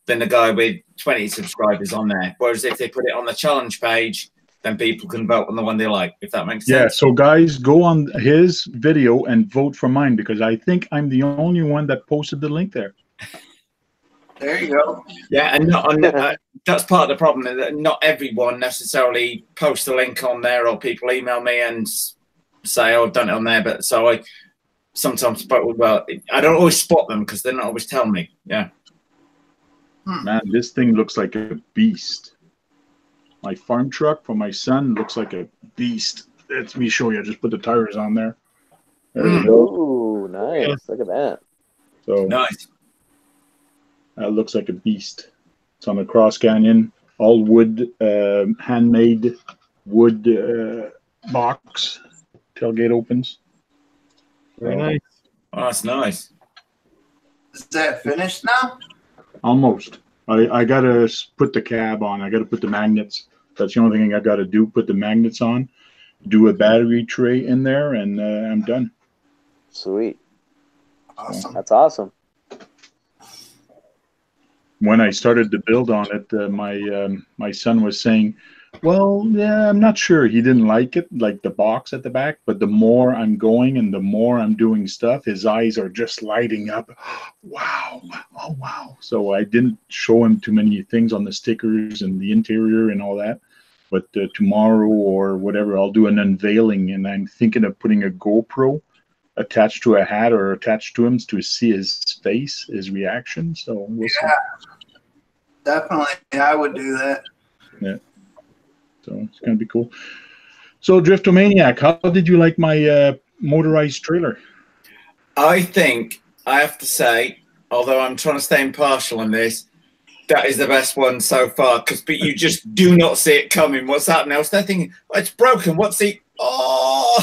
[SPEAKER 8] than the guy with 20 subscribers on there. Whereas if they put it on the challenge page, then people can vote on the one they like, if that makes sense.
[SPEAKER 6] Yeah, so guys, go on his video and vote for mine, because I think I'm the only one that posted the link there.
[SPEAKER 2] There you go.
[SPEAKER 8] Yeah, and that's part of the problem, that not everyone necessarily posts a link on there, or people email me and say, oh, I've done it on there. But so I sometimes, I don't always spot them because they're not always telling me. Yeah.
[SPEAKER 6] Man, this thing looks like a beast. My farm truck for my son looks like a beast. Let me show you. I just put the tires on there. There we go.
[SPEAKER 7] Oh, nice. Look at that.
[SPEAKER 6] So
[SPEAKER 8] nice.
[SPEAKER 6] That looks like a beast. It's on the Cross Canyon. All wood, handmade wood box. Tailgate opens.
[SPEAKER 5] Very nice.
[SPEAKER 8] Oh, that's nice.
[SPEAKER 2] Is that finished now?
[SPEAKER 6] Almost. I gotta put the cab on. I gotta put the magnets. That's the only thing I gotta do. Put the magnets on, do a battery tray in there, and I'm done.
[SPEAKER 7] Sweet.
[SPEAKER 2] Awesome.
[SPEAKER 7] That's awesome.
[SPEAKER 6] When I started to build on it, my son was saying, well, yeah, I'm not sure. He didn't like it, like the box at the back, but the more I'm going and the more I'm doing stuff, his eyes are just lighting up. Wow. Oh, wow. So I didn't show him too many things on the stickers and the interior and all that. But tomorrow or whatever, I'll do an unveiling, and I'm thinking of putting a GoPro attached to a hat or attached to him to see his face, his reaction. So we'll see.
[SPEAKER 2] Definitely. I would do that.
[SPEAKER 6] Yeah. So it's going to be cool. So, Driftomaniac, how did you like my motorized trailer?
[SPEAKER 8] I think I have to say, although I'm trying to stay impartial on this, that is the best one so far, but you just do not see it coming. What's happening? I was thinking, oh, it's broken. What's the... Oh!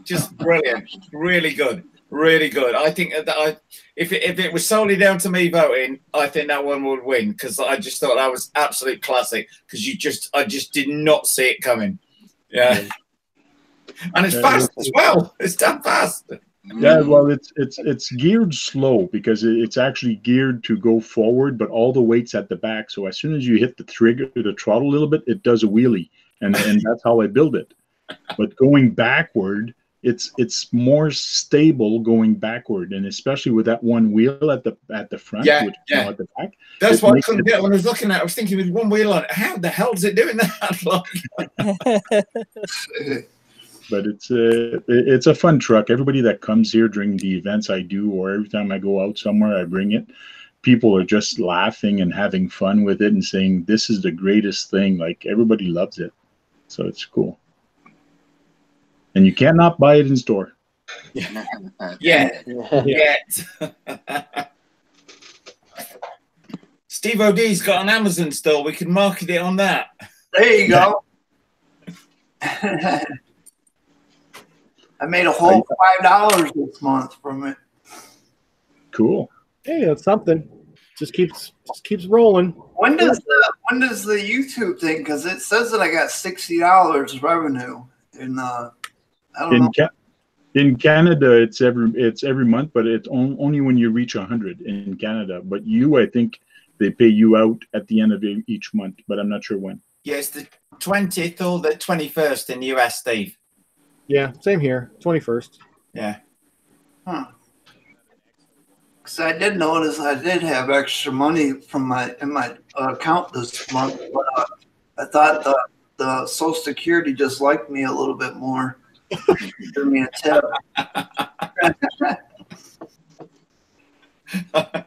[SPEAKER 8] Just brilliant. Really good. Really good. I think that if it was solely down to me voting, I think that one would win, because I just thought that was absolute classic, because I just did not see it coming. Yeah. And it's fast as well. It's damn fast.
[SPEAKER 6] Yeah, well, it's geared slow because it's actually geared to go forward, but all the weight's at the back. So as soon as you hit the trigger, the throttle a little bit, it does a wheelie, and that's how I build it. But going backward, it's more stable going backward, and especially with that one wheel at the front, which at the back.
[SPEAKER 8] That's what I couldn't get when I was looking at it. I was thinking with one wheel on it, how the hell is it doing that?
[SPEAKER 6] But it's a fun truck. Everybody that comes here during the events I do, or every time I go out somewhere, I bring it. People are just laughing and having fun with it and saying, this is the greatest thing. Like, everybody loves it. So it's cool. And you cannot buy it in store.
[SPEAKER 8] Yet. Steve O'D's got an Amazon store. We can market it on that.
[SPEAKER 2] There you go. I made a whole $5 this month from it.
[SPEAKER 6] Cool.
[SPEAKER 5] Hey, that's something. Just keeps rolling.
[SPEAKER 2] When does the YouTube thing? Because it says that I got $60 revenue in I don't know.
[SPEAKER 6] In Canada, it's every month, but it's only when you reach 100 in Canada. But I think they pay you out at the end of each month, but I'm not sure when.
[SPEAKER 8] Yeah, it's the 20th or the 21st in the US, Steve.
[SPEAKER 5] Yeah, same here. 21st.
[SPEAKER 8] Yeah.
[SPEAKER 2] Huh. Because I did notice I did have extra money from in my account this month, but I thought the Social Security just liked me a little bit more. Give me a tip.
[SPEAKER 8] I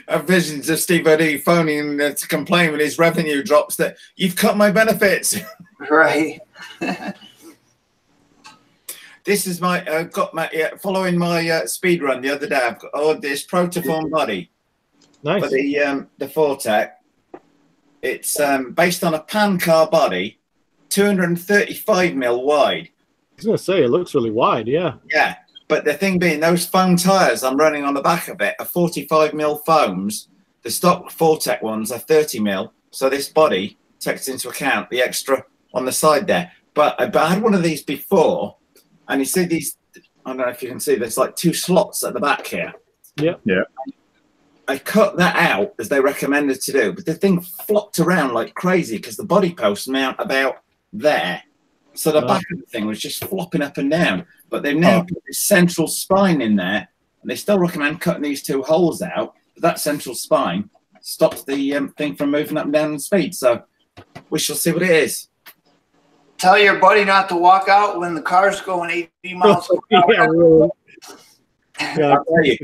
[SPEAKER 8] have visions of Steve O'D phoning to complain when his revenue drops that you've cut my benefits.
[SPEAKER 2] Right.
[SPEAKER 8] This is my got my following my speed run the other day. I've got this Protoform body.
[SPEAKER 5] Nice.
[SPEAKER 8] For the Fortec. It's based on a pan car body, 235 mil wide.
[SPEAKER 5] I was gonna say it looks really wide. Yeah.
[SPEAKER 8] Yeah. But the thing being, those foam tyres I'm running on the back of it are 45 mil foams. The stock Fortec ones are 30 mil. So this body takes into account the extra on the side there. But I had one of these before, and you see these, I don't know if you can see, there's like 2 slots at the back here.
[SPEAKER 5] Yeah.
[SPEAKER 6] Yeah.
[SPEAKER 8] I cut that out as they recommended to do, but the thing flopped around like crazy because the body posts mount about there. So the back of the thing was just flopping up and down. But they've now put this central spine in there, and they still recommend cutting these 2 holes out. But that central spine stops the thing from moving up and down in speed. So we shall see what it is.
[SPEAKER 2] Tell your buddy not to walk out when the car's going 80 miles per hour.
[SPEAKER 5] Yeah, really. Yeah.
[SPEAKER 8] I'll tell you,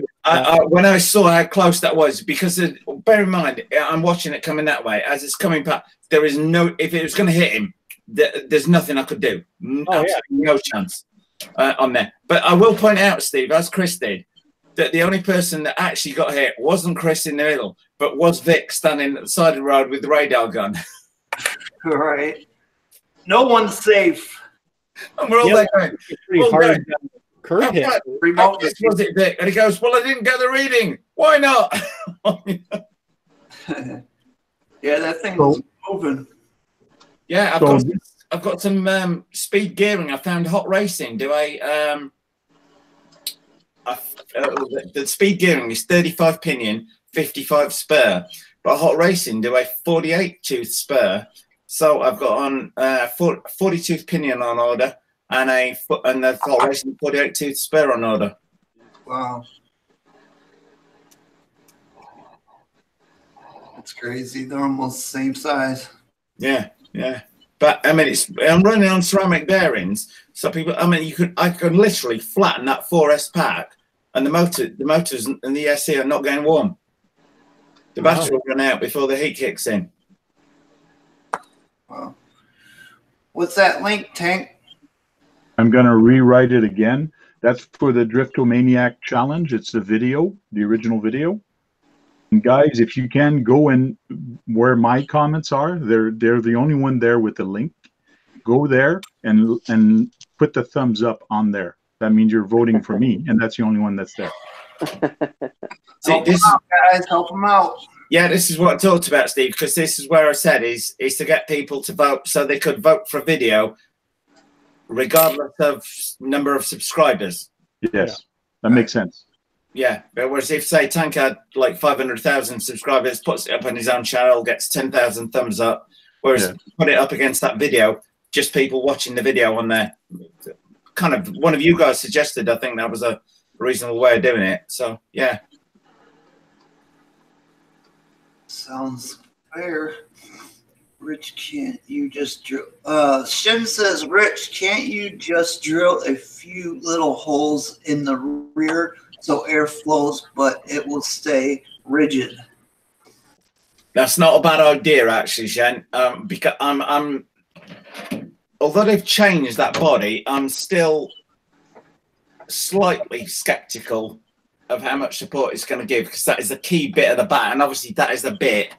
[SPEAKER 8] when I saw how close that was, because bear in mind, I'm watching it coming that way. As it's coming back, there is no, if it was going to hit him, there's nothing I could do. Absolutely no chance on there. But I will point out, Steve, as Chris did, that the only person that actually got hit wasn't Chris in the middle, but was Vic standing at the side of the road with the radar gun.
[SPEAKER 2] Right. No one's safe.
[SPEAKER 8] And we're all there going,
[SPEAKER 5] Pretty hard curve hit.
[SPEAKER 8] How was it, Vic? And he goes, well, I didn't get the reading. Why not?
[SPEAKER 2] Yeah, that thing was moving.
[SPEAKER 8] Yeah, I've got some speed gearing. I found Hot Racing. The speed gearing is 35 pinion, 55 spur. But Hot Racing do a 48 tooth spur. So I've got on 40 tooth pinion on order and the Hot Racing 48 tooth spur on order.
[SPEAKER 2] Wow. That's crazy. They're almost the same size.
[SPEAKER 8] Yeah, yeah. But I mean, I'm running on ceramic bearings, so people. I mean, I could literally flatten that 4S pack, and the motors and the ESC are not getting warm. The battery will run out before the heat kicks in.
[SPEAKER 2] Wow. What's that link, Tank?
[SPEAKER 6] I'm gonna rewrite it again. That's for the Driftomaniac challenge. It's the video, the original video. And guys, if you can go in where my comments are, they're the only one there with the link. Go there and put the thumbs up on there. That means you're voting for me, and that's the only one that's there.
[SPEAKER 2] Help them out, guys. Help them out.
[SPEAKER 8] Yeah, this is what I talked about, Steve, because this is where I said is to get people to vote so they could vote for a video regardless of number of subscribers.
[SPEAKER 6] Yes, that makes sense.
[SPEAKER 8] Yeah, but whereas if, say, Tank had like 500,000 subscribers, puts it up on his own channel, gets 10,000 thumbs up, whereas put it up against that video, just people watching the video on there. Kind of one of you guys suggested, I think that was a reasonable way of doing it. So, yeah.
[SPEAKER 2] Sounds fair. Rich, can't you just drill? Shin says, Rich, can't you just drill a few little holes in the rear so air flows, but it will stay rigid?
[SPEAKER 8] That's not a bad idea, actually, Shen. Because I'm although they've changed that body, I'm still slightly skeptical of how much support it's going to give, because that is the key bit of the back, and obviously that is the bit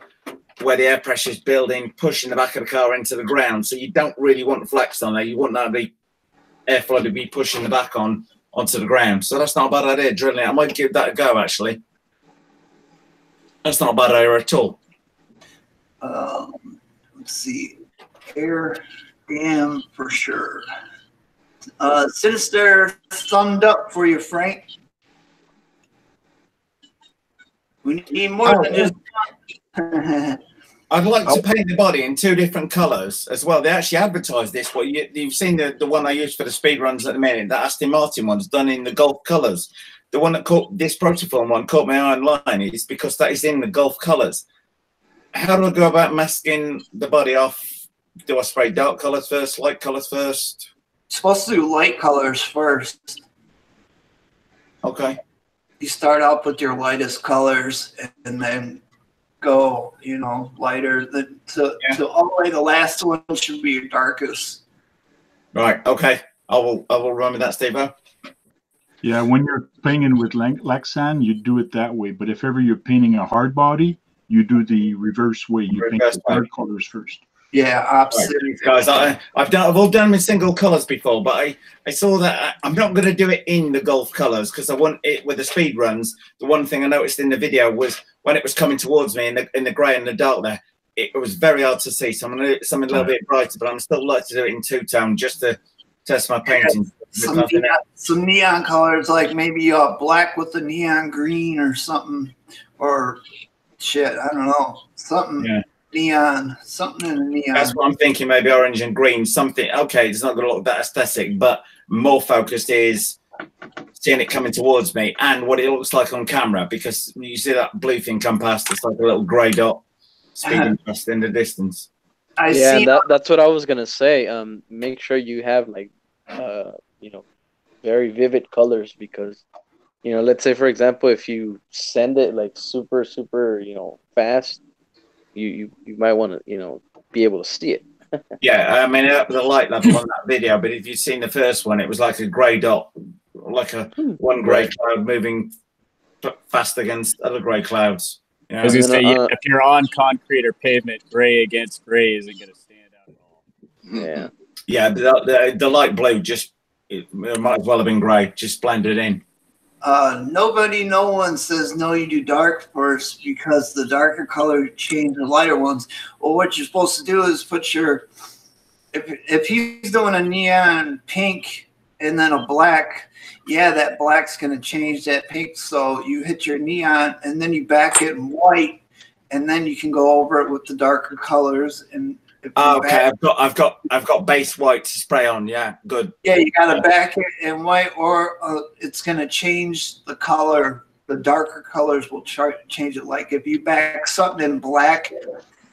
[SPEAKER 8] where the air pressure is building, pushing the back of the car into the ground. So you don't really want flex on there. You want that the airflow to be pushing the back onto the ground. So that's not a bad idea, drilling it. I might give that a go, actually. That's not a bad idea at all.
[SPEAKER 2] Let's see. Air dam for sure. Sinister thumbed up for you, Frank. We need more than just
[SPEAKER 8] I'd like to paint the body in 2 different colours as well. They actually advertise this. What you've seen the one I use for the speed runs at the minute, the Aston Martin one's done in the Gulf colours. The one that caught this Protoform one caught my eye online is because that is in the Gulf colours. How do I go about masking the body off? Do I spray dark colours first, light colours first?
[SPEAKER 2] Supposed to do light colors first.
[SPEAKER 8] Okay.
[SPEAKER 2] You start out with your lightest colors and then go, you know, lighter. To all the way, the last one should be your darkest.
[SPEAKER 8] Right. Okay. I will run with that, Steve-O.
[SPEAKER 6] Yeah, when you're painting with Lexan, you do it that way. But if ever you're painting a hard body, you do the reverse way. You paint the dark colors first.
[SPEAKER 2] Yeah, opposite.
[SPEAKER 8] Right, guys, I've all done them in single colours before, but I saw that I'm not going to do it in the Gulf colours because I want it with the speed runs. The one thing I noticed in the video was when it was coming towards me in the grey and the dark there, it was very hard to see. So I'm going to do something a little bit brighter, but I'm still like to do it in 2-tone just to test my painting.
[SPEAKER 2] Some neon colors, like maybe black with the neon green or something, or shit, I don't know, something. Yeah. Neon, something in the neon.
[SPEAKER 8] That's what I'm thinking, maybe orange and green, something. Okay, it's not going to look that aesthetic, but more focused is seeing it coming towards me and what it looks like on camera, because you see that blue thing come past, it's like a little grey dot speeding past in the distance.
[SPEAKER 7] That's what I was going to say. Make sure you have, like, you know, very vivid colors, because, you know, let's say, for example, if you send it, like, super, you know, fast, you might want to, you know, be able to see it.
[SPEAKER 8] Yeah, I mean, the light level on that video, but if you've seen the first one, it was like a grey dot, like a one grey cloud moving fast against other grey clouds. You know?
[SPEAKER 3] I was going to say, if you're on concrete or pavement, grey against grey isn't going to stand out at all.
[SPEAKER 8] Yeah, the light blue just, it might as well have been grey, just blended in.
[SPEAKER 2] No one says no, you do dark first, because the darker color change the lighter ones. Well, what you're supposed to do is put your, if he's doing a neon pink and then a black, yeah, that black's going to change that pink. So you hit your neon and then you back it in white, and then you can go over it with the darker colors. And
[SPEAKER 8] okay, I've got base white to spray on. Yeah, good.
[SPEAKER 2] Yeah, you got to back it in white, or it's going to change the color. The darker colors will change it. Like if you back something in black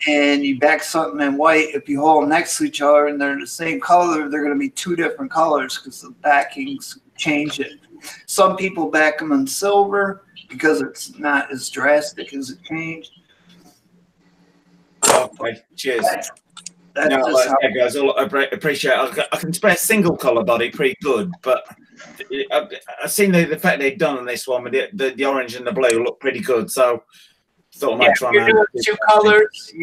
[SPEAKER 2] and you back something in white, if you hold them next to each other and they're the same color, they're going to be 2 different colors because the backings change it. Some people back them in silver because it's not as drastic as it changed.
[SPEAKER 8] Okay, cheers. Guys, I appreciate it. I can spray a single colour body pretty good, but I've seen the effect they've done on this one with the orange and the blue look pretty good. So thought I might try.
[SPEAKER 2] You're doing 2 colors.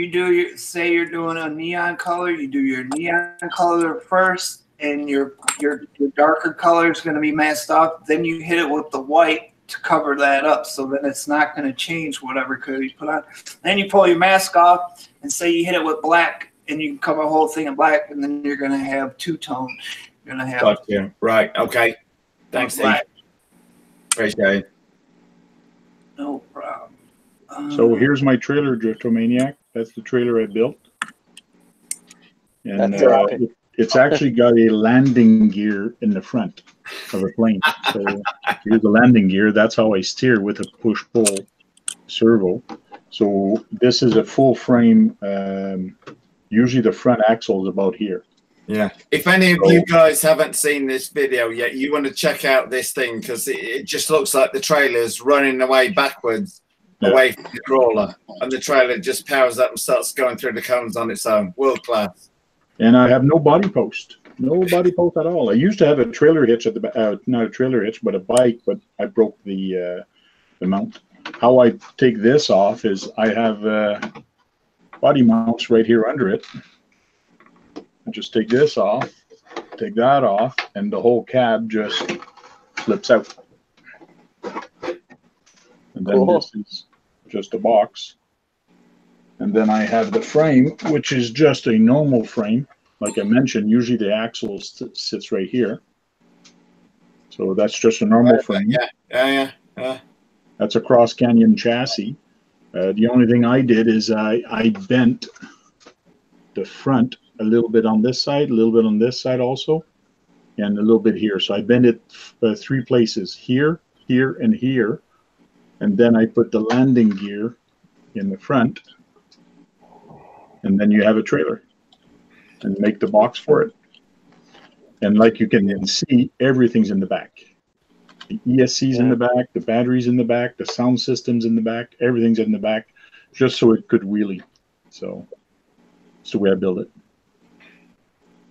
[SPEAKER 2] Say you're doing a neon color. You do your neon color first, and your darker color is going to be masked off. Then you hit it with the white to cover that up, so then it's not going to change whatever color you put on. Then you pull your mask off, and say you hit it with black, and you can cover a whole thing in black, and then you're going to have 2-tone. You're going to have.
[SPEAKER 8] Gotcha. Right. Okay. Thanks, Steve. Appreciate it.
[SPEAKER 2] No problem.
[SPEAKER 6] So here's my trailer, Driftomaniac. That's the trailer I built. And it's actually got a landing gear in the front of a plane. So here's the landing gear. That's how I steer, with a push-pull servo. So this is a full frame. Usually the front axle is about here.
[SPEAKER 8] Yeah. If any of you guys haven't seen this video yet, you want to check out this thing, because it just looks like the trailer's running away backwards away from the crawler, and the trailer just powers up and starts going through the cones on its own. World class.
[SPEAKER 6] And I have no body post. No body post at all. I used to have a trailer hitch at the not a trailer hitch, but a bike, but I broke the mount. How I take this off is I have body mounts right here under it. I just take this off, take that off, and the whole cab just flips out. And then this is just a box. And then I have the frame, which is just a normal frame. Like I mentioned, usually the axle sits right here. So that's just a normal frame.
[SPEAKER 8] Yeah.
[SPEAKER 6] That's a cross canyon chassis. The only thing I did is I bent the front a little bit on this side, a little bit on this side also, and a little bit here. So I bent it 3 places, here, here, and here. And then I put the landing gear in the front. And then you have a trailer and make the box for it. And like you can see, everything's in the back. The ESC's in the back, the batteries in the back, the sound system's in the back, everything's in the back, just so it could wheelie. So that's the way I build it.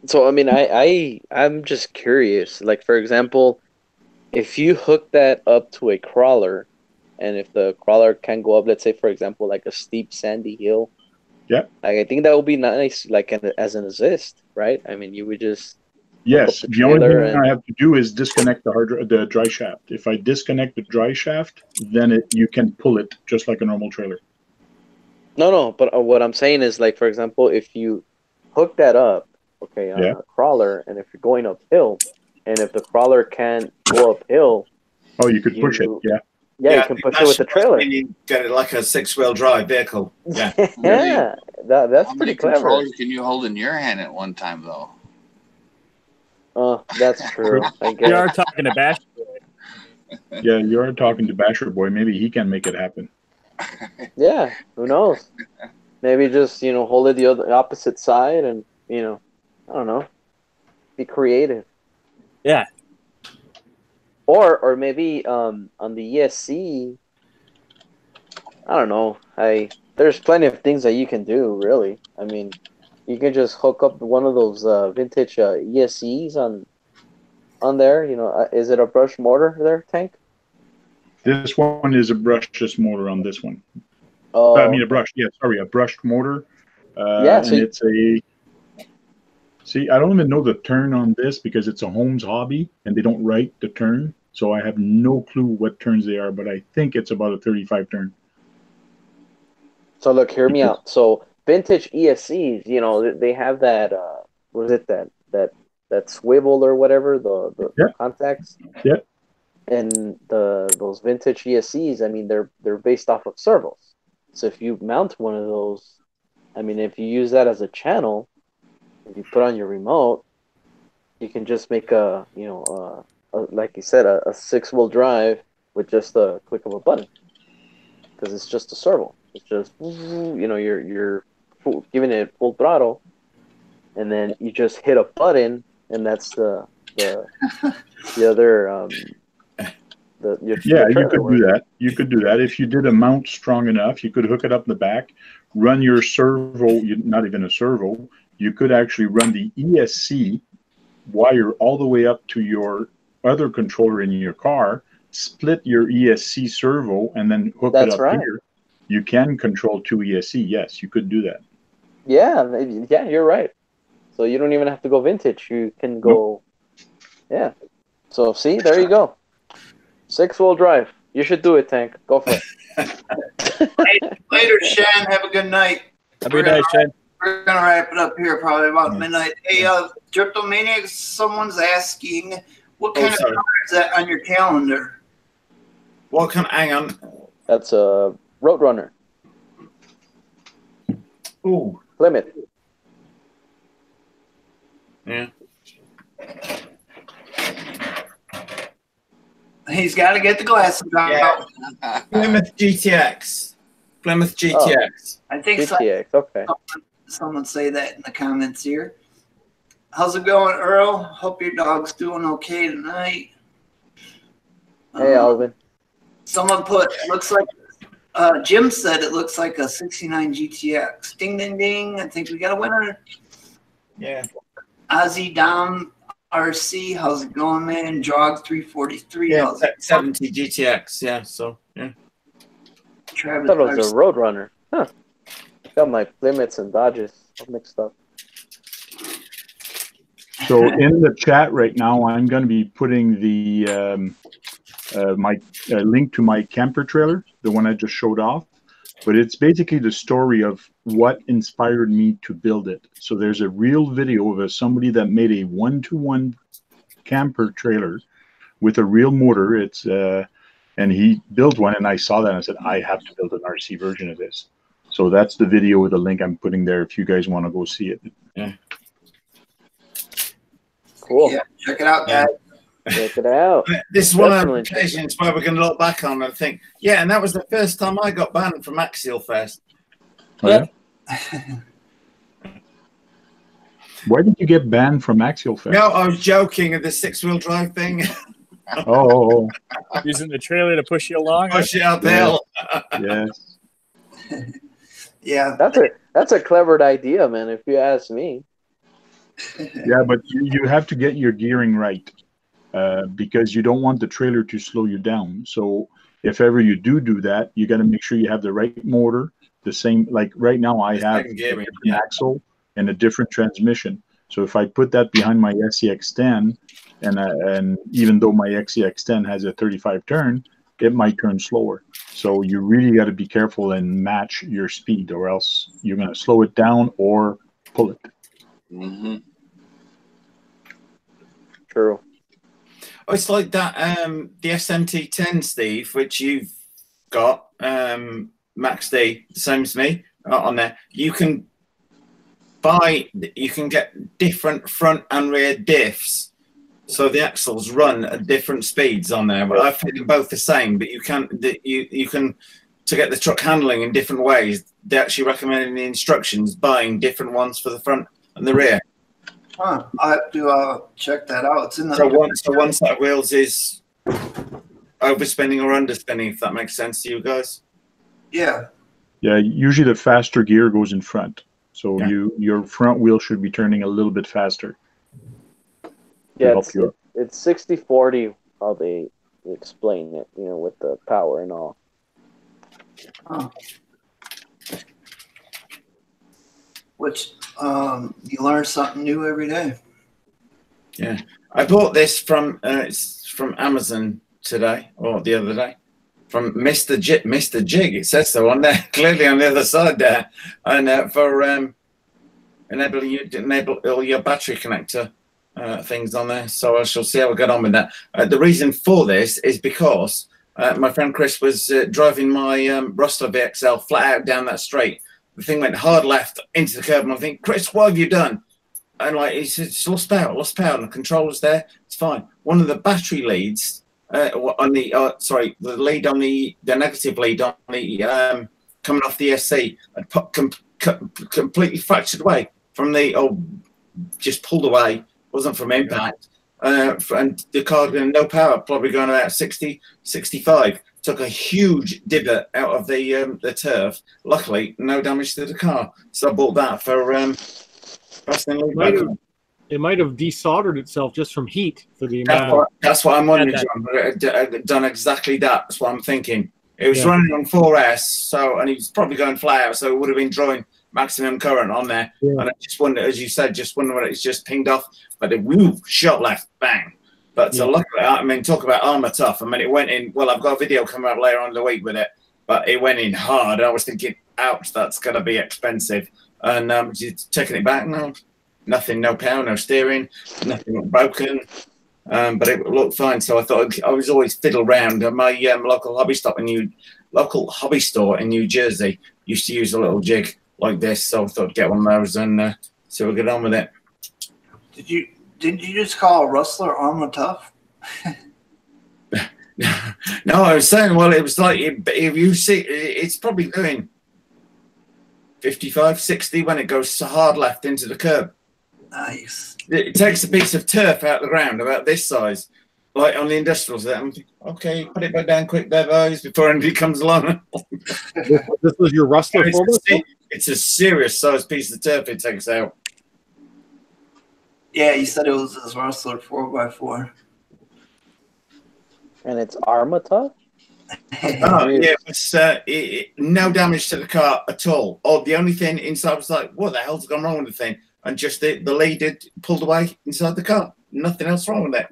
[SPEAKER 7] So I mean, I'm just curious. Like, for example, if you hook that up to a crawler, and if the crawler can go up, let's say, for example, like a steep sandy hill,
[SPEAKER 6] yeah,
[SPEAKER 7] like, I think that would be nice, like as an assist, right? I mean, you would just
[SPEAKER 6] yes. The only thing I have to do is disconnect the dry shaft. If I disconnect the dry shaft, then you can pull it just like a normal trailer.
[SPEAKER 7] No, but what I'm saying is, like, for example, if you hook that up, okay, on a crawler, and if you're going uphill, and if the crawler can't go uphill,
[SPEAKER 6] oh, you could push it,
[SPEAKER 7] yeah, you can push it with the trailer.
[SPEAKER 8] You get it like a 6-wheel drive vehicle. Yeah,
[SPEAKER 7] yeah, that's
[SPEAKER 1] How
[SPEAKER 7] pretty
[SPEAKER 1] many
[SPEAKER 7] clever.
[SPEAKER 1] controllers can you hold in your hand at one time, though?
[SPEAKER 7] Oh, that's true. I guess.
[SPEAKER 3] We are talking to Basher Boy.
[SPEAKER 6] Yeah, you are talking to Basher Boy. Maybe he can make it happen.
[SPEAKER 7] Yeah, who knows? Maybe just, hold it the opposite side, and I don't know, be creative.
[SPEAKER 3] Yeah.
[SPEAKER 7] Or maybe on the ESC, I don't know. There's plenty of things that you can do, really. I mean, you can just hook up one of those vintage ESCs on there. Is it a brush motor there, Tank?
[SPEAKER 6] This one is a brushless motor on this one.
[SPEAKER 7] Oh,
[SPEAKER 6] I mean a brush. Yeah, sorry, a brushed motor.
[SPEAKER 7] Yeah, so
[SPEAKER 6] and it's a. See, I don't even know the turn on this because it's a Holmes hobby and they don't write the turn, so I have no clue what turns they are. But I think it's about a 35 turn.
[SPEAKER 7] So look, hear me out. So vintage ESCs, they have that. What is it, that swivel or whatever, the contacts.
[SPEAKER 6] Yeah.
[SPEAKER 7] And those vintage ESCs, I mean, they're based off of servos. So if you mount one of those, I mean, if you use that as a channel, if you put on your remote, you can just make like you said, a 6-wheel drive with just a click of a button, because it's just a servo. It's just you're giving it full throttle, and then you just hit a button, and that's the other. You could do that. You could do that if you did a mount strong enough.
[SPEAKER 6] You could hook it up in the back, run your servo. Not even a servo. You could actually run the ESC wire all the way up to your other controller in your car. Split your ESC servo and then hook it up here. You can control 2 ESC. Yes, you could do that.
[SPEAKER 7] Yeah, you're right. So you don't even have to go vintage. You can go. Nope. Yeah. So see, there you go. 6-wheel drive. You should do it, Tank. Go for
[SPEAKER 2] it. Later, Shan. Have a good night.
[SPEAKER 3] Have a good night, Shan.
[SPEAKER 2] We're going to wrap it up here probably about midnight. Hey, Driptomaniacs, someone's asking, what kind of car is that on your calendar?
[SPEAKER 8] Hang on.
[SPEAKER 7] That's a Roadrunner.
[SPEAKER 8] Ooh.
[SPEAKER 7] Plymouth.
[SPEAKER 8] Yeah.
[SPEAKER 2] He's got to get the glasses out.
[SPEAKER 8] Yeah. Plymouth GTX. Plymouth GTX.
[SPEAKER 2] I think
[SPEAKER 7] GTX, okay.
[SPEAKER 2] Someone say that in the comments here. How's it going, Earl? Hope your dog's doing okay tonight.
[SPEAKER 7] Hey, Alvin.
[SPEAKER 2] Someone put, looks like, Jim said it looks like a 69 GTX. Ding, ding, ding. I think we got a winner.
[SPEAKER 8] Yeah.
[SPEAKER 2] Ozzy Dom RC, how's it going, man? Jog 343.
[SPEAKER 8] Yeah, 70 GTX. Yeah, so, yeah.
[SPEAKER 2] Travis
[SPEAKER 7] I thought it was a Roadrunner. Huh. Got my Plymouths and Dodges all mixed up.
[SPEAKER 6] So in the chat right now, I'm going to be putting the my link to my camper trailer, the one I just showed off. But it's basically the story of what inspired me to build it. So there's a real video of somebody that made a 1-to-1 camper trailer with a real motor. It's and he built one, and I saw that and I said, I have to build an RC version of this. So that's the video with the link I'm putting there if you guys want to go see it.
[SPEAKER 8] Yeah.
[SPEAKER 7] Cool.
[SPEAKER 2] Yeah, check it out, guys.
[SPEAKER 7] Check it out.
[SPEAKER 8] This is one
[SPEAKER 7] Definitely.
[SPEAKER 8] of the occasions where we're going to look back on and think, yeah, and that was the first time I got banned from Axial Fest.
[SPEAKER 6] Oh, yeah? Why did you get banned from Axial Fest?
[SPEAKER 8] No, I was joking at the 6-wheel drive thing.
[SPEAKER 6] Oh.
[SPEAKER 3] Using the trailer to push you along.
[SPEAKER 8] Push it uphill.
[SPEAKER 6] Yes.
[SPEAKER 2] Yeah.
[SPEAKER 7] That's a clever idea, man, if you ask me.
[SPEAKER 6] Yeah, but you have to get your gearing right because you don't want the trailer to slow you down. So if ever you do that, you got to make sure you have the right motor, the same, like right now I have a different axle and a different transmission. So if I put that behind my SCX10, and even though my XCX10 has a 35 turn, it might turn slower. So you really got to be careful and match your speed, or else you're going to slow it down or pull it.
[SPEAKER 1] Mm-hmm.
[SPEAKER 7] True.
[SPEAKER 8] Oh, it's like that, the SMT10, Steve, which you've got, Max D, the same as me, on there. You can get different front and rear diffs. So the axles run at different speeds on there. But I fit them both the same, but you can to get the truck handling in different ways. They actually recommend in the instructions buying different ones for the front and the rear.
[SPEAKER 2] Huh. I have to check that out. It's in the
[SPEAKER 8] So one set of wheels is overspinning or underspinning, if that makes sense to you guys.
[SPEAKER 2] Yeah.
[SPEAKER 6] Yeah, usually the faster gear goes in front. So your front wheel should be turning a little bit faster.
[SPEAKER 7] Yeah, it's 60-40 how they explain it, with the power and all.
[SPEAKER 2] Huh. Which you learn something new every day.
[SPEAKER 8] Yeah, I bought this from it's from Amazon today or the other day from Mr. Jig. It says so on there clearly on the other side there, and for enable all your battery connector things on there. So I shall see how we get on with that. The reason for this is because my friend Chris was driving my Rustler VXL flat out down that straight. The thing went hard left into the curb, and I think, Chris, what have you done? And he said, it's lost power, and the controller's there. It's fine. One of the battery leads on the the lead on the negative lead on the coming off the SC had completely fractured away from the just pulled away. Wasn't from impact. And the car no power, probably going about 60, 65. Took a huge divot out of the turf. Luckily, no damage to the car. So I bought that for
[SPEAKER 5] it might have desoldered itself just from heat for the
[SPEAKER 8] that's what I'm wondering, John. I've done exactly that. That's what I'm thinking. It was running on 4S, and he was probably going flat out, so it would have been drawing maximum current on there. Yeah. And I just wonder, as you said, when it's just pinged off, but it shot left, bang. But so luckily, talk about armor tough. It went in. Well, I've got a video coming out later on in the week with it, but it went in hard. I was thinking, ouch, that's going to be expensive. And taking it back, no, nothing, no power, no steering, nothing broken. But it looked fine. So I thought I was always fiddle around. My local hobby store in New Jersey used to use a little jig like this, so I thought I'd get one of those and see what we get on with it.
[SPEAKER 2] Did you just call a Rustler armor tough?
[SPEAKER 8] No, I was saying, well, it was like if you see, it's probably doing 55, 60 when it goes hard left into the curb.
[SPEAKER 2] Nice.
[SPEAKER 8] It takes a piece of turf out of the ground about this size, like on the industrials. I'm thinking, okay, put it back down quick there, boys, before anybody comes along.
[SPEAKER 5] This was your Rustler 4x4?
[SPEAKER 8] It's a serious size piece of turf it takes out.
[SPEAKER 2] Yeah, you said it was his Rustler 4x4.
[SPEAKER 7] And it's armor tough?
[SPEAKER 8] It's no damage to the car at all. The only thing inside was like, what the hell's gone wrong with the thing? And just the lead had pulled away inside the car. Nothing else wrong with it.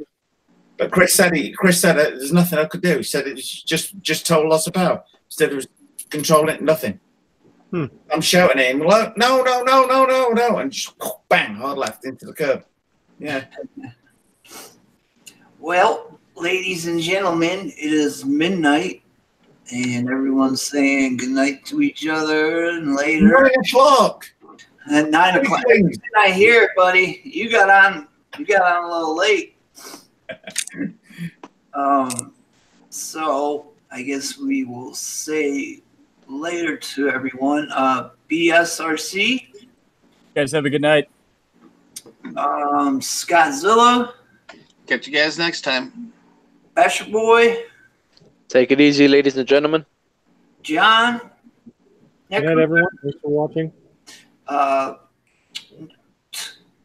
[SPEAKER 8] But Chris said there's nothing I could do. He said it's just total loss of power. Instead of controlling it, nothing. I'm shouting at him, like, no, and just bang, hard left into the curb. Yeah.
[SPEAKER 2] Well, ladies and gentlemen, it is midnight, and everyone's saying goodnight to each other and later.
[SPEAKER 8] 9 o'clock.
[SPEAKER 2] At 9 o'clock. I hear it, buddy. You got on a little late. So I guess we will say later to everyone. BSRC.
[SPEAKER 3] You guys have a good night.
[SPEAKER 2] Scottzilla.
[SPEAKER 1] Catch you guys next time.
[SPEAKER 2] Basher Boy.
[SPEAKER 7] Take it easy, ladies and gentlemen.
[SPEAKER 2] John.
[SPEAKER 5] Good night, everyone. Thanks for watching.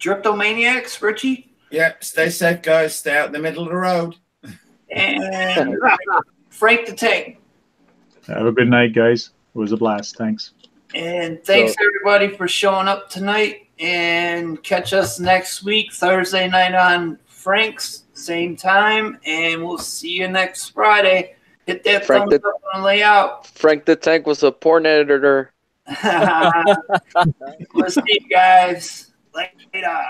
[SPEAKER 2] Driptomaniacs, Richie.
[SPEAKER 8] Yeah, stay safe, guys. Stay out in the middle of the road.
[SPEAKER 2] And Frank the Tank.
[SPEAKER 6] Have a good night, guys. It was a blast. Thanks.
[SPEAKER 2] And thanks everybody for showing up tonight. And catch us next week, Thursday night on Frank's, same time. And we'll see you next Friday. Hit that thumbs up on the layout.
[SPEAKER 7] Frank the Tank was a porn editor.
[SPEAKER 2] We'll see you guys later.